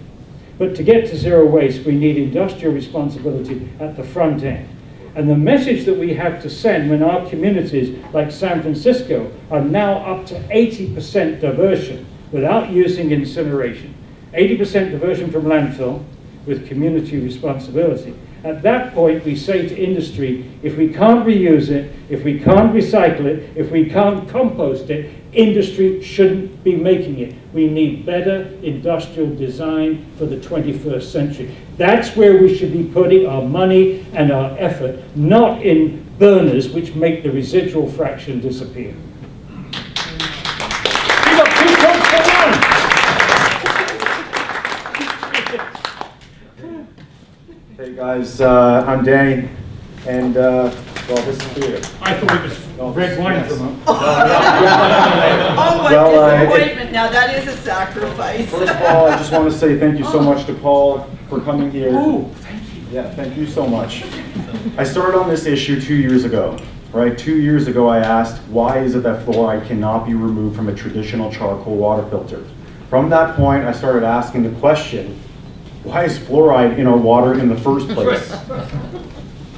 But to get to zero waste, we need industrial responsibility at the front end. And the message that we have to send when our communities, like San Francisco, are now up to 80% diversion without using incineration. 80% diversion from landfill with community responsibility. At that point, we say to industry, if we can't reuse it, if we can't recycle it, if we can't compost it, industry shouldn't be making it. We need better industrial design for the 21st century. That's where we should be putting our money and our effort, not in burners which make the residual fraction disappear. We got 2 votes for 1. Hey guys, I'm Danny, and well, this is beer. I thought it was red wine from him. Oh, what disappointment. Now that is a sacrifice. First of all, I just want to say thank you so much to Paul for coming here. Oh, thank you. Yeah, thank you so much. I started on this issue 2 years ago, right? 2 years ago I asked, why is it that fluoride cannot be removed from a traditional charcoal water filter? From that point, I started asking the question, why is fluoride in our water in the first place?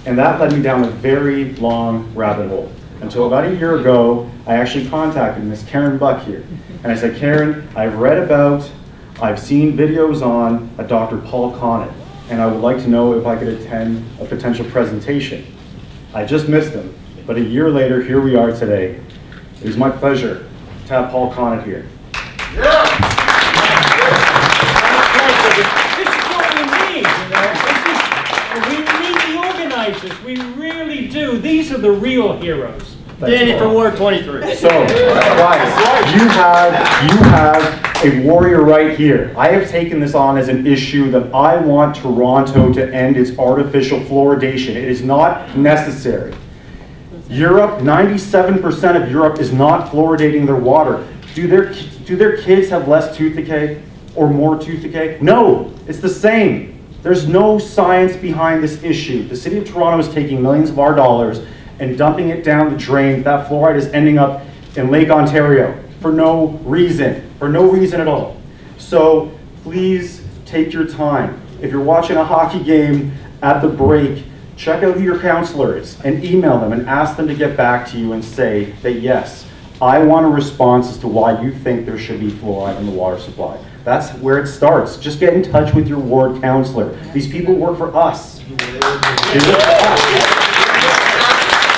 And that led me down a very long rabbit hole. Until about a year ago, I actually contacted Miss Karen Buck here. And I said, Karen, I've read about, I've seen videos on a Dr. Paul Connett, and I would like to know if I could attend a potential presentation. I just missed him, but a year later, here we are today. It is my pleasure to have Paul Connett here. Yeah. We need the organizers. We really do. These are the real heroes. Danny for Ward 23. So, guys, you have a warrior right here. I have taken this on as an issue that I want Toronto to end its artificial fluoridation. It is not necessary. Europe, 97% of Europe is not fluoridating their water. Do their kids have less tooth decay or more tooth decay? No, it's the same. There's no science behind this issue. The City of Toronto is taking millions of our dollars and dumping it down the drain. That fluoride is ending up in Lake Ontario for no reason at all. So please take your time. If you're watching a hockey game at the break, check out who your counselor is and email them and ask them to get back to you and say that yes, I want a response as to why you think there should be fluoride in the water supply. That's where it starts. Just get in touch with your ward counselor. These people work for us. They work for us.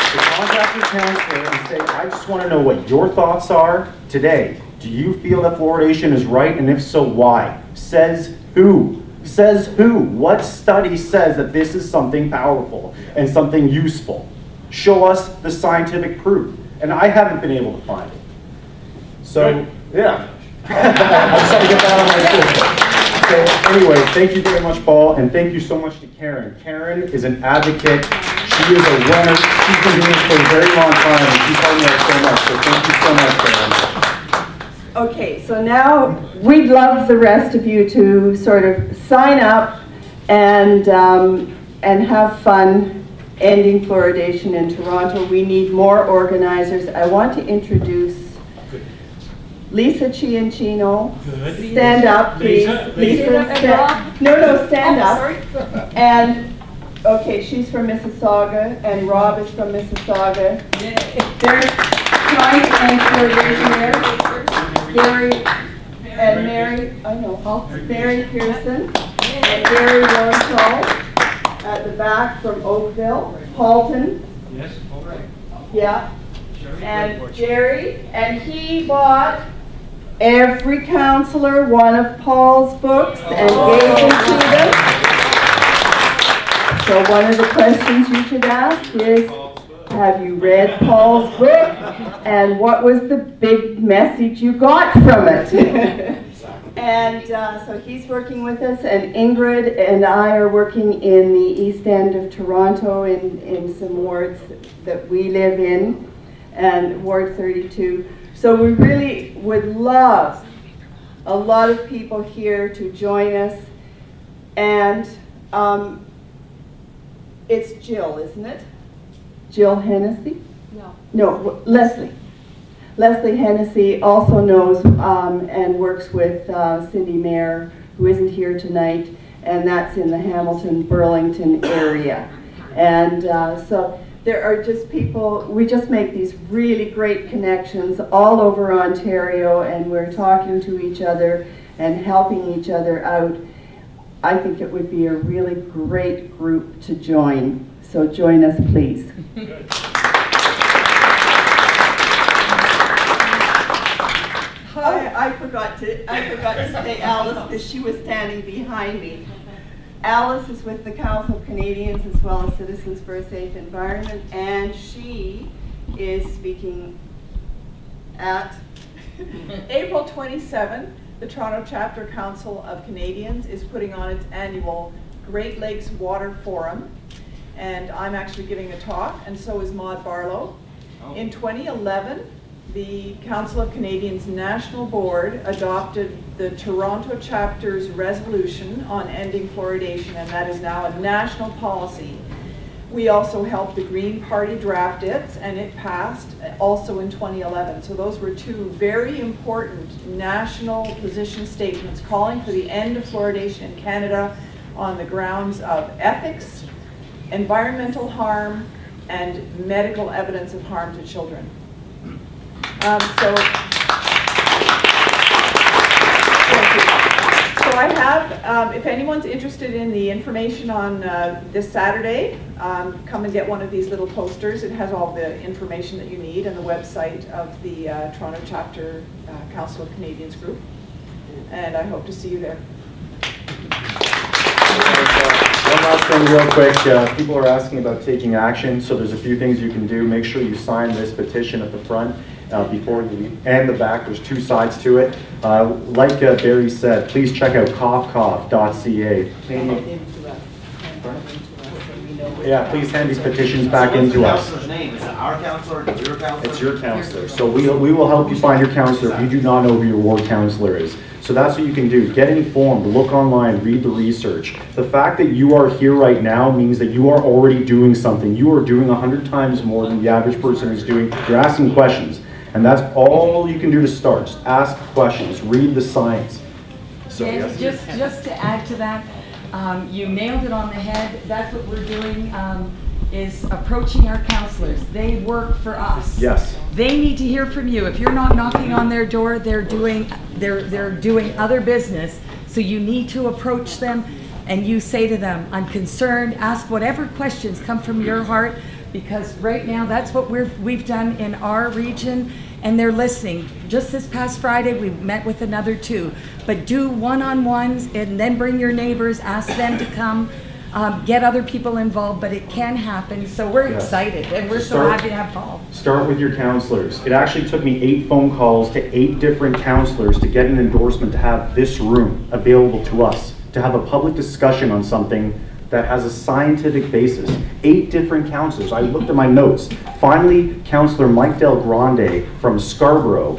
So contact your counselor and say, I just want to know what your thoughts are today. Do you feel that fluoridation is right? And if so, why? Says who? Says who? What study says that this is something powerful and something useful? Show us the scientific proof. And I haven't been able to find it. So, yeah. I just had to get that on my system. So anyway, thank you very much, Paul, and thank you so much to Karen. Karen is an advocate. She is a runner. She's been doing this for a very long time, and she's helping us so much. So thank you so much, Karen. Okay, so now we'd love the rest of you to sort of sign up and have fun ending fluoridation in Toronto. We need more organizers. I want to introduce Lisa Ciancino. Stand up, please. Lisa, stand up. Sorry. And okay, she's from Mississauga, and Rob is from Mississauga. They're trying to end fluoridation there. Gary and Mary, Mary Pearson and Gary Lowenthal at the back from Oakville. Halton. Yes, all right. Yeah. And Jerry, and he bought every counselor one of Paul's books and gave them to them. So one of the questions you should ask is, have you read Paul's book? And what was the big message you got from it? And so he's working with us, and Ingrid and I are working in the East End of Toronto in some wards that we live in, and Ward 32. So we really would love a lot of people here to join us. And it's Jill, isn't it? Jill Hennessy? No, Leslie. Leslie Hennessy also knows and works with Cindy Mayer, who isn't here tonight, and that's in the Hamilton, Burlington area. And so there are just people, we just make these really great connections all over Ontario, and we're talking to each other and helping each other out. I think it would be a really great group to join. So join us, please. I forgot to say Alice, because she was standing behind me. Alice is with the Council of Canadians as well as Citizens for a Safe Environment, and she is speaking at April 27th. The Toronto Chapter Council of Canadians is putting on its annual Great Lakes Water Forum, and I'm actually giving a talk, and so is Maud Barlow. In 2011, the Council of Canadians National Board adopted the Toronto Chapter's resolution on ending fluoridation, and that is now a national policy. We also helped the Green Party draft it, and it passed also in 2011. So those were two very important national position statements calling for the end of fluoridation in Canada on the grounds of ethics, environmental harm, and medical evidence of harm to children. So I have, if anyone's interested in the information on this Saturday, come and get one of these little posters. It has all the information that you need and the website of the Toronto Chapter Council of Canadians group. And I hope to see you there. One last thing real quick, people are asking about taking action, so there's a few things you can do. Make sure you sign this petition at the front before you leave, and the back. There's two sides to it. Like Barry said, please check out coughcough.ca. Yeah, please hand these petitions back into us. What's the councilor's name? Is it our councilor or your councilor? It's your councilor. So we will help you find your councilor if you do not know who your ward councilor is. So that's what you can do. Get informed, look online, read the research. The fact that you are here right now means that you are already doing something. You are doing 100 times more than the average person is doing. You're asking questions. And that's all you can do to start. Just ask questions, read the science. So, yes, just to add to that, you nailed it on the head. That's what we're doing, is approaching our counselors. They work for us. Yes. They need to hear from you. If you're not knocking on their door, they're doing other business. So you need to approach them, and you say to them, I'm concerned. Ask whatever questions come from your heart, because right now that's what we've done in our region, and they're listening. Just this past Friday, we met with another 2. But do one-on-ones, and then bring your neighbors, ask them to come, get other people involved, but it can happen. So we're excited, and we're so happy to have Paul. Start with your counselors. It actually took me 8 phone calls to 8 different counselors to get an endorsement to have this room available to us, to have a public discussion on something that has a scientific basis. 8 different counselors. I looked at my notes. Finally, Councillor Mike Del Grande from Scarborough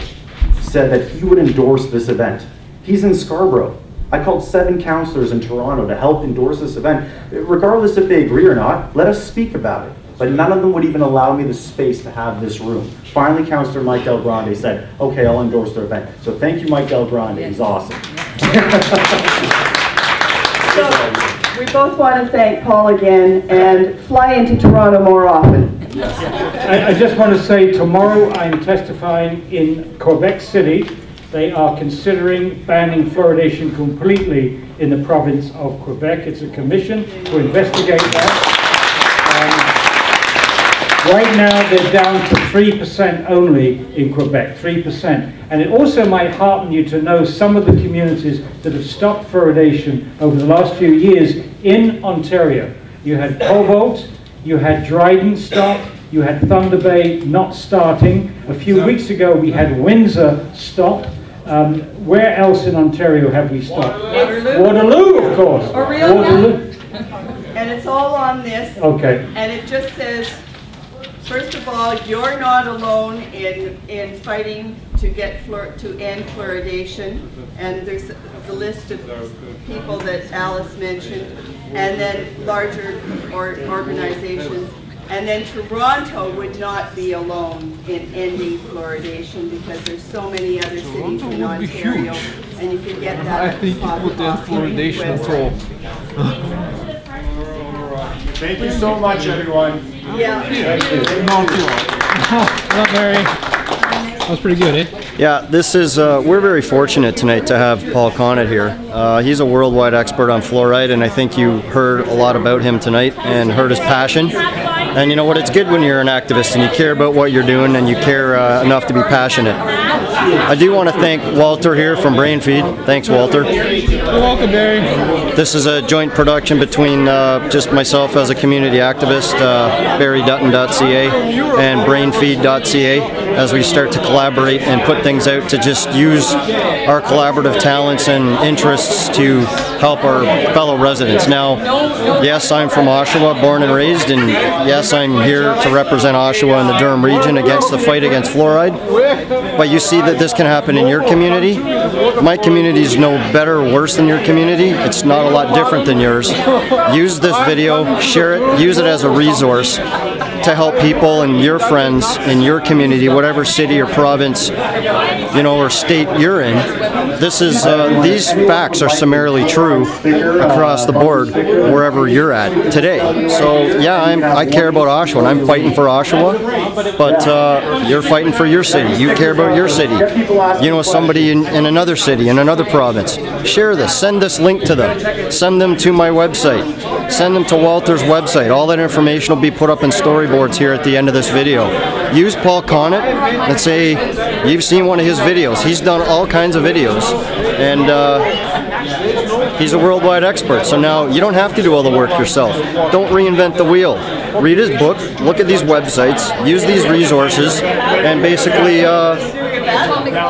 said that he would endorse this event. He's in Scarborough. I called 7 counselors in Toronto to help endorse this event. Regardless if they agree or not, let us speak about it. But none of them would even allow me the space to have this room. Finally, Councillor Mike Del Grande said, okay, I'll endorse their event. So thank you, Mike Del Grande. He's awesome. So, we both want to thank Paul again, and fly into Toronto more often. I just want to say tomorrow I'm testifying in Quebec City. They are considering banning fluoridation completely in the province of Quebec. It's a commission to investigate that. Right now they're down to 3% only in Quebec, 3%. And it also might hearten you to know some of the communities that have stopped fluoridation over the last few years in Ontario. You had Cobalt, you had Dryden stop, you had Thunder Bay not starting. A few weeks ago we had Windsor stop. Where else in Ontario have we stopped? Waterloo, of course. Waterloo. And it's all on this. Okay. And it just says, first of all, you're not alone in fighting to end fluoridation, and there's the list of people that Alice mentioned, and then larger organizations. And then Toronto would not be alone in ending fluoridation, because there's so many other cities in Ontario, and you can get that. I think you put in fluoridation for. Thank you so much, everyone. Yeah. Hello, Barry. That was pretty good, eh? Yeah, this is, we're very fortunate tonight to have Paul Connett here. He's a worldwide expert on fluoride, and I think you heard a lot about him tonight and heard his passion. And you know what, it's good when you're an activist and you care about what you're doing and you care enough to be passionate. I do want to thank Walter here from BrainFeed. Thanks, Walter. You're welcome, Barry. This is a joint production between just myself as a community activist, Dutton.ca, and BrainFeed.ca, as we start to collaborate and put things out to just use our collaborative talents and interests to help our fellow residents. Now, yes, I'm from Oshawa, born and raised, and yes, I'm here to represent Oshawa and the Durham region against the fight against fluoride. But you see that this can happen in your community. My community is no better or worse than your community. It's not a lot different than yours. Use this video, share it, use it as a resource to help people and your friends in your community, whatever city or province, you know, or state you're in. This is these facts are summarily true across the board wherever you're at today. So yeah, I care about Oshawa and I'm fighting for Oshawa, but you're fighting for your city. You care about your city. You know somebody in another city, in another province. Share this. Send this link to them. Send them to my website. Send them to Walter's website. All that information will be put up in storyboards here at the end of this video. Use Paul Connett and say you've seen one of his videos. He's done all kinds of videos, and he's a worldwide expert. So now you don't have to do all the work yourself. Don't reinvent the wheel. Read his book, look at these websites, use these resources, and basically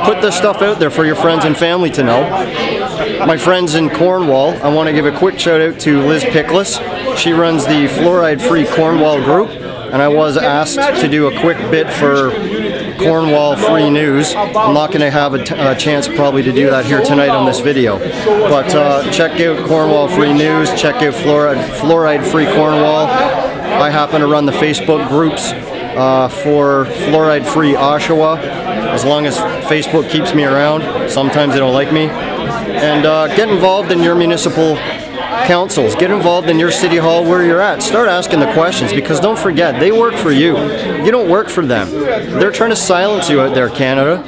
put this stuff out there for your friends and family to know. My friends in Cornwall, I want to give a quick shout out to Liz Pickless. She runs the Fluoride Free Cornwall group, and I was asked to do a quick bit for Cornwall Free News. I'm not going to have a chance probably to do that here tonight on this video, but check out Cornwall Free News, check out Fluoride Free Cornwall. I happen to run the Facebook groups for Fluoride Free Oshawa, as long as Facebook keeps me around. Sometimes they don't like me. And get involved in your municipal councils. Get involved in your city hall where you're at. Start asking the questions, because don't forget, they work for you. You don't work for them. They're trying to silence you out there, Canada,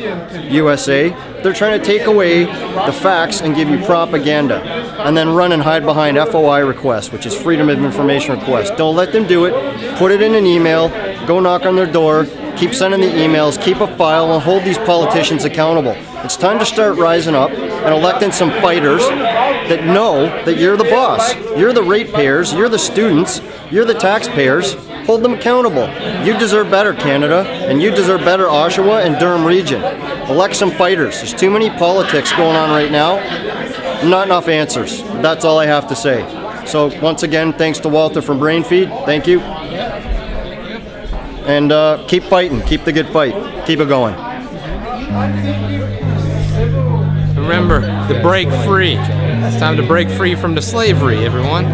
USA. They're trying to take away the facts and give you propaganda, and then run and hide behind FOI requests, which is Freedom of Information request. Don't let them do it. Put it in an email. Go knock on their door. Keep sending the emails. Keep a file and hold these politicians accountable. It's time to start rising up and electing some fighters that know that you're the boss. You're the ratepayers, you're the students, you're the taxpayers. Hold them accountable. You deserve better, Canada, and you deserve better, Oshawa and Durham region. Elect some fighters. There's too many politics going on right now. Not enough answers. That's all I have to say. So once again, thanks to Walter from BrainFeed. Thank you. And keep fighting. Keep the good fight. Keep it going. Remember, to break free. It's time to break free from the slavery, everyone.